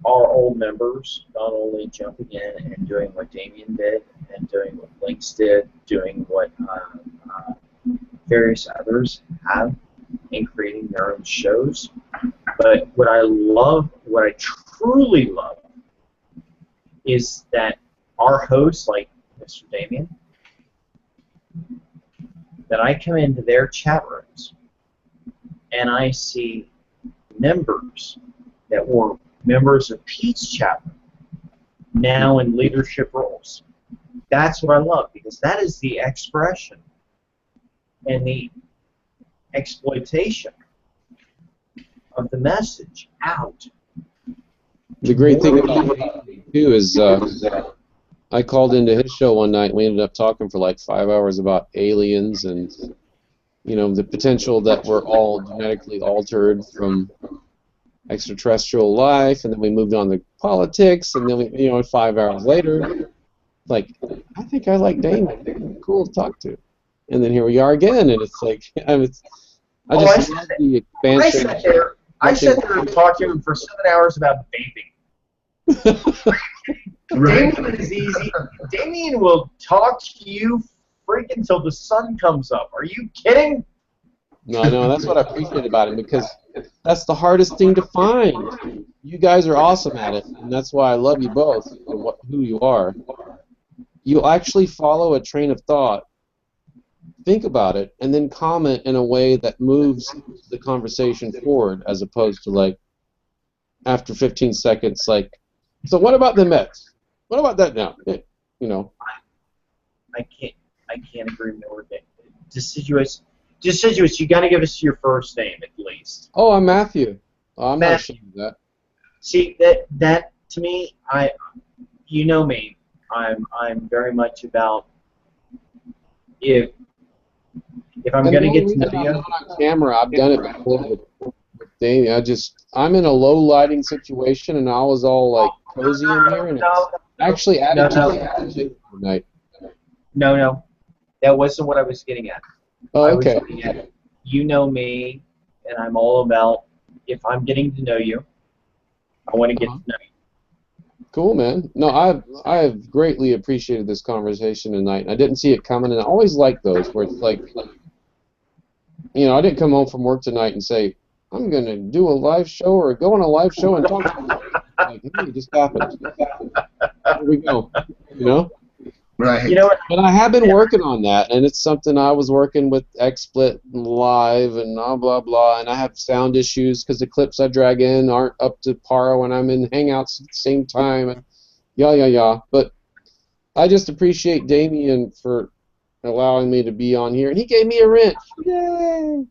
our old members not only jumping in and doing what Damien did, and doing what Blinks did, doing what various others have in creating their own shows. But what I love, what I truly love, is that our hosts, like Mr. Damien, that I come into their chat rooms and I see members that were members of Pete's chat room now in leadership roles. That's what I love, because that is the expression and the exploitation of the message out. The great thing about it, too, is I called into his show one night, and we ended up talking for like 5 hours about aliens and, you know, the potential that we're all genetically altered from extraterrestrial life, and then we moved on to politics, and then we, you know, 5 hours later, like, I think I like Damon. Cool to talk to. And then here we are again, and it's like, I just love the expansion. I sat there and talked to him for 7 hours about vaping. Damien is easy. Damien will talk to you freaking until the sun comes up. Are you kidding? No, that's what I appreciate about him, because that's the hardest thing to find. You guys are awesome at it, and that's why I love you both for who you are. You actually follow a train of thought, think about it, and then comment in a way that moves the conversation forward, as opposed to, like, after 15 seconds, like, so what about the Mets? What about that now? You know. I can't agree more. Deciduous, you got to give us your first name at least. Oh, I'm Matthew. I'm not ashamed of that. See, that to me, you know me. I'm very much about if I'm going to get to know you. On camera, I've done it before with Danny. I'm in a low lighting situation, and I was all like cozy in here, and it's actually added to the night. No, that wasn't what I was getting at. Oh, okay. You know me, and I'm all about, if I'm getting to know you, I want to get to know you. Cool, man. No, I've greatly appreciated this conversation tonight. I didn't see it coming, and I always like those where it's like, you know, I didn't come home from work tonight and say, I'm going to do a live show or go on a live show and talk to you. Like, hey, it just happened. Here we go. You know? Right. You know what? But I have been working on that, and it's something I was working with XSplit Live and blah, blah, and I have sound issues because the clips I drag in aren't up to par when I'm in Hangouts at the same time, and yeah. But I just appreciate Damien for allowing me to be on here, and he gave me a wrench. Yay!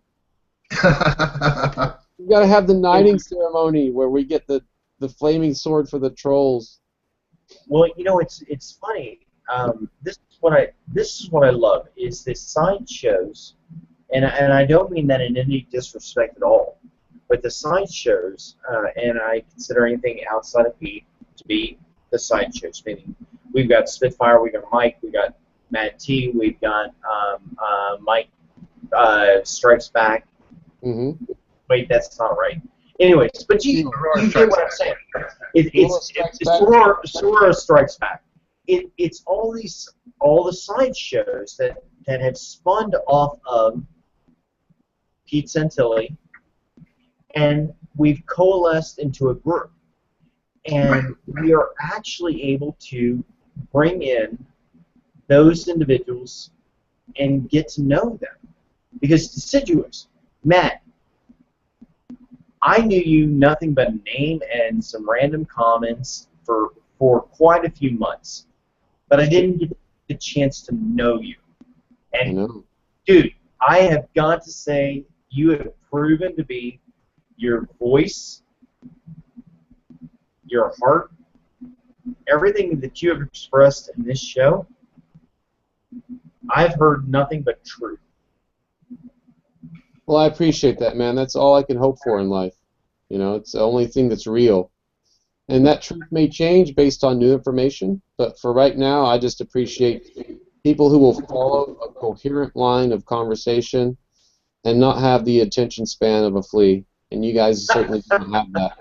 We got to have the knighting ceremony where we get the flaming sword for the trolls. Well, you know, it's funny. This is what I love, is the side shows, and I don't mean that in any disrespect at all, but the side shows, and I consider anything outside of Pete to be the side shows. Meaning, we've got Spitfire, we've got Mike, we've got Matt T, we've got Mike Strikes Back. Mm-hmm. Wait, that's not right. Anyways, but you get what I'm saying. It's Sora Strikes Back. It's all the side shows that have spawned off of Pete Santilli, and we've coalesced into a group, and we are actually able to bring in those individuals and get to know them. Because Deciduous, Matt, I knew you nothing but a name and some random comments for quite a few months. But I didn't get the chance to know you. And, dude, I have got to say, you have proven to be your voice, your heart, everything that you have expressed in this show. I've heard nothing but truth. Well, I appreciate that, man. That's all I can hope for in life. You know, it's the only thing that's real. And that truth may change based on new information, but for right now, I just appreciate people who will follow a coherent line of conversation and not have the attention span of a flea. And you guys certainly don't have that.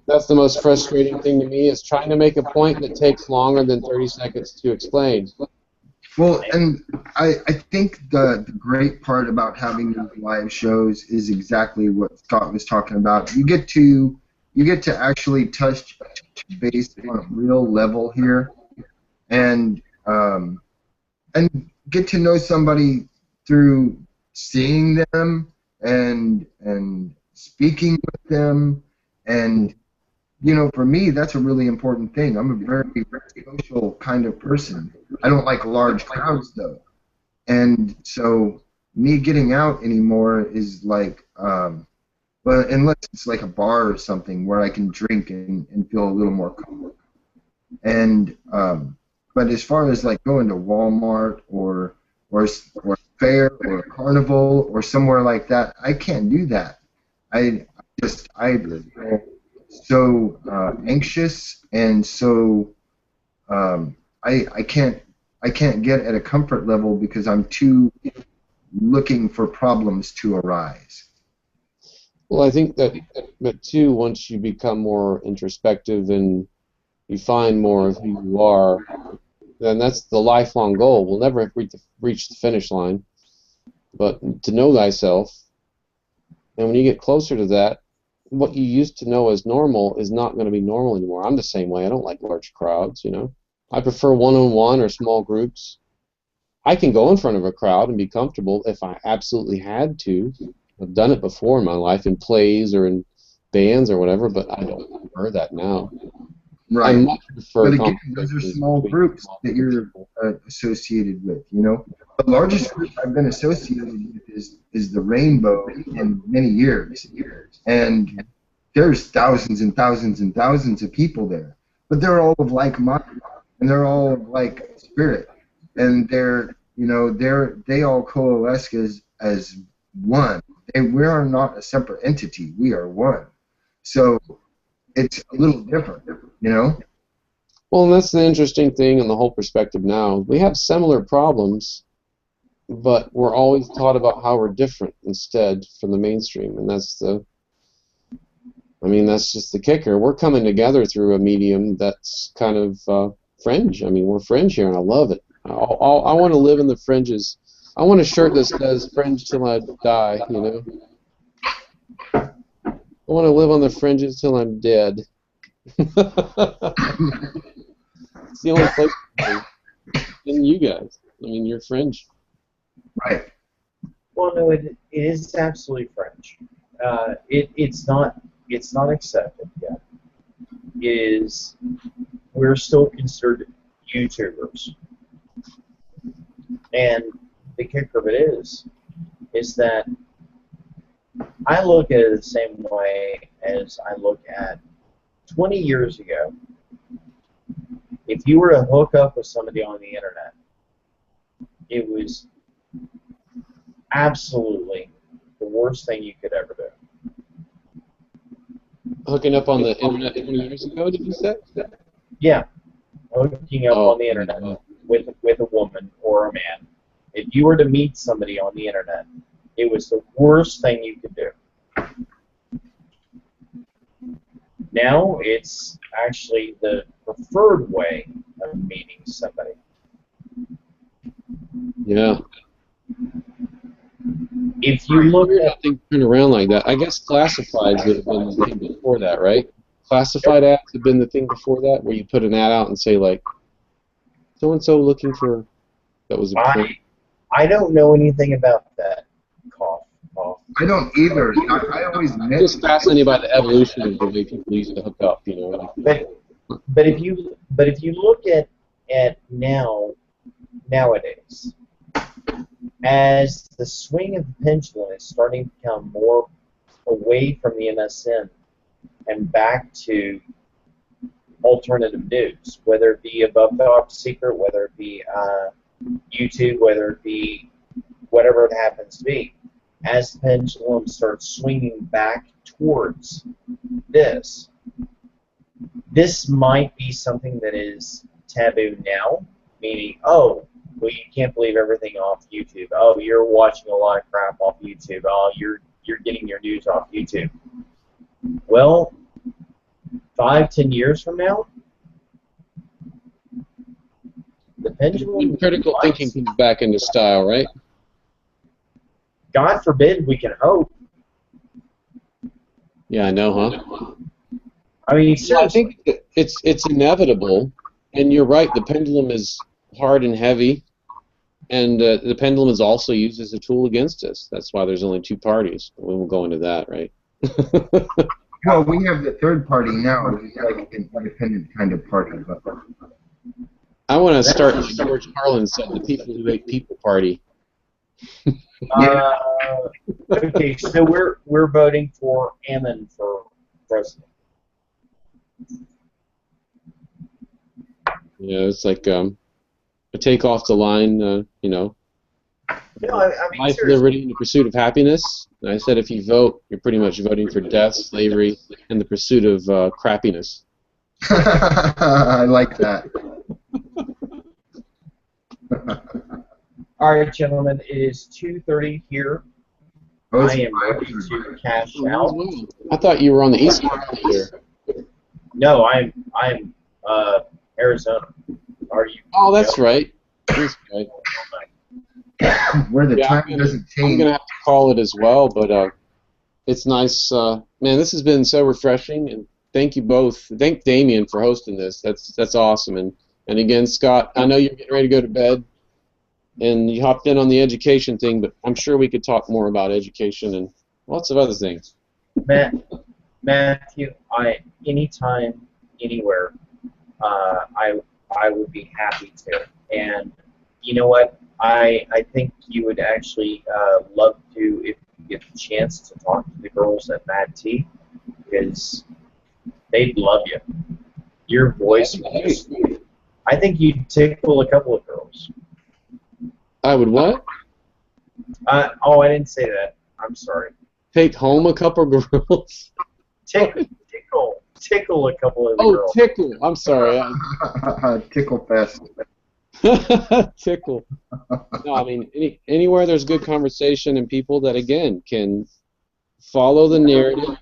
That's the most frustrating thing to me, is trying to make a point that takes longer than 30 seconds to explain. Well, and I think the great part about having these live shows is exactly what Scott was talking about. You get to actually touch base on a real level here, and get to know somebody through seeing them and speaking with them, and you know, for me, that's a really important thing. I'm a very, very social kind of person. I don't like large crowds, though. And so me getting out anymore is like, well, unless it's like a bar or something where I can drink and feel a little more comfortable. And but as far as like going to Walmart or a fair or a carnival or somewhere like that, I can't do that. I feel so anxious, and so I can't get at a comfort level because I'm too looking for problems to arise. Well, I think that too, once you become more introspective and you find more of who you are, then that's the lifelong goal. We'll never reach the finish line, but to know thyself. And when you get closer to that, what you used to know as normal is not going to be normal anymore. I'm the same way. I don't like large crowds, you know. I prefer one-on-one or small groups. I can go in front of a crowd and be comfortable if I absolutely had to. I've done it before in my life in plays or in bands or whatever, but I don't prefer that now. Right. I much prefer but again, those are small groups that you're associated with, you know. The largest group I've been associated with is the Rainbow in many years. And there's thousands and thousands and thousands of people there. But they're all of like mind, and they're all of like spirit. And they all coalesce as one. We are not a separate entity. We are one. So it's a little different, you know? Well, and that's the interesting thing in the whole perspective now. We have similar problems, but we're always taught about how we're different instead from the mainstream, and that's just the kicker. We're coming together through a medium that's kind of fringe. I mean, we're fringe here, and I love it. I want to live in the fringes. I want a shirt that says "Fringe till I die." You know, I want to live on the fringes till I'm dead. It's the only place in you guys. I mean, you're fringe. Right. Well, no, it is absolutely fringe. It's not accepted yet. We're still considered YouTubers, and the kicker of it is that I look at it the same way as I look at 20 years ago. If you were to hook up with somebody on the internet, it was absolutely the worst thing you could ever do. Hooking up on the internet 20 years ago, did you say? Yeah, hooking up on the internet with a woman or a man. If you were to meet somebody on the internet, it was the worst thing you could do. Now it's actually the preferred way of meeting somebody. Yeah. If you look at things turn around like that, I guess classifieds would have been the thing before that, right? Classified ads have been the thing before that, where you put an ad out and say like, so and so looking for. That was a. I don't know anything about that. Cough. I don't either. I always I'm just fascinated by the evolution of the way people used to hook up, you know. But if you look at nowadays, as the swing of the pendulum is starting to become more away from the MSN and back to alternative news, whether it be Above Top Secret, whether it be YouTube, whether it be whatever it happens to be, as the pendulum starts swinging back towards this, this might be something that is taboo now, meaning, oh, well, you can't believe everything off YouTube. Oh, you're watching a lot of crap off YouTube. Oh, you're getting your news off YouTube. Well, 5-10 years from now, the pendulum. Critical thinking comes back into style, right? God forbid, we can hope. Yeah, I know, huh? I mean, So I think it's inevitable, and you're right. The pendulum is hard and heavy, and the pendulum is also used as a tool against us. That's why there's only two parties. We won't go into that, right? Well, we have the third party now. It's like an independent kind of party. But I want to start, like George Carlin said, the people who make people party. Okay, so we're voting for Ammon for president. Yeah, it's like a take off the line, you know, No, I mean, life, seriously. liberty, and the pursuit of happiness. And I said if you vote, you're pretty much voting for death, slavery, and the pursuit of crappiness. I like that. All right, gentlemen, it is 2:30 here. Oh, I it's am ready to cash out. I thought you were on the East Coast here. No, I'm Arizona. Are you? Oh, that's right. That's right. where the Yeah, time doesn't I'm change. gonna have to call it as well, but it's nice. Man, this has been so refreshing, and thank you both. Thank Damien for hosting this. That's awesome. And again, Scott, I know you're getting ready to go to bed, and you hopped in on the education thing, but I'm sure we could talk more about education and lots of other things. Matthew, anytime, anywhere, I would be happy to. And you know what? I think you would actually love to, if you get the chance, to talk to the girls at Mad Tea, because they'd love you. Your voice would just, I think you'd tickle a couple of girls. I would what? Oh, I didn't say that. I'm sorry. Take home a couple girls? Tickle a couple of the Oh, girls. tickle. I'm sorry. Tickle fest. Tickle. No, I mean anywhere there's good conversation and people that again can follow the narrative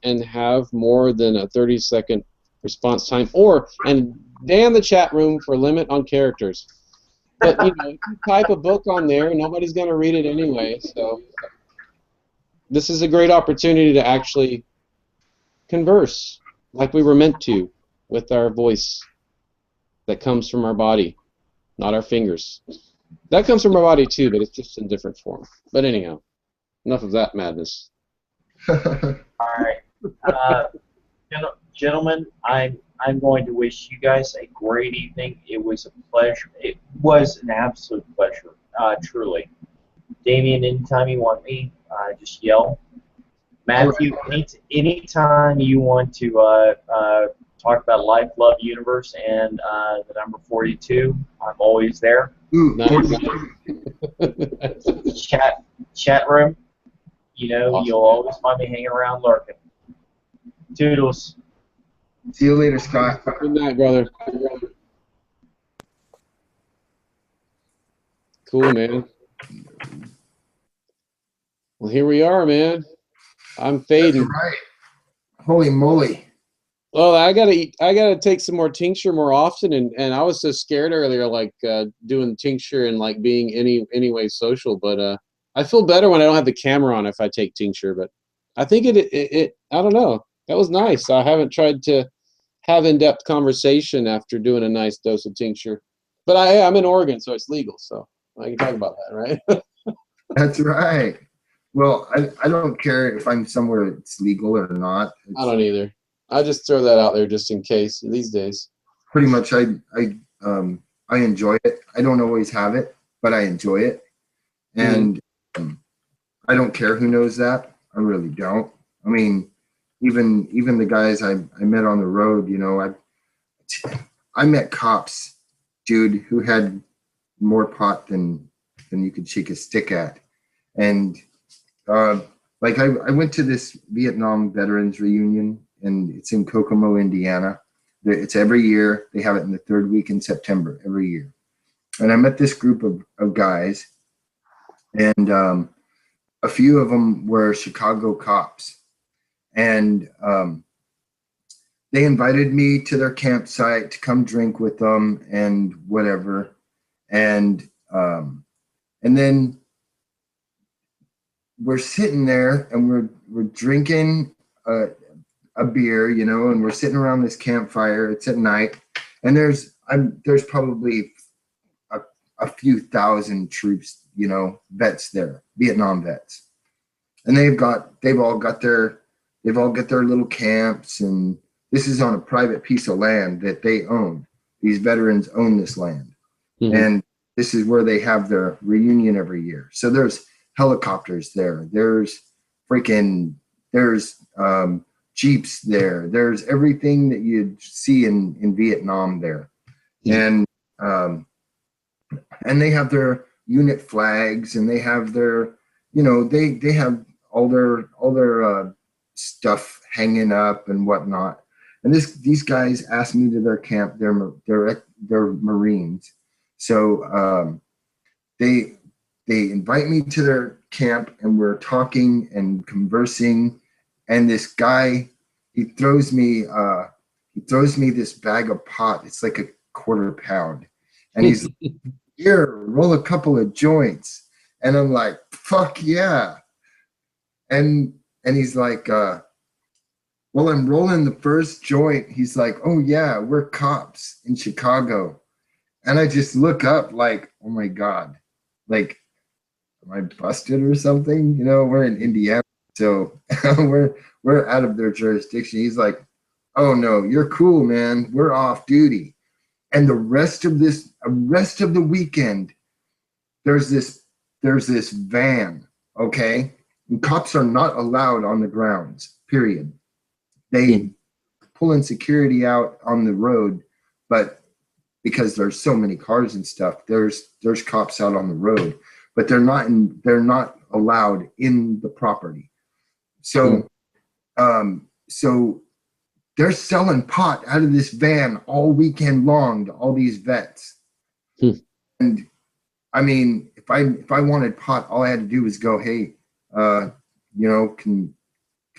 and have more than a 30-second response time, and damn the chat room for limit on characters. But you know, if you type a book on there, nobody's going to read it anyway. So this is a great opportunity to actually converse like we were meant to, with our voice that comes from our body, not our fingers. That comes from our body too, but it's just in different form. But anyhow, enough of that madness. All right, gentlemen, I'm going to wish you guys a great evening. It was a pleasure. It was an absolute pleasure, truly. Damien, anytime you want me, just yell. Matthew, anytime you want to talk about Life, Love, Universe, and the number 42, I'm always there. Ooh, Nice. Chat room, you know, Awesome. You'll always find me hanging around lurking. Toodles. See you later, Scott. Good night, brother. Cool, man. Well, here we are, man. I'm That's fading. right. Holy moly. Well, I gotta take some more tincture more often, and I was so scared earlier, like doing tincture and like being anyway social. But I feel better when I don't have the camera on if I take tincture. But I think it I don't know. That was nice. I haven't tried to have in-depth conversation after doing a nice dose of tincture. But I'm in Oregon, so it's legal, so I can talk about that, right? That's right. Well, I don't care if I'm somewhere it's legal or not. I don't either. I just throw that out there just in case these days. Pretty much, I enjoy it. I don't always have it, but I enjoy it, and I don't care who knows that. I really don't. I mean, even the guys I met on the road, you know, I met cops, dude, who had more pot than you could shake a stick at. And like I went to this Vietnam veterans reunion, and it's in Kokomo, Indiana. It's every year. They have it in the third week in September every year. And I met this group of guys, and a few of them were Chicago cops. And they invited me to their campsite to come drink with them and whatever. And then we're sitting there and we're drinking a beer, you know, and we're sitting around this campfire. It's at night, and there's probably a few thousand troops, you know, vets there, Vietnam vets, and they've all got their little camps, and this is on a private piece of land that they own. These veterans own this land, and this is where they have their reunion every year. So there's helicopters there. There's Jeeps there. There's everything that you'd see in Vietnam there. And they have their unit flags, and they have their, you know, they have all their stuff hanging up and whatnot. And these guys asked me to their camp. They're Marines. So they invite me to their camp, and we're talking and conversing. And this guy, he throws me this bag of pot. It's like a quarter pound, and he's like, here, roll a couple of joints. And I'm like, fuck yeah. And he's like, well, I'm rolling the first joint. He's like, oh yeah, we're cops in Chicago. And I just look up like, oh my God, like, am I busted or something? You know, we're in Indiana, so we're out of their jurisdiction. He's like, oh no, you're cool, man. We're off duty. And the rest of the weekend, there's this van, okay? And cops are not allowed on the grounds, period. They pulling security out on the road, but because there's so many cars and stuff, there's cops out on the road, but they're not allowed in the property. So so they're selling pot out of this van all weekend long to all these vets. And I mean, if I wanted pot, all I had to do was go, hey, you know, can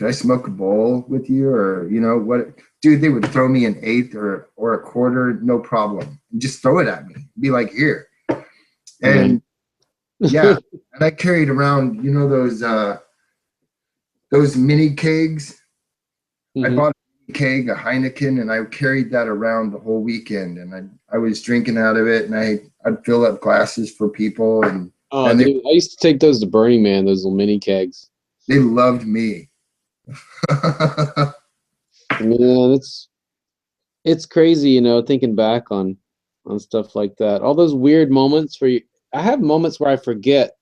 I smoke a bowl with you? Or, you know, what, dude, they would throw me an eighth or a quarter, no problem. Just throw it at me. Be like, here. And yeah, and I carried around, you know, those mini kegs. I bought a keg, a Heineken, and I carried that around the whole weekend. And I was drinking out of it, and I'd fill up glasses for people. And dude, I used to take those to Burning Man, those little mini kegs. They loved me. Man, it's crazy, you know, thinking back on stuff like that. All those weird moments where I have moments where I forget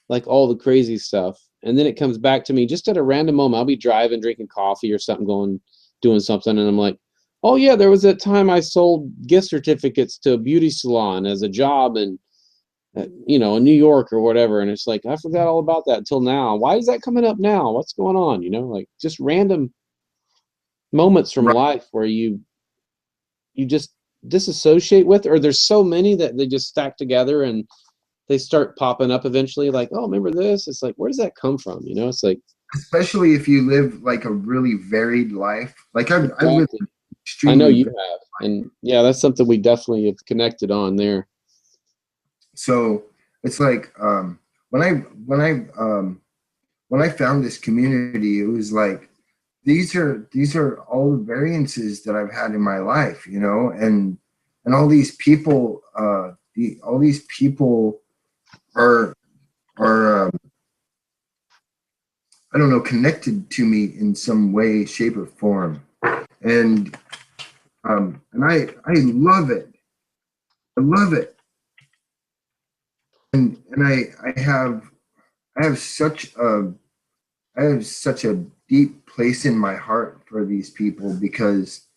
like all the crazy stuff, and then it comes back to me just at a random moment. I'll be driving, drinking coffee or something, doing something, and I'm like, oh yeah, there was that time I sold gift certificates to a beauty salon as a job, and you know, in New York or whatever. And it's like, I forgot all about that until now. Why is that coming up now? What's going on? You know, like just random moments from life where you just disassociate with, or there's so many that they just stack together and they start popping up eventually. Like, oh, remember this? It's like, where does that come from? You know, it's like, especially if you live like a really varied life. Like I've lived I know you have. And yeah, that's something we definitely have connected on there. So it's like when I found this community, it was like these are all the variances that I've had in my life, you know, and all these people are I don't know, connected to me in some way, shape, or form, and I love it. I love it. And I have such a deep place in my heart for these people, because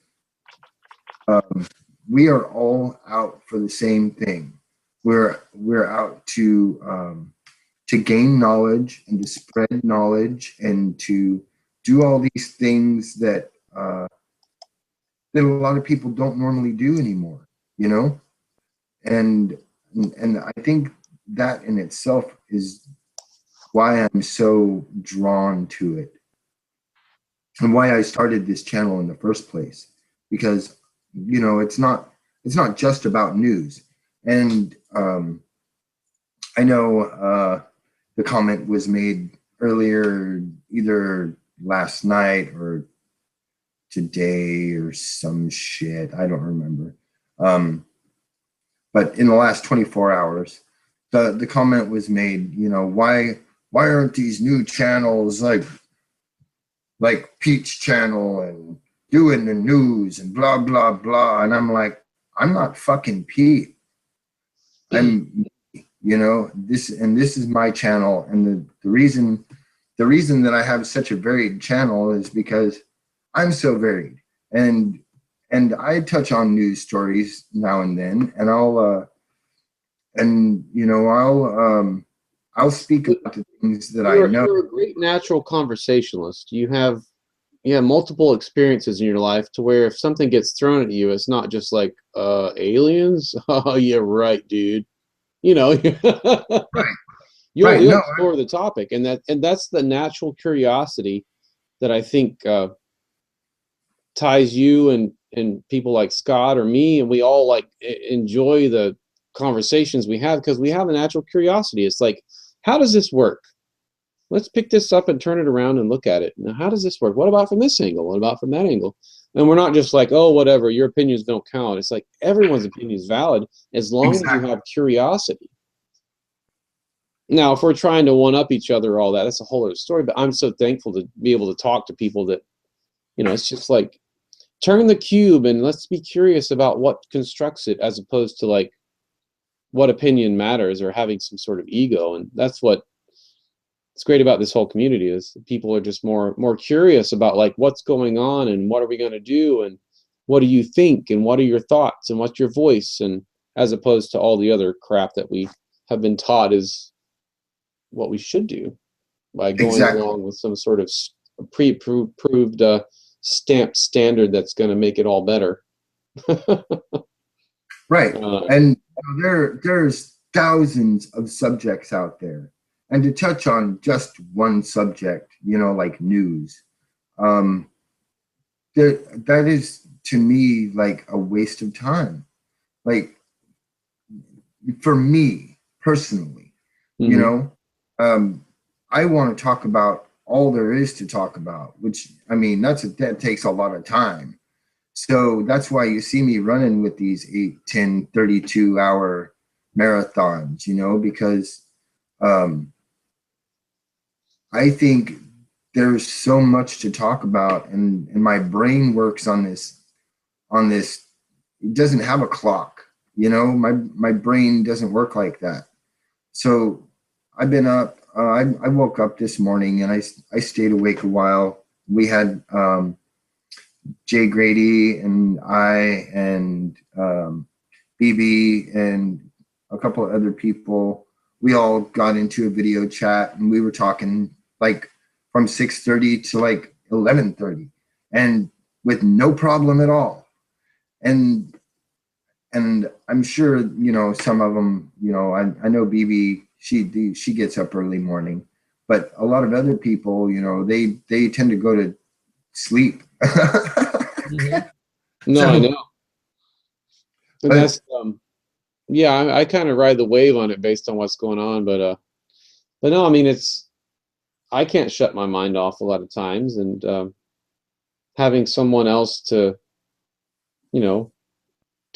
we are all out for the same thing. we're out to gain knowledge and to spread knowledge and to do all these things that that a lot of people don't normally do anymore, you know? And I think that in itself is why I'm so drawn to it and why I started this channel in the first place. Because, you know, it's not just about news. And I know the comment was made earlier, either last night or today or some shit. I don't remember. But in the last 24 hours, the comment was made, you know, why aren't these new channels like Pete's channel and doing the news and blah blah blah? And I'm like, I'm not fucking Pete. I'm, you know, this is my channel, and the reason that I have such a varied channel is because I'm so varied, and I touch on news stories now and then, and I'll speak about the things that I know. You're a great natural conversationalist. You have multiple experiences in your life to where if something gets thrown at you, it's not just like aliens. Oh yeah, right, dude. You know, Right. you'll No, explore the topic, and that's the natural curiosity that I think ties you and people like Scott or me, and we all like enjoy the conversations we have because we have a natural curiosity. It's like, how does this work? Let's pick this up and turn it around and look at it. Now, how does this work? What about from this angle? What about from that angle? And we're not just like, oh, whatever, your opinions don't count. It's like everyone's opinion is valid as long as you have curiosity. Now, if we're trying to one-up each other, all that's a whole other story. But I'm so thankful to be able to talk to people that, you know, it's just like, turn the cube and let's be curious about what constructs it as opposed to like what opinion matters or having some sort of ego. And that's what it's great about this whole community is people are just more curious about like what's going on and what are we going to do and what do you think and what are your thoughts and what's your voice, and as opposed to all the other crap that we have been taught is what we should do by going along with some sort of pre-proved stamped standard that's going to make it all better. Right. And there's thousands of subjects out there. And to touch on just one subject, you know, like news, that is to me like a waste of time. Like for me personally, you know, I want to talk about all there is to talk about, which I mean, that takes a lot of time. So that's why you see me running with these 8, 10, 32-hour marathons, you know, because I think there's so much to talk about, and my brain works on this. It doesn't have a clock, you know. My brain doesn't work like that. So I've been up. I woke up this morning and I stayed awake a while. We had Jay Grady and I and BB and a couple of other people. We all got into a video chat and we were talking like from 6:30 to like 11:30, and with no problem at all. And I'm sure, you know, some of them, you know, I know BB, she gets up early morning, but a lot of other people, you know, they tend to go to sleep. No, so, I know. And that's yeah, I kind of ride the wave on it based on what's going on, but no, I mean, I can't shut my mind off a lot of times, and having someone else to, you know,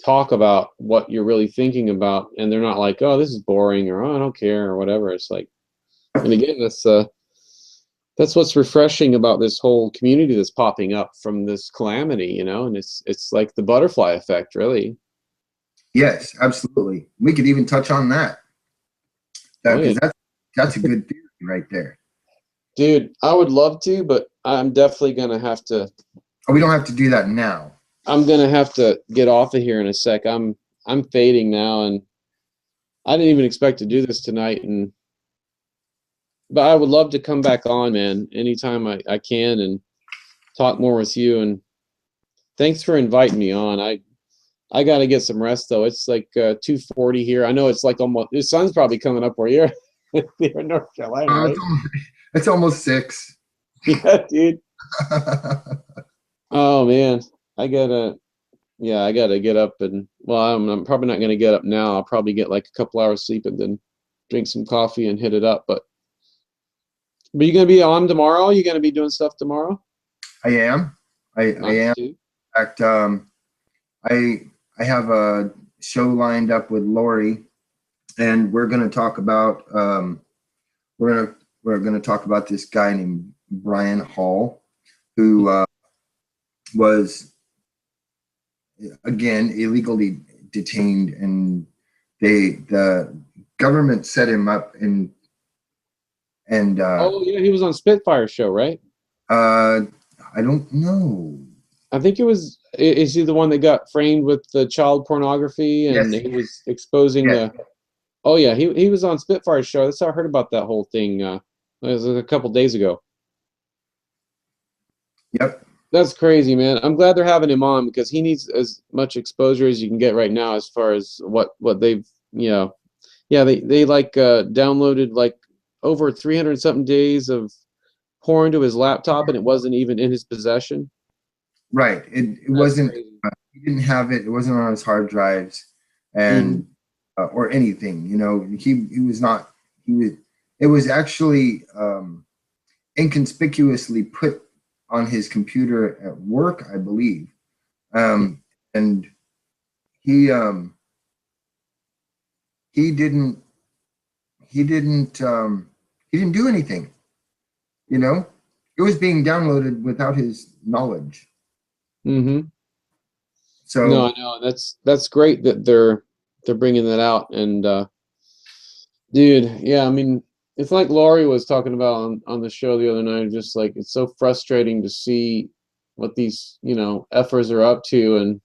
talk about what you're really thinking about, and they're not like, oh, this is boring, or oh, I don't care, or whatever. It's like, and again, that's what's refreshing about this whole community that's popping up from this calamity, you know, and it's like the butterfly effect, really. Yes, absolutely. We could even touch on that. That's a good theory right there. Dude, I would love to, but I'm definitely going to have to. Oh, we don't have to do that now. I'm going to have to get off of here in a sec. I'm fading now, and I didn't even expect to do this tonight, but I would love to come back on, man, anytime I can and talk more with you. And thanks for inviting me on. I got to get some rest though. It's like 2:40 here. I know it's like almost the sun's probably coming up where you're you're in North Carolina, right? It's almost 6. Yeah, dude. Oh man, I gotta get up and well, I'm probably not gonna get up now. I'll probably get like a couple hours sleep and then drink some coffee and hit it up. But you gonna be on tomorrow? You gonna be doing stuff tomorrow? I am. I am. Dude. In fact, I have a show lined up with Lori, and we're going to talk about we're going to talk about this guy named Brian Hall, who was again illegally detained, and the government set him up and Oh yeah, he was on Spitfire show, right? I don't know. I think it was. Is he the one that got framed with the child pornography and Yes. he was exposing Yeah. Oh yeah, he was on Spitfire show. That's how I heard about that whole thing. It was a couple days ago. Yep. That's crazy, man. I'm glad they're having him on because he needs as much exposure as you can get right now as far as what they've, yeah, they like downloaded like over 300 something days of porn to his laptop and it wasn't even in his possession. Right. It That's wasn't. crazy. He didn't have it. It wasn't on his hard drives, and or anything. He was not. He was. It was actually inconspicuously put on his computer at work, I believe, and he he didn't he didn't he didn't do anything. It was being downloaded without his knowledge. Mm-hmm. So No, I know. That's great that they're bringing that out. And dude, yeah, I mean, it's like Laurie was talking about on the show the other night. Just like it's so frustrating to see what these effers are up to, and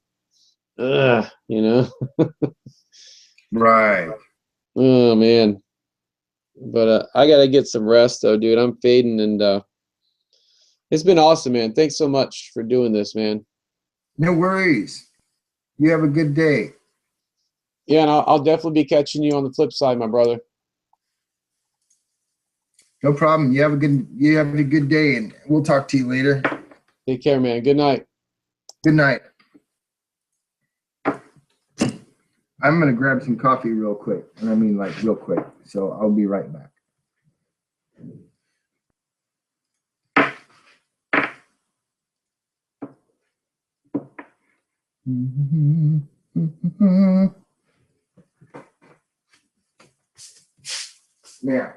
right. oh man. But I gotta get some rest though, dude. I'm fading, and it's been awesome, man. Thanks so much for doing this, man. No worries. You have a good day. Yeah, and I'll definitely be catching you on the flip side, my brother. No problem. You have a good day, and we'll talk to you later. Take care, man. Good night. Good night. I'm gonna grab some coffee real quick, and I mean like real quick. So I'll be right back. Now,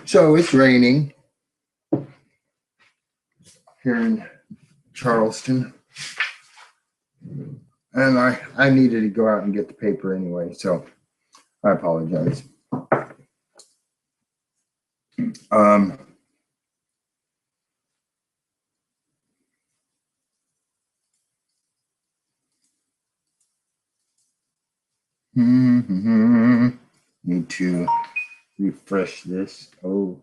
So it's raining here in Charleston, and I needed to go out and get the paper anyway, so I apologize. Um, need to refresh this. Oh,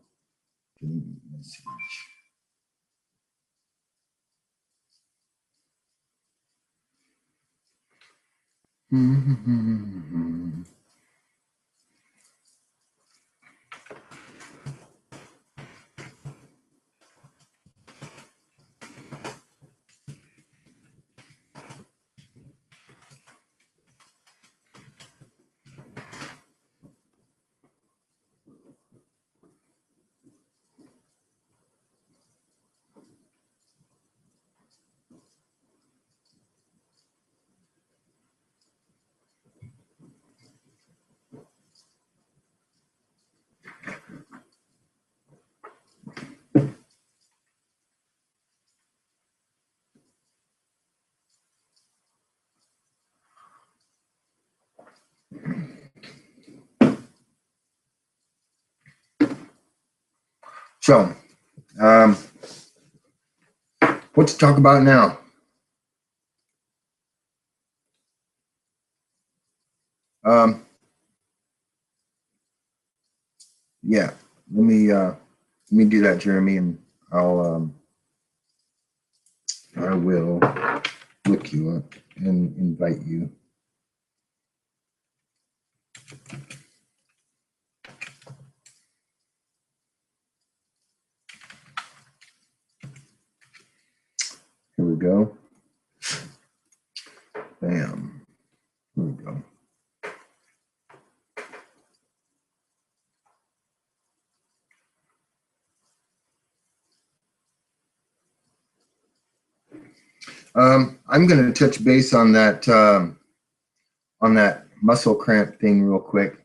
message. So, what to talk about now? Yeah, let me do that, Jeremy, and I will look you up and invite you. Here we go. Bam. Here we go. I'm going to touch base on that muscle cramp thing real quick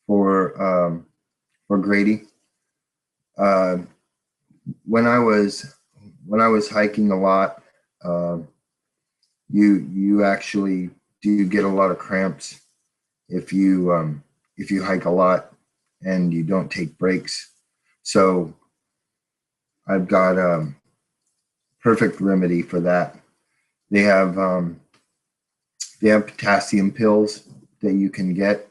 for Grady. When I was hiking a lot, you actually do get a lot of cramps if you hike a lot and you don't take breaks. So I've got a perfect remedy for that. They have potassium pills that you can get,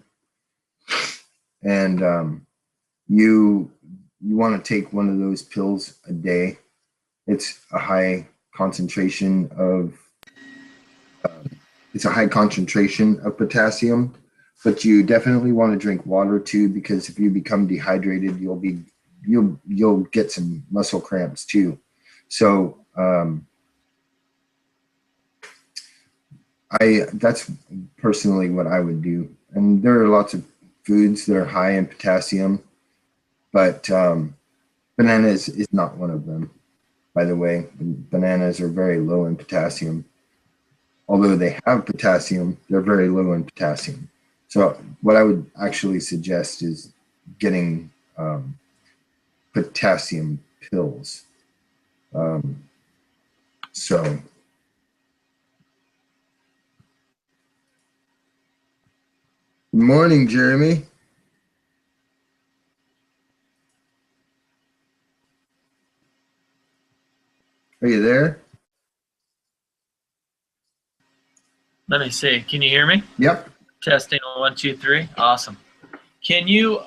and you want to take one of those pills a day. It's a high concentration of potassium, but you definitely want to drink water too, because if you become dehydrated, you'll get some muscle cramps too. So that's personally what I would do. And there are lots of foods that are high in potassium, but bananas is not one of them, by the way. Bananas are very low in potassium. Although they have potassium, they're very low in potassium. So what I would actually suggest is getting potassium pills. So good morning, Jeremy. Are you there? Let me see. Can you hear me? Yep. Testing 1, 2, 3. Awesome. Can you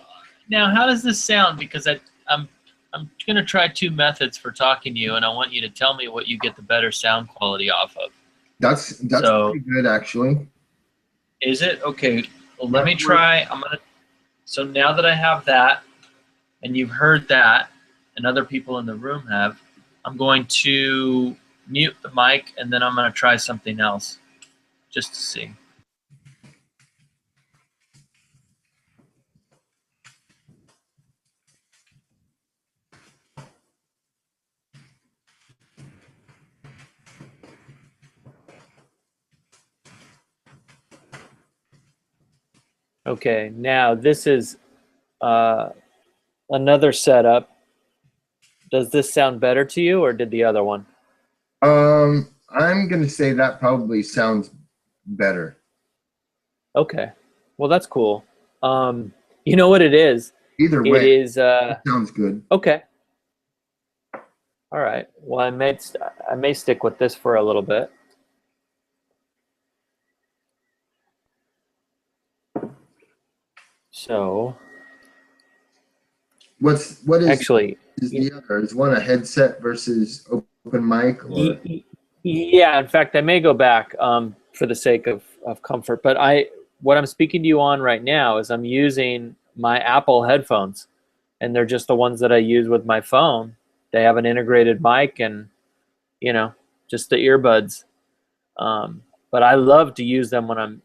now? How does this sound? Because I'm going to try two methods for talking to you, and I want you to tell me what you get the better sound quality off of. That's So pretty good, actually. is it? Okay. Well, let me try. So now that I have that, and you've heard that, and other people in the room have, I'm going to mute the mic, and then I'm going to try something else just to see. Okay, now this is another setup. Does this sound better to you, or did the other one? I'm gonna say that probably sounds better. Okay, well that's cool. You know what it is? Either It way, is it sounds good. okay. All right. Well, I may stick with this for a little bit. So What is actually, the other? Is one a headset versus open mic, or? yeah. In fact, I may go back for the sake of comfort. But what I'm speaking to you on right now is I'm using my Apple headphones, and they're just the ones that I use with my phone. They have an integrated mic and just the earbuds. But I love to use them when I'm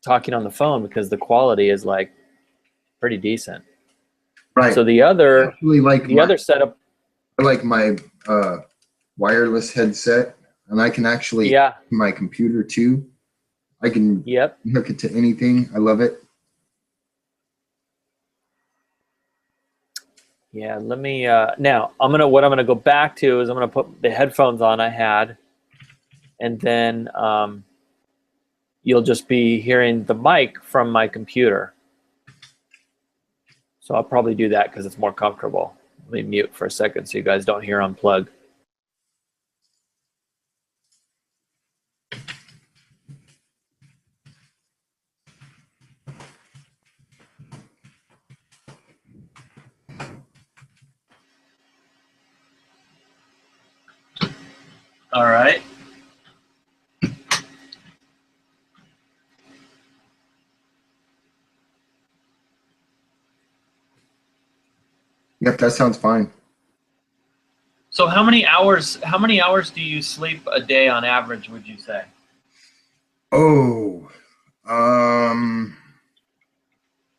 talking on the phone because the quality is like pretty decent. Right. So the other other setup. I like my wireless headset, and I can actually my computer too. I can hook it to anything. I love it. Yeah, let me now what I'm gonna go back to is I'm gonna put the headphones on I had, and then you'll just be hearing the mic from my computer. So I'll probably do that because it's more comfortable. Let me mute for a second so you guys don't hear unplug. All right. Yep, that sounds fine. So how many hours do you sleep a day on average, would you say? Oh, 4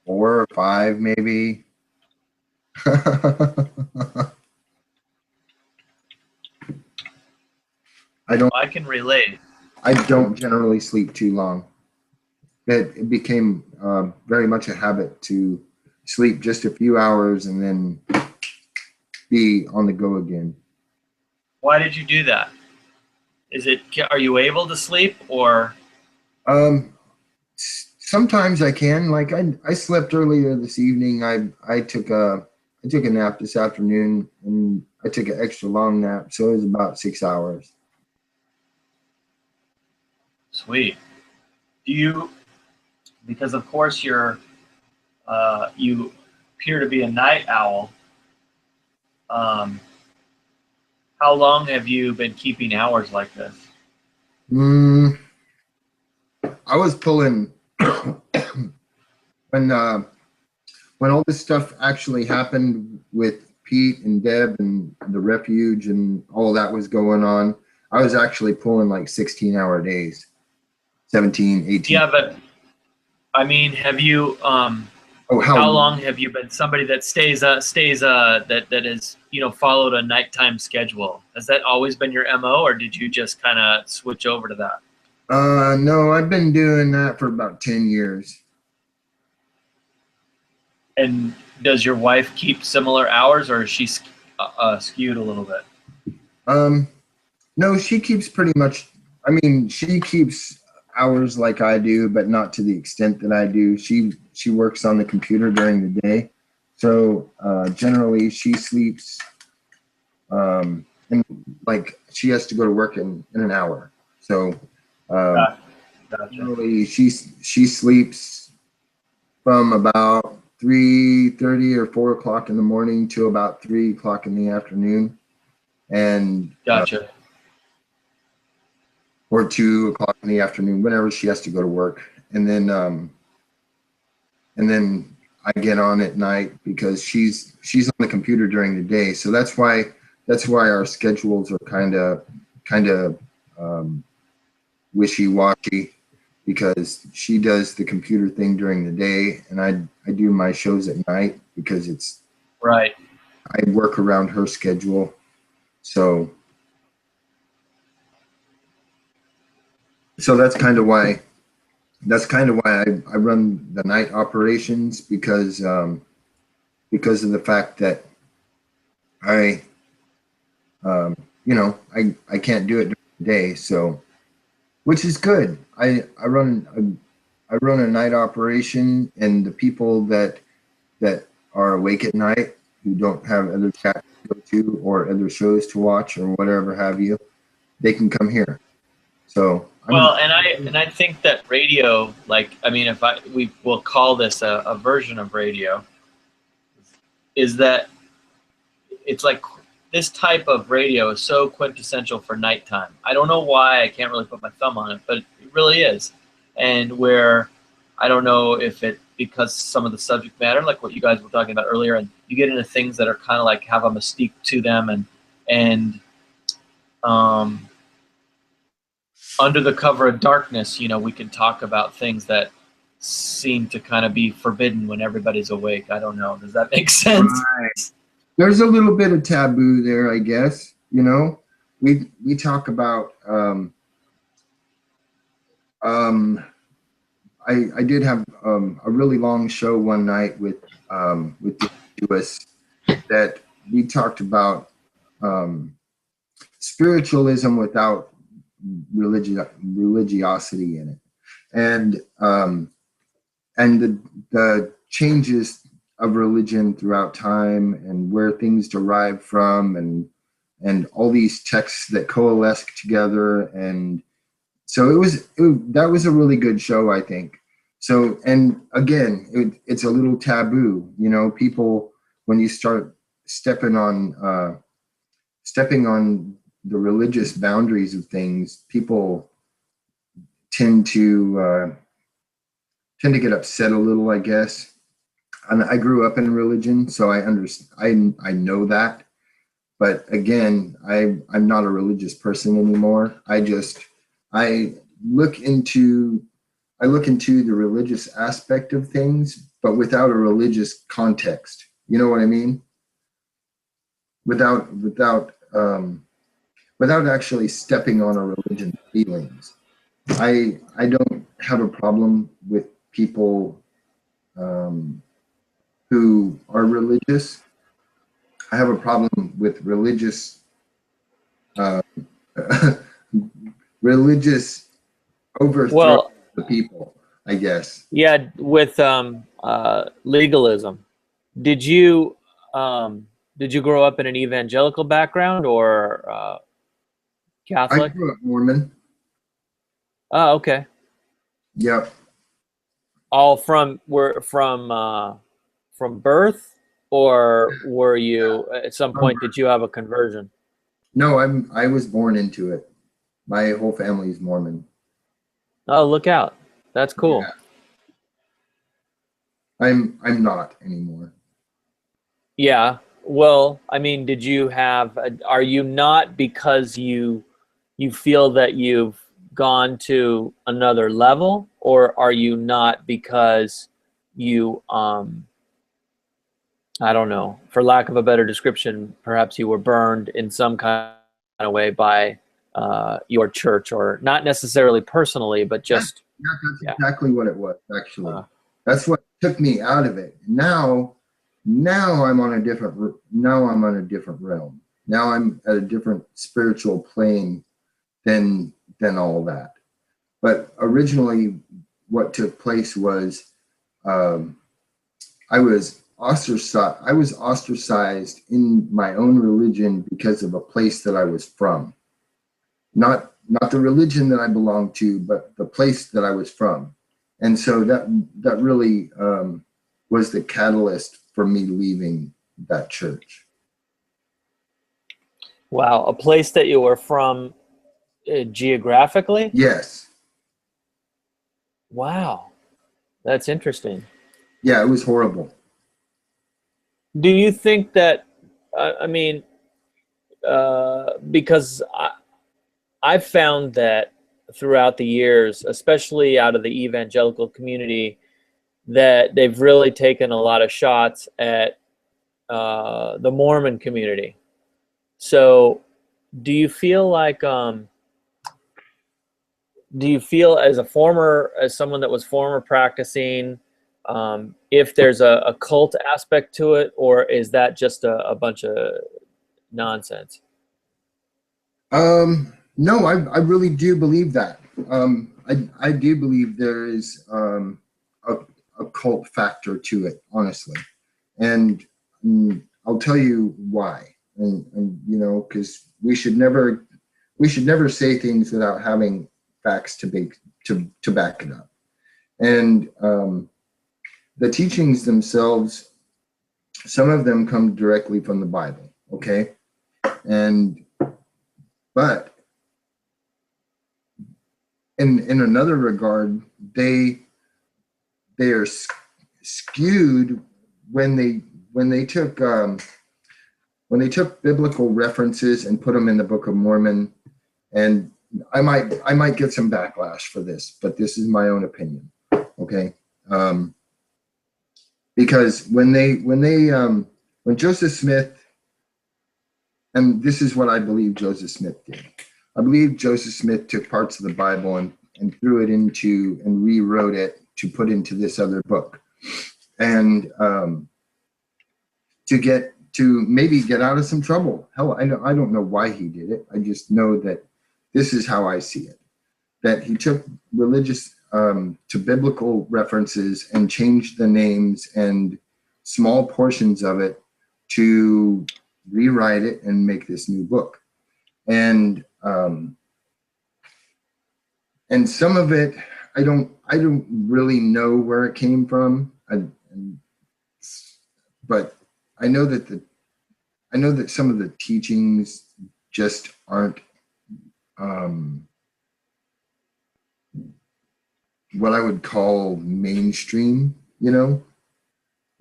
or 5 maybe. I can relate. I don't generally sleep too long. It became very much a habit to sleep just a few hours and then be on the go again. Why did you do that? Are you able to sleep, or? Sometimes I can. Like I slept earlier this evening. I took a nap this afternoon, and I took an extra long nap, so it was about 6 hours. Sweet. Because of course you appear to be a night owl. How long have you been keeping hours like this? I was pulling when all this stuff actually happened with Pete and Deb and the refuge and all that was going on. I was actually pulling like 16-hour days, 17, 18. Yeah, but I mean, have you? How long have you been somebody that that has followed a nighttime schedule? Has that always been your MO, or did you just kind of switch over to that? No, I've been doing that for about 10 years. And does your wife keep similar hours, or is she skewed a little bit? No, she keeps pretty much. I mean, she keeps hours like I do, but not to the extent that I do. She works on the computer during the day, so generally she sleeps. And like she has to go to work in an hour, so Gotcha. generally she sleeps from about 3:30 or 4 o'clock in the morning to about 3 o'clock in the afternoon, and gotcha. or 2 o'clock in the afternoon, whenever she has to go to work. And then I get on at night because she's on the computer during the day. So that's why our schedules are kind of wishy-washy, because she does the computer thing during the day and I do my shows at night because Right. I work around her schedule. So that's kind of why I run the night operations, because of the fact that I I can't do it during the day, so, which is good. I run a night operation, and the people that are awake at night, who don't have other chats to go to or other shows to watch or whatever have you, they can come here. So Well, and I think that radio, like, I mean, we will call this a version of radio, is that it's like this type of radio is so quintessential for nighttime. I don't know why, I can't really put my thumb on it, but it really is. And where I don't know if it because some of the subject matter, like what you guys were talking about earlier, and you get into things that are kind of like have a mystique to them, and under the cover of darkness, we can talk about things that seem to kind of be forbidden when everybody's awake. I don't know. Does that make sense? Right. There's a little bit of taboo there, I guess. We talk about. I did have a really long show one night with us that we talked about spiritualism without religiosity in it, and the changes of religion throughout time, and where things derive from, and all these texts that coalesce together. And so that was a really good show, I think. So, and again, it's a little taboo, people, when you start stepping on the religious boundaries of things, people tend to get upset a little, I guess. And I grew up in religion, so I know that. But again, I'm not a religious person anymore. I look into the religious aspect of things, but without a religious context. You know what I mean? Without actually stepping on a religion's feelings. I don't have a problem with people who are religious. I have a problem with religious overthrow the people, I guess. Yeah, with legalism. Did you grow up in an evangelical background or Catholic? I grew up Mormon. Oh, okay. Yep. All from birth, or were you at some point did you have a conversion? No, I was born into it. My whole family's Mormon. Oh, look out. That's cool. Yeah. I'm not anymore. Yeah. Well, I mean, are you not because you feel that you've gone to another level, or are you not because you I don't know, for lack of a better description, perhaps you were burned in some kind of way by your church, or not necessarily personally, but just. That's exactly what it was, actually. That's what took me out of it. Now I'm on a different realm. Now I'm at a different spiritual plane than all that. But originally, what took place was I was ostracized in my own religion because of a place that I was from. Not the religion that I belonged to, but the place that I was from. And so that really was the catalyst for me leaving that church. Wow, a place that you were from geographically? Yes. Wow, that's interesting. Yeah, it was horrible. Do you think that, because I've found that throughout the years, especially out of the evangelical community, that they've really taken a lot of shots at the Mormon community. So, do you feel like, do you feel as someone that was former practicing, if there's a cult aspect to it, or is that just a bunch of nonsense? No, I really do believe that. I do believe there is a, a cult factor to it, honestly. And I'll tell you why. And you know, because we should never say things without having facts to back it up. And the teachings themselves, some of them come directly from the Bible, okay? And but in another regard, they are skewed when they took biblical references and put them in the Book of Mormon. And I might get some backlash for this, but this is my own opinion, okay? Because when Joseph Smith, and this is what I believe Joseph Smith did. I believe Joseph Smith took parts of the Bible and threw it into and rewrote it to put into this other book, and to maybe get out of some trouble. Hell, I don't know why he did it. I just know that this is how I see it. That he took religious to biblical references and changed the names and small portions of it to rewrite it and make this new book. And some of it I don't really know where it came from. But I know that some of the teachings just aren't what I would call mainstream. You know,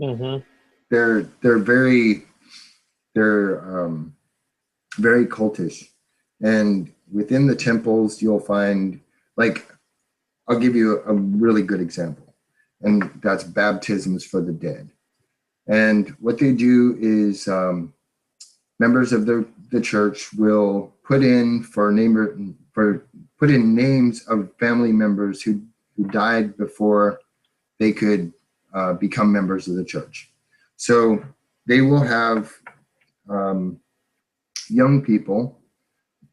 Mm-hmm. they're very very cultish, and within the temples you'll find, like, I'll give you a really good example, and that's baptisms for the dead. And what they do is members of the church will put in names of family members who died before they could become members of the church. So they will have young people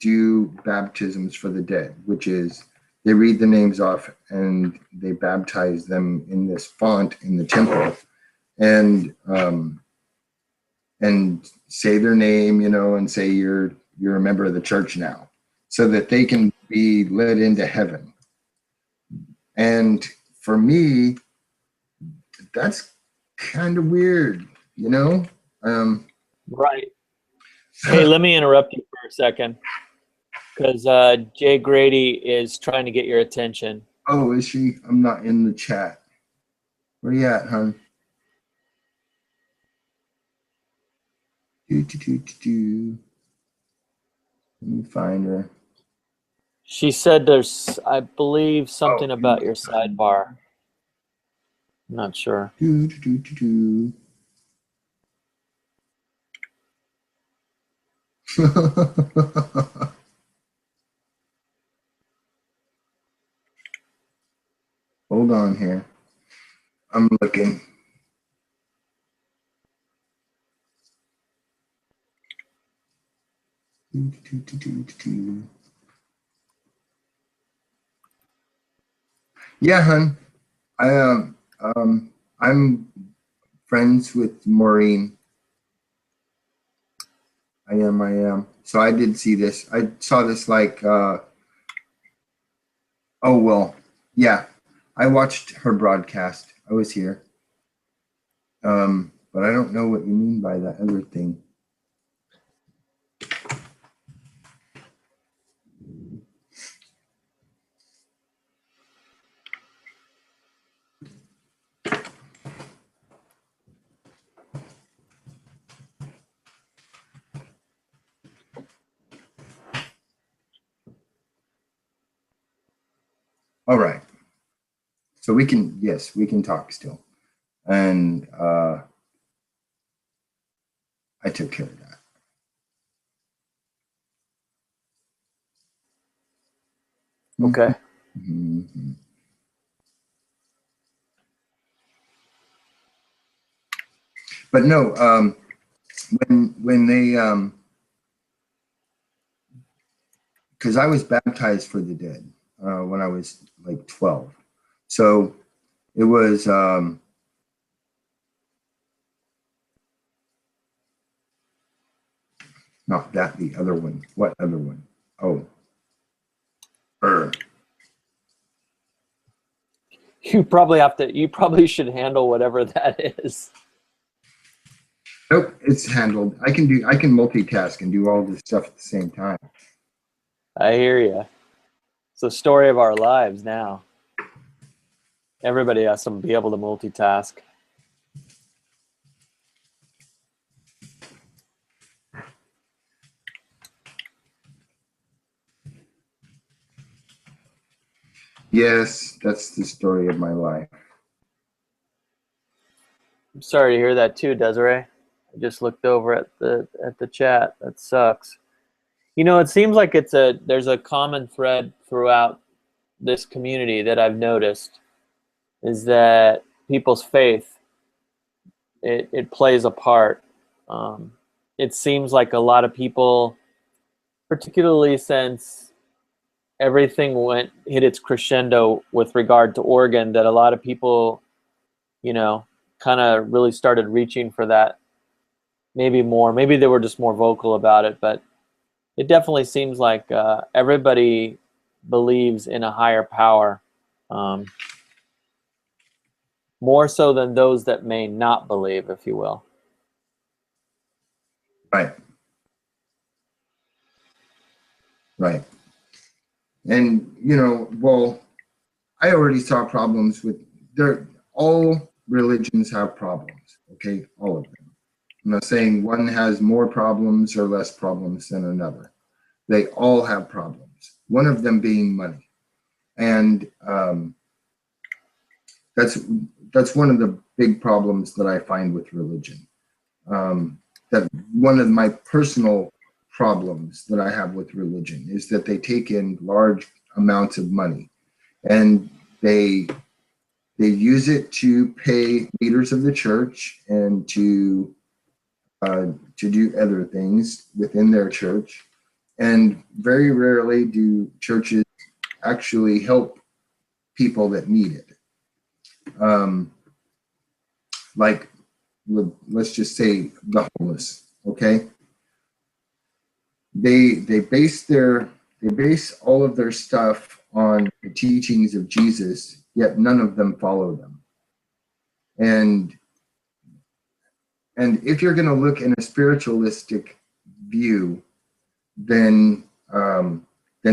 do baptisms for the dead, which is they read the names off and they baptize them in this font in the temple, and say their name, you know, and say you're a member of the church now, so that they can be led into heaven. And for me, that's kind of weird, you know. Right. Hey, let me interrupt you for a second, because Jay Grady is trying to get your attention. Oh, is she? I'm not in the chat. Where you at, hon? Let me find her. She said there's, I believe, something about your sidebar. I'm not sure. Hold on here. I'm looking. Yeah, hon. I'm friends with Maureen. I am. So I did see this. I saw this like oh well. Yeah. I watched her broadcast. I was here. But I don't know what you mean by that other thing. All right. So we can, yes, we can talk still. And I took care of that. Okay. Mm-hmm. But no, when they, because I was baptized for the dead when I was like 12. So it was not that, the other one. What other one? Oh, You probably have to. You probably should handle whatever that is. nope, it's handled. I can multitask and do all this stuff at the same time. I hear you. It's the story of our lives now. Everybody has to be able to multitask. Yes, that's the story of my life. I'm sorry to hear that too, Desiree. I just looked over at the chat. That sucks. You know, it seems like there's a common thread throughout this community that I've noticed is that people's faith it plays a part. It seems like a lot of people, particularly since everything hit its crescendo with regard to Oregon, that a lot of people, you know, kind of really started reaching for that. Maybe more. Maybe they were just more vocal about it, but it definitely seems like everybody believes in a higher power, more so than those that may not believe, if you will. Right. Right. And, you know, well, I already saw problems with all religions have problems. Okay. All of them. I'm not saying one has more problems or less problems than another. They all have problems. One of them being money. And that's one of the big problems that I find with religion. That one of my personal problems that I have with religion is that they take in large amounts of money and they use it to pay leaders of the church and to do other things within their church. And very rarely do churches actually help people that need it. Like, let's just say the homeless. Okay, they base all of their stuff on the teachings of Jesus, yet none of them follow them. And if you're going to look in a spiritualistic view, then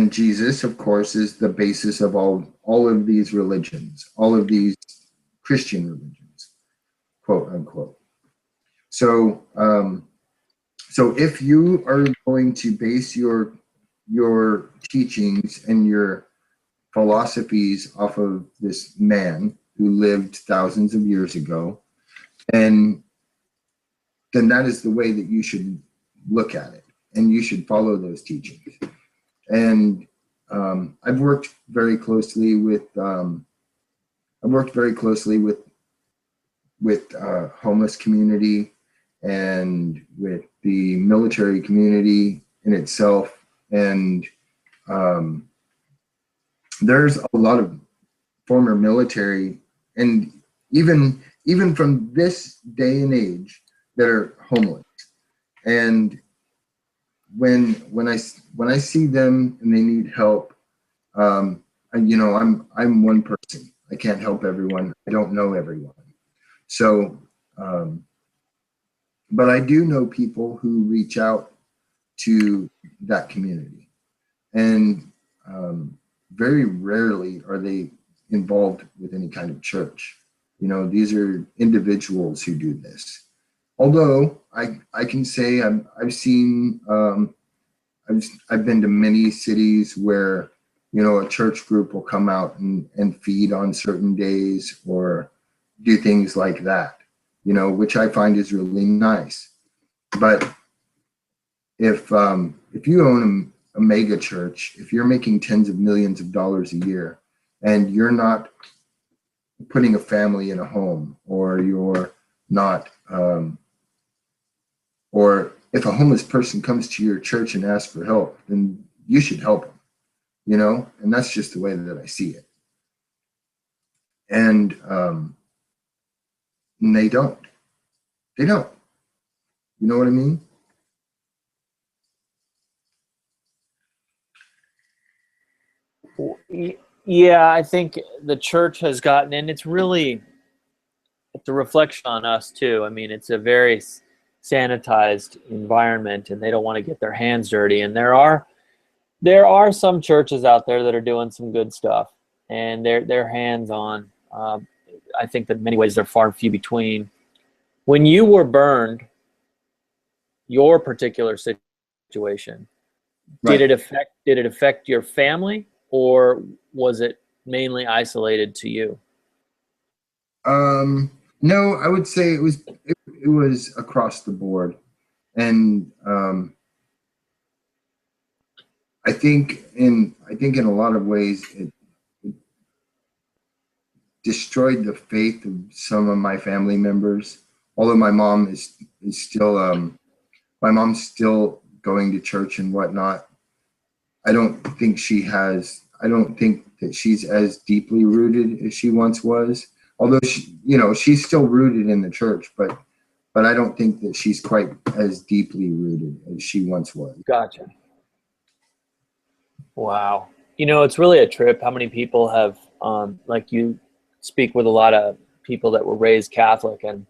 Jesus, of course, is the basis of all of these religions, all of these Christian religions, quote unquote. So so if you are going to base your teachings and your philosophies off of this man who lived thousands of years ago, and then that is the way that you should look at it, and you should follow those teachings. And I've worked very closely with homeless community and with the military community in itself, and there's a lot of former military and even from this day and age that are homeless. And when I see them and they need help, you know, I'm one person. I can't help everyone. I don't know everyone. So, but I do know people who reach out to that community, and very rarely are they involved with any kind of church. You know, these are individuals who do this. Although I can say I've seen I've been to many cities where a church group will come out and feed on certain days or do things like that, which I find is really nice. But if you own a mega church, if you're making tens of millions of dollars a year and you're not putting a family in a home, or you're not, or if a homeless person comes to your church and asks for help, then you should help them, and that's just the way that I see it. And they don't. You know what I mean? Yeah, I think the church has gotten, and it's a reflection on us too. I mean, it's a very sanitized environment, and they don't want to get their hands dirty. And there are some churches out there that are doing some good stuff, and they're hands on. I think that in many ways they're far and few between. When you were burned, your particular situation, Right. did it affect your family, or was it mainly isolated to you? No, I would say it was across the board, and I think in a lot of ways it destroyed the faith of some of my family members. Although my mom is still my mom's still going to church and whatnot. I don't think that she's as deeply rooted as she once was. Although she's still rooted in the church, but I don't think that she's quite as deeply rooted as she once was. Gotcha. Wow. It's really a trip how many people have, like you speak with a lot of people that were raised Catholic, and,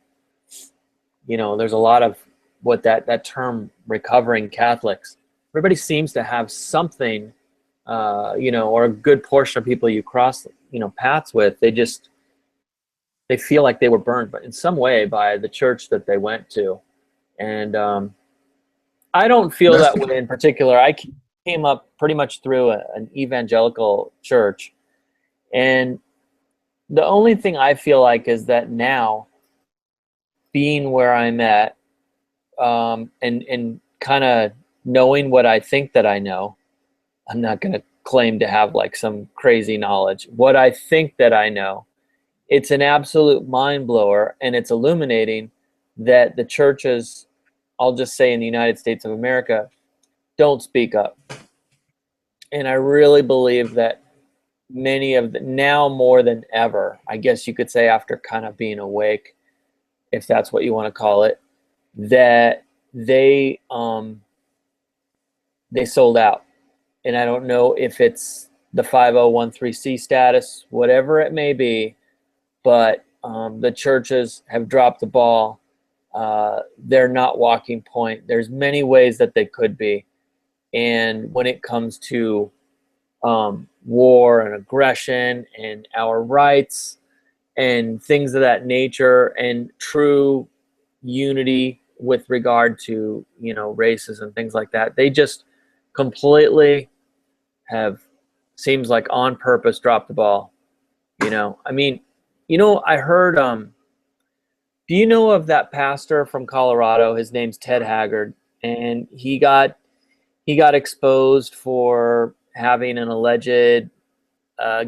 there's a lot of what that term recovering Catholics, everybody seems to have something, or a good portion of people you cross, paths with, they feel like they were burned, but in some way by the church that they went to. And I don't feel that way in particular. I came up pretty much through an evangelical church. And the only thing I feel like is that now, being where I'm at, and kind of knowing what I think that I know, I'm not going to claim to have like some crazy knowledge. What I think that I know, it's an absolute mind blower, and it's illuminating that the churches, I'll just say in the United States of America, don't speak up. And I really believe that many of now more than ever, I guess you could say after kind of being awake, if that's what you want to call it, that they sold out. And I don't know if it's the 5013C status, whatever it may be, but the churches have dropped the ball. They're not walking point. There's many ways that they could be. And when it comes to war and aggression and our rights and things of that nature, and true unity with regard to, races and things like that, they just completely have, seems like on purpose, dropped the ball. I mean, I heard, do you know of that pastor from Colorado? His name's Ted Haggard, and he got exposed for having an alleged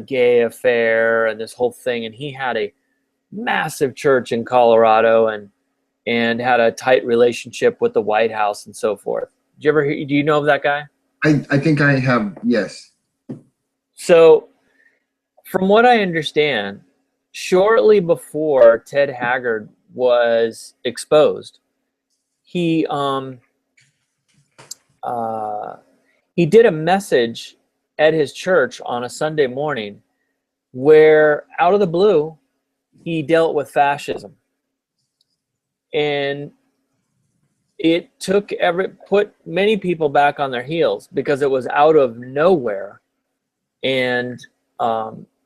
gay affair and this whole thing. And he had a massive church in Colorado and had a tight relationship with the White House and so forth. Do you know of that guy? I think I have, yes. So from what I understand, shortly before Ted Haggard was exposed, he did a message at his church on a Sunday morning where, out of the blue, he dealt with fascism. And it put many people back on their heels because it was out of nowhere. And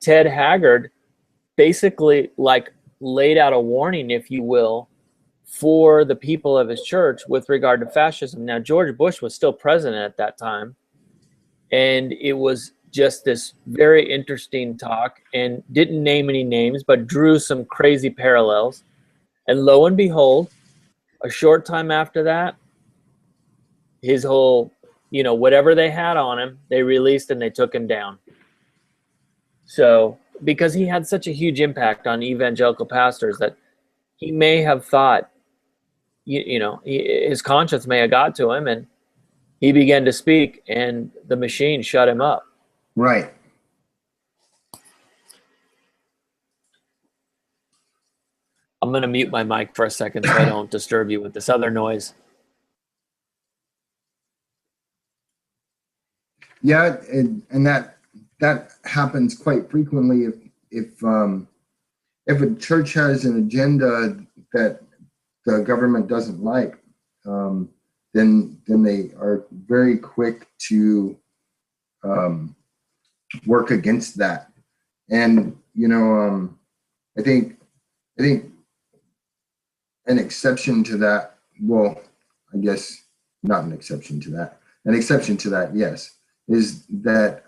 Ted Haggard basically laid out a warning, if you will, for the people of his church with regard to fascism. Now, George Bush was still president at that time, and it was just this very interesting talk and didn't name any names, but drew some crazy parallels. And lo and behold, a short time after that, his whole, whatever they had on him, they released and they took him down. So, because he had such a huge impact on evangelical pastors that he may have thought, his conscience may have got to him, and he began to speak, and the machine shut him up. Right. I'm going to mute my mic for a second so I don't disturb you with this other noise. Yeah, and that happens quite frequently if a church has an agenda that the government doesn't like, then they are very quick to work against that. And I think an exception to that, well, I guess not an exception to that. An exception to that, yes, is that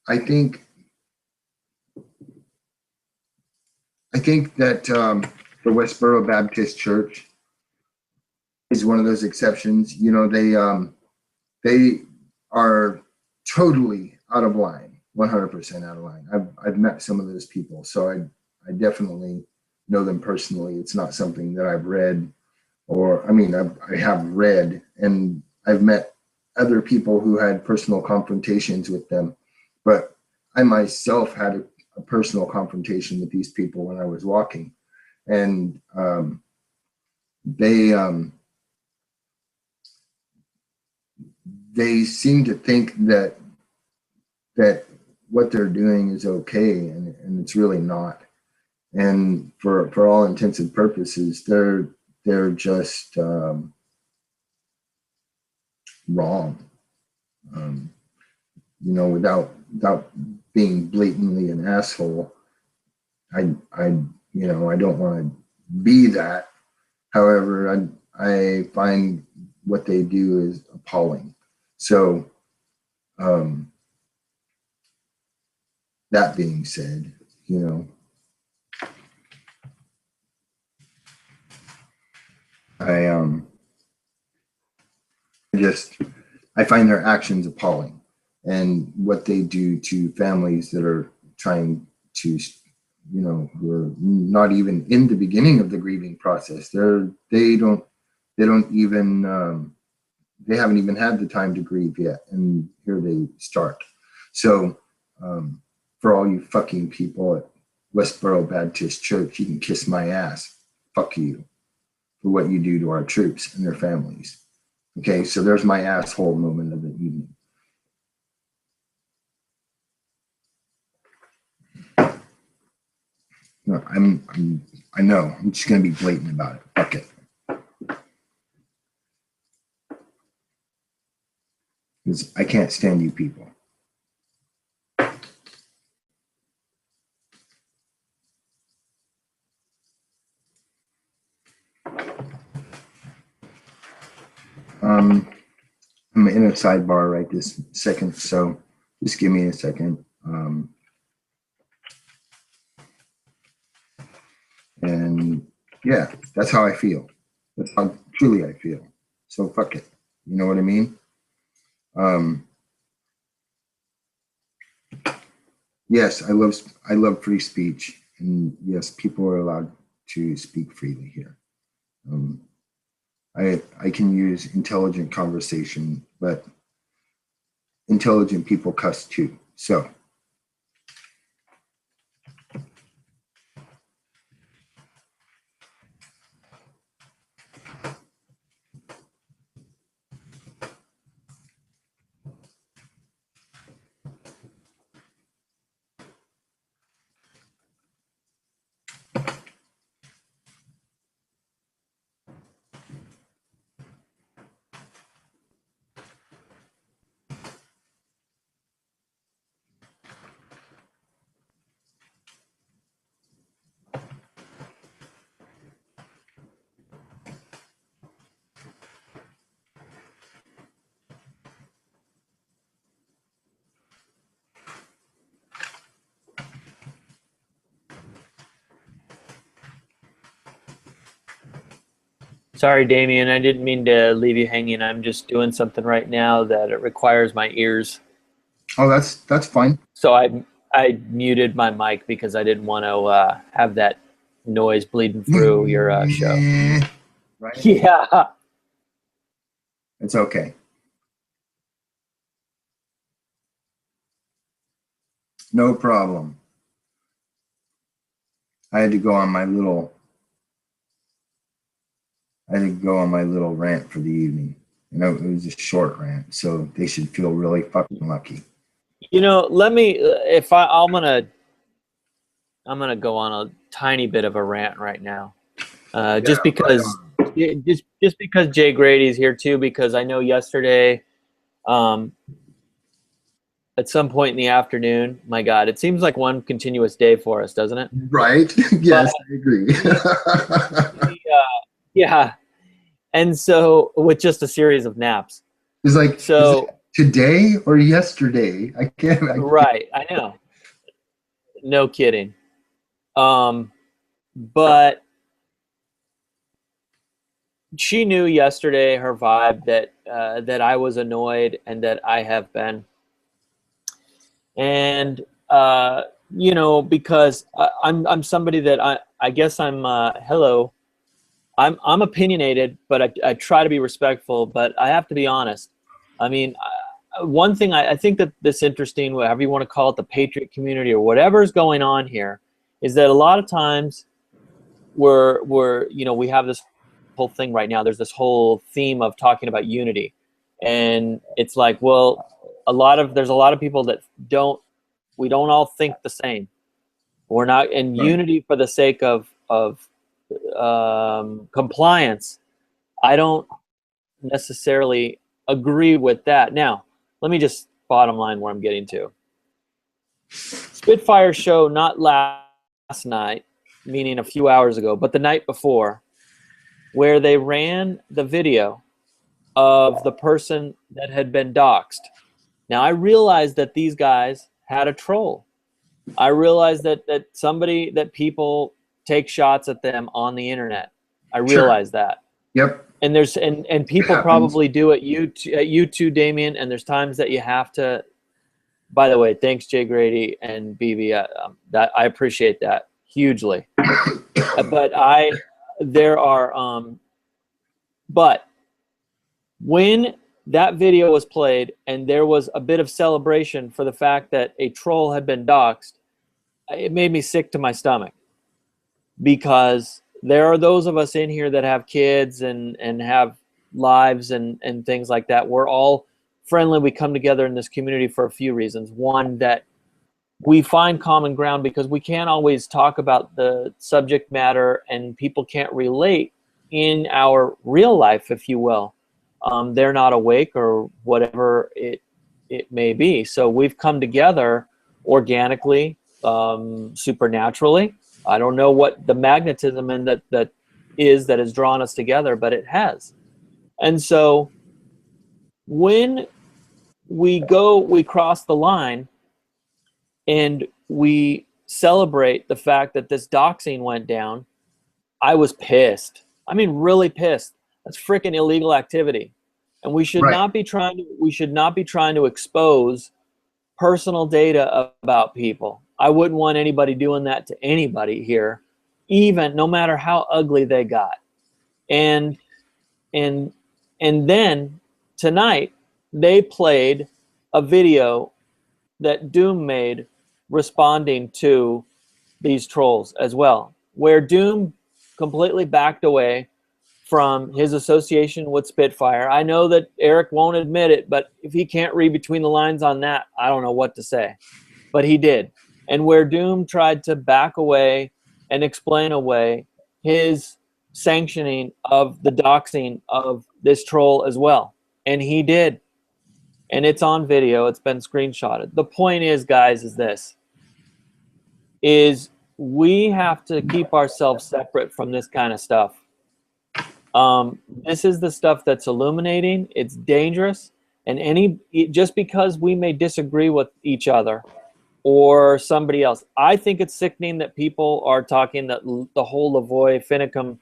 I think that the Westboro Baptist Church is one of those exceptions. They are totally out of line, 100% out of line. I've met some of those people, so I definitely know them personally. It's not something that I've read, or I have read, and I've met other people who had personal confrontations with them, but I myself had a personal confrontation with these people when I was walking, and they seem to think that what they're doing is okay, and it's really not. And for all intents and purposes, they're just wrong. Without being blatantly an asshole, I don't want to be that. However, I find what they do is appalling. So, that being said, I find their actions appalling, and what they do to families that are trying to, who are not even in the beginning of the grieving process. They haven't even had the time to grieve yet, and here they start. So, for all you fucking people at Westboro Baptist Church, you can kiss my ass. Fuck you for what you do to our troops and their families. Okay, so there's my asshole moment of the evening. No, I know. I'm just gonna be blatant about it. Fuck it. Because I can't stand you people. I'm in a sidebar right this second, so just give me a second. And yeah, that's how I feel. That's how truly I feel. So fuck it. You know what I mean? Yes, I love free speech, and yes, people are allowed to speak freely here. I can use intelligent conversation, but intelligent people cuss too. So Sorry, Damien. I didn't mean to leave you hanging. I'm just doing something right now that it requires my ears. Oh, that's fine. So I muted my mic because I didn't want to have that noise bleeding through your show. Right? Yeah. It's okay. No problem. I had to go on my little rant for the evening. You know, it was a short rant, so they should feel really fucking lucky. You know, let me. I'm gonna go on a tiny bit of a rant right now, just because Jay Grady's here too. Because I know yesterday, at some point in the afternoon, my God, it seems like one continuous day for us, doesn't it? Right? Yes, I agree. Yeah, and so with just a series of naps. It's like, So is it today or yesterday? I can't. right, I know. No kidding. But she knew yesterday, her vibe, that I was annoyed and that I have been. And because I'm somebody that I guess I'm hello. I'm opinionated, but I try to be respectful. But I have to be honest. I mean, one thing I think that this interesting, whatever you want to call it, the Patriot community or whatever's going on here, is that a lot of times we have this whole thing right now. There's this whole theme of talking about unity, and it's like, well, there's a lot of people that we don't all think the same. We're not in unity for the sake of compliance. I don't necessarily agree with that. Now, let me just bottom line where I'm getting to. Spitfire show not last night, meaning a few hours ago, but the night before, where they ran the video of the person that had been doxxed. Now, I realized that these guys had a troll. I realized that people take shots at them on the internet. I realize that. Yep. And there's and people probably do it you too, Damien. And there's times that you have to. By the way, thanks Jay Grady and BB. That I appreciate that hugely. But when that video was played and there was a bit of celebration for the fact that a troll had been doxxed, it made me sick to my stomach, because there are those of us in here that have kids and have lives and things like that. We're all friendly. We come together in this community for a few reasons. One, that we find common ground because we can't always talk about the subject matter and people can't relate in our real life, if you will. They're not awake or whatever it may be. So we've come together organically, supernaturally. I don't know what the magnetism and that has drawn us together, but it has. And so when we cross the line and we celebrate the fact that this doxing went down, I was pissed. I mean, really pissed. That's freaking illegal activity. And we should not be trying to expose personal data about people. I wouldn't want anybody doing that to anybody here, even no matter how ugly they got. And then tonight they played a video that Doom made responding to these trolls as well, where Doom completely backed away from his association with Spitfire. I know that Eric won't admit it, but if he can't read between the lines on that, I don't know what to say. But he did. And where Doom tried to back away and explain away his sanctioning of the doxing of this troll as well. And he did. And it's on video. It's been screenshotted. The point is, guys, is we have to keep ourselves separate from this kind of stuff. This is the stuff that's illuminating. It's dangerous. And just because we may disagree with each other or somebody else, I think it's sickening that people are talking that the whole Lavoie Finicum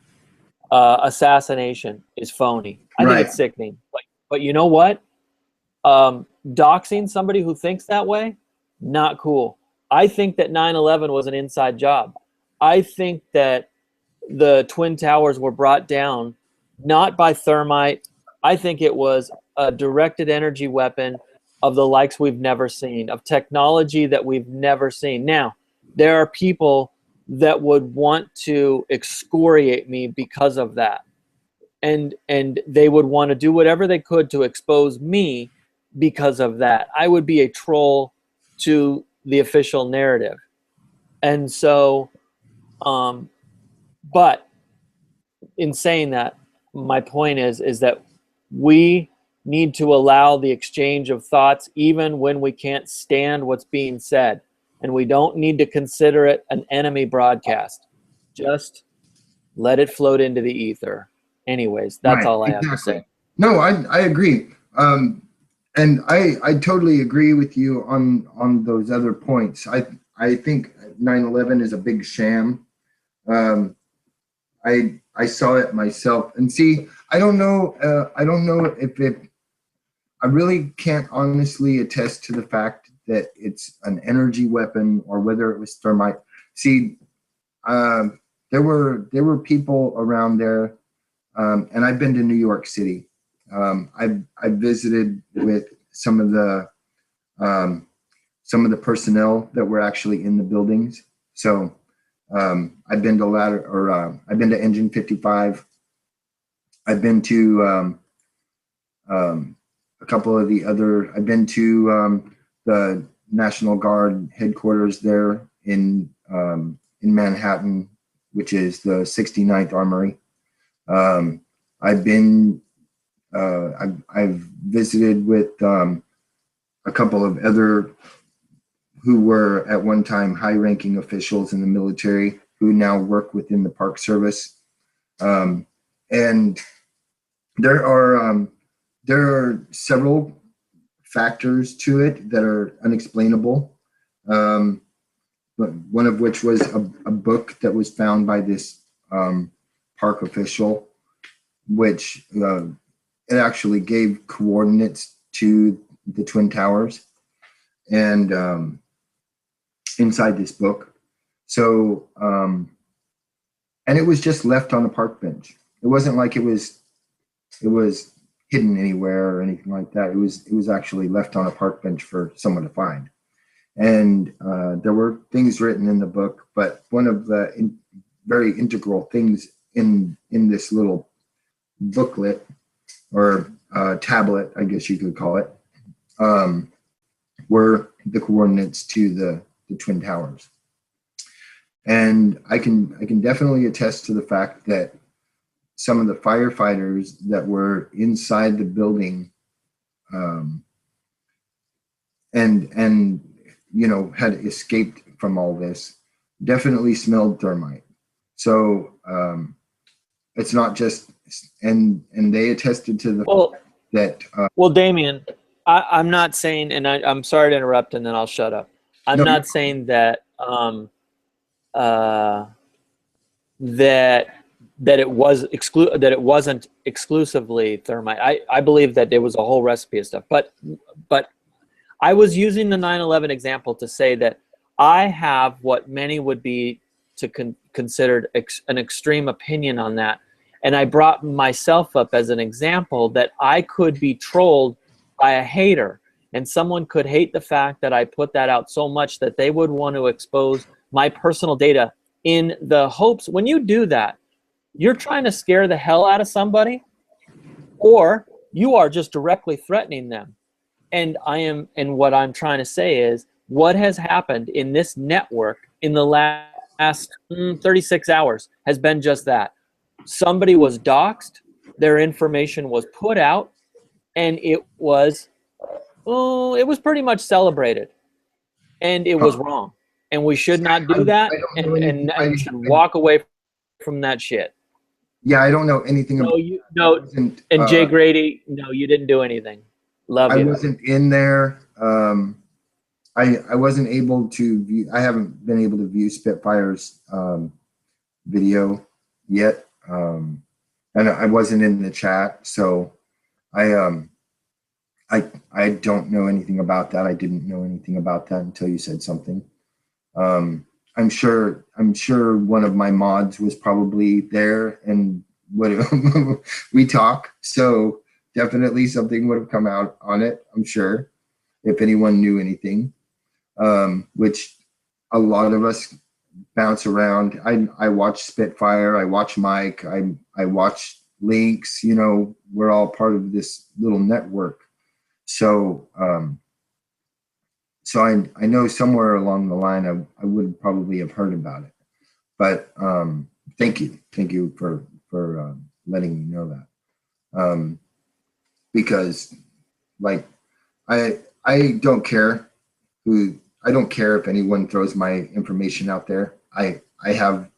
assassination is phony. I think Right. it's sickening. But you know what? Doxing somebody who thinks that way, not cool. I think that 9/11 was an inside job. I think that the Twin Towers were brought down not by thermite. I think it was a directed energy weapon of the likes we've never seen, of technology that we've never seen. Now, there are people that would want to excoriate me because of that. And they would want to do whatever they could to expose me because of that. I would be a troll to the official narrative. And so, but in saying that, my point is that we need to allow the exchange of thoughts even when we can't stand what's being said. And we don't need to consider it an enemy broadcast. Just let it float into the ether. Anyways, that's Right, all I have to exactly. say. No, I agree. And I totally agree with you on those other points. I think 9/11 is a big sham. I saw it myself, and see, I don't know if it. I really can't honestly attest to the fact that it's an energy weapon or whether it was thermite. See, there were people around there, and I've been to New York City. I've visited with some of the personnel that were actually in the buildings. So I've been to I've been to Engine 55. I've been to a couple of the other. I've been to the National Guard headquarters there in Manhattan, which is the 69th Armory. I've been. I've visited with a couple of other who were at one time high-ranking officials in the military who now work within the Park Service, and there are several factors to it that are unexplainable. But one of which was a book that was found by this park official, which it actually gave coordinates to the Twin Towers, and inside this book. So, and it was just left on a park bench. It wasn't like it was hidden anywhere or anything like that. It was actually left on a park bench for someone to find. And there were things written in the book, but one of the very integral things in this little booklet or tablet, I guess you could call it, were the coordinates to the Twin Towers. And I can definitely attest to the fact that some of the firefighters that were inside the building and you know had escaped from all this definitely smelled thermite. So it's not just, and they attested to the fact that well, Damien, I'm not saying, and I'm sorry to interrupt, and then I'll shut up. I'm not saying that that it wasn't exclusively thermite. I believe that there was a whole recipe of stuff. But I was using the 9/11 example to say that I have what many would be considered an extreme opinion on that. And I brought myself up as an example that I could be trolled by a hater, and someone could hate the fact that I put that out so much that they would want to expose my personal data in the hopes, when you do that, you're trying to scare the hell out of somebody, or you are just directly threatening them. And what I'm trying to say is what has happened in this network in the last 36 hours has been just that. Somebody was doxxed, their information was put out, and it was pretty much celebrated, and it was wrong. And we should not do that, and should walk away from that shit. Yeah, I don't know anything about it. And Jay Grady, no, you didn't do anything. Love you. I wasn't in there. I wasn't able to view. I haven't been able to view Spitfire's video yet. and I wasn't in the chat, so I I don't know anything about that. I didn't know anything about that until you said something. I'm sure one of my mods was probably there and would we talk. So definitely something would have come out on it, I'm sure, if anyone knew anything. Which a lot of us bounce around. I watch Spitfire, I watch Mike, I watch Links, you know, we're all part of this little network. So so I know somewhere along the line I would probably have heard about it. But thank you for letting me know that, because like I don't care who I don't care if anyone throws my information out there. I have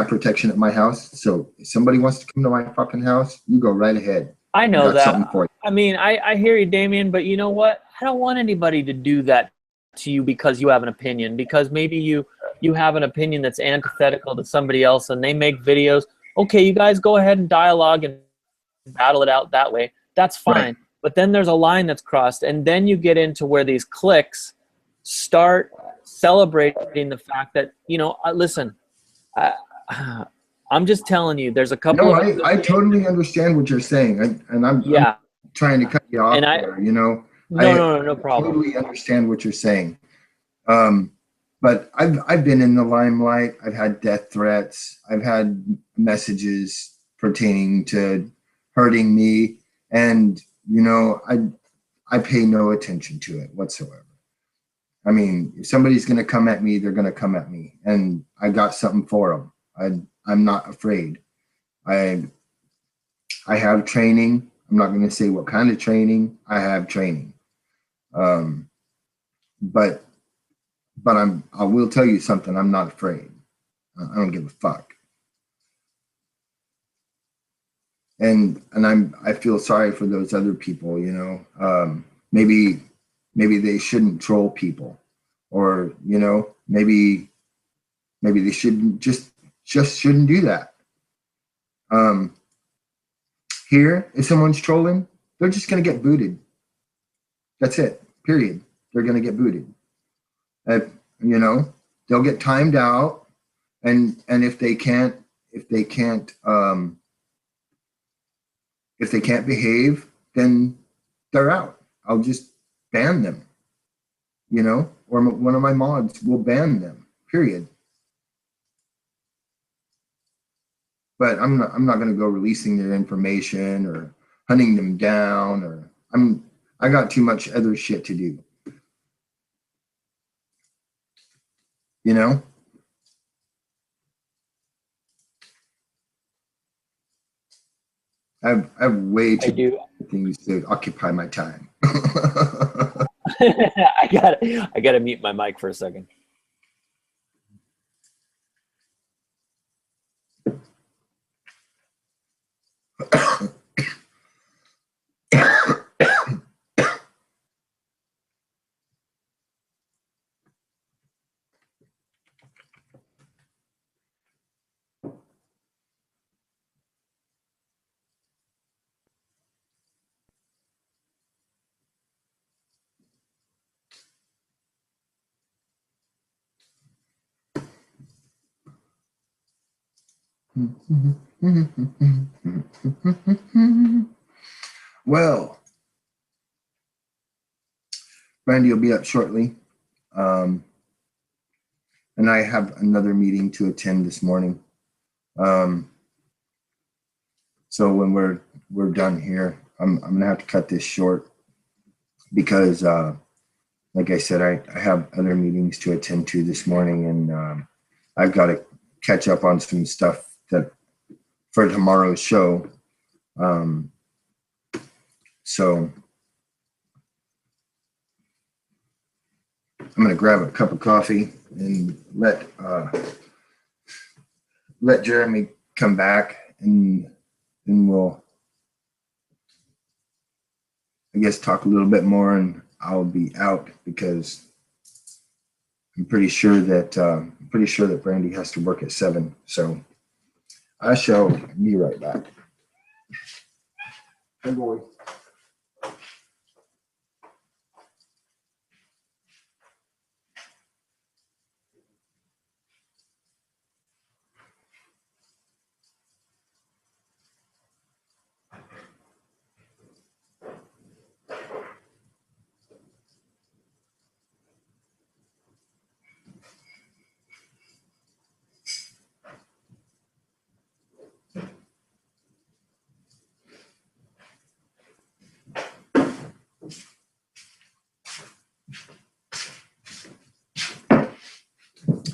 protection at my house, so if somebody wants to come to my fucking house, you go right ahead. I know got that. something for you. I mean, I hear you, Damien, but you know what? I don't want anybody to do that to you because you have an opinion, because maybe you have an opinion that's antithetical to somebody else and they make videos. Okay, you guys go ahead and dialogue and battle it out that way. That's fine. Right. But then there's a line that's crossed, and then you get into where these cliques start celebrating the fact that, you know, listen, I'm just telling you, there's a couple No, of I totally understand what you're saying, and I'm trying to cut you off and there, you know. No problem. I totally understand what you're saying. But I've been in the limelight. I've had death threats. I've had messages pertaining to hurting me, and you know, I pay no attention to it whatsoever. I mean, if somebody's going to come at me, they're going to come at me, and I got something for them. I'm not afraid. I have training. I'm not going to say what kind of training. I have training. But I will tell you something. I'm not afraid. I don't give a fuck. And I feel sorry for those other people, you know. Maybe they shouldn't troll people, or you know, maybe they shouldn't just shouldn't do that. Here, if someone's trolling, they're just gonna get booted. That's it. Period. They're gonna get booted. You know, they'll get timed out, and if they can't behave, then they're out. I'll just ban them, you know, or one of my mods will ban them, period. But I'm not going to go releasing their information or hunting them down, or I got too much other shit to do, you know. I have way too many things to occupy my time. I gotta mute my mic for a second. Well, Brandy will be up shortly, and I have another meeting to attend this morning. So when we're done here, I'm gonna have to cut this short because, like I said, I have other meetings to attend to this morning, and I've got to catch up on some stuff that for tomorrow's show. So I'm gonna grab a cup of coffee and let Jeremy come back, and then we'll, I guess, talk a little bit more, and I'll be out because I'm pretty sure that Brandy has to work at 7. So I shall be right back. Hey, boy.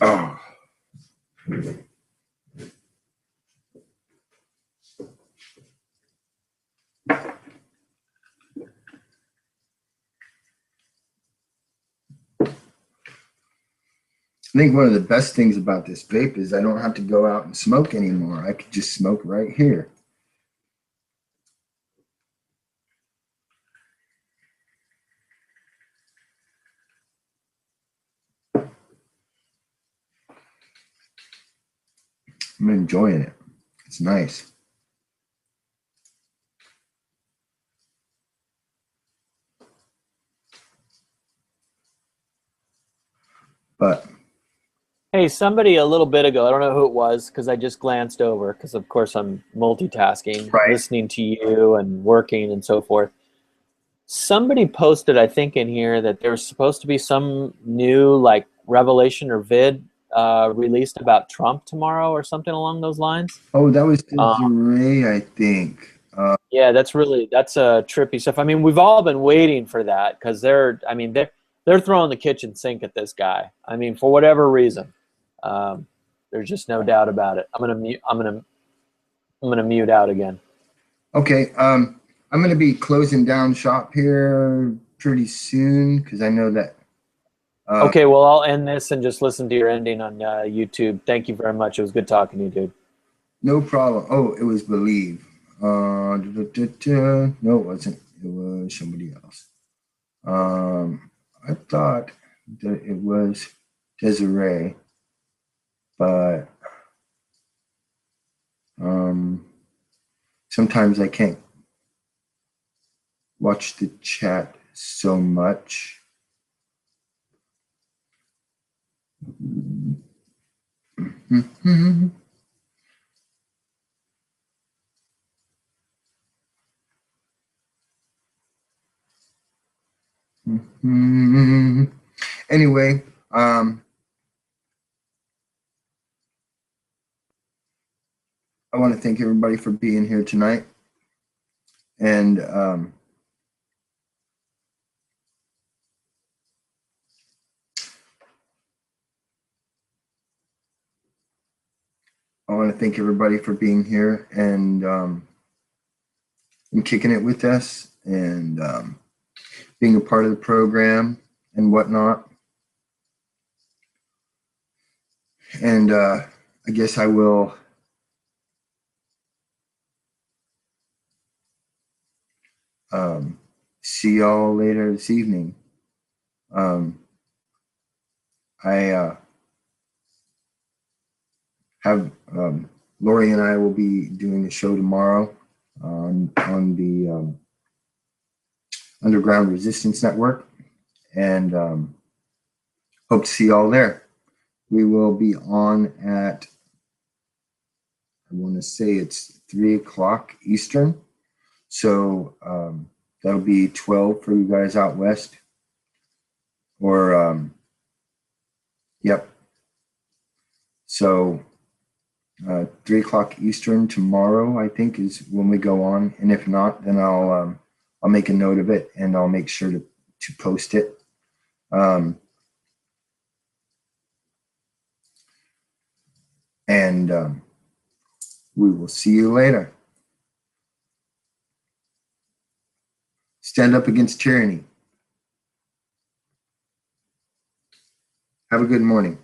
Oh. I think one of the best things about this vape is I don't have to go out and smoke anymore. I could just smoke right here. I'm enjoying it. It's nice. But Hey, somebody a little bit ago, I don't know who it was because I just glanced over because, of course, I'm multitasking, right. listening to you and working and so forth. Somebody posted, I think, in here that there was supposed to be some new, like, revelation or vid released about Trump tomorrow or something along those lines. Oh, that was Desiree, I think. Yeah, that's trippy stuff. I mean, we've all been waiting for that because they're throwing the kitchen sink at this guy. I mean, for whatever reason, there's just no doubt about it. I'm gonna mute out again. Okay. I'm going to be closing down shop here pretty soon because I know that. Okay, well, I'll end this and just listen to your ending on YouTube. Thank you very much. It was good talking to you, dude. No problem. Oh, it was Believe. No, it wasn't. It was somebody else. I thought that it was Desiree, but sometimes I can't watch the chat so much. Anyway, I want to thank everybody for being here tonight. And I want to thank everybody for being here and kicking it with us and being a part of the program and whatnot. And I guess I will see y'all later this evening. I have Lori and I will be doing a show tomorrow on the Underground Resistance Network, and hope to see y'all there. We will be on at, I want to say it's 3 o'clock Eastern. So that'll be 12 for you guys out west. Or, yep. So 3 o'clock Eastern tomorrow, I think, is when we go on. And if not, then I'll make a note of it and I'll make sure to post it. And we will see you later. Stand up against tyranny. Have a good morning.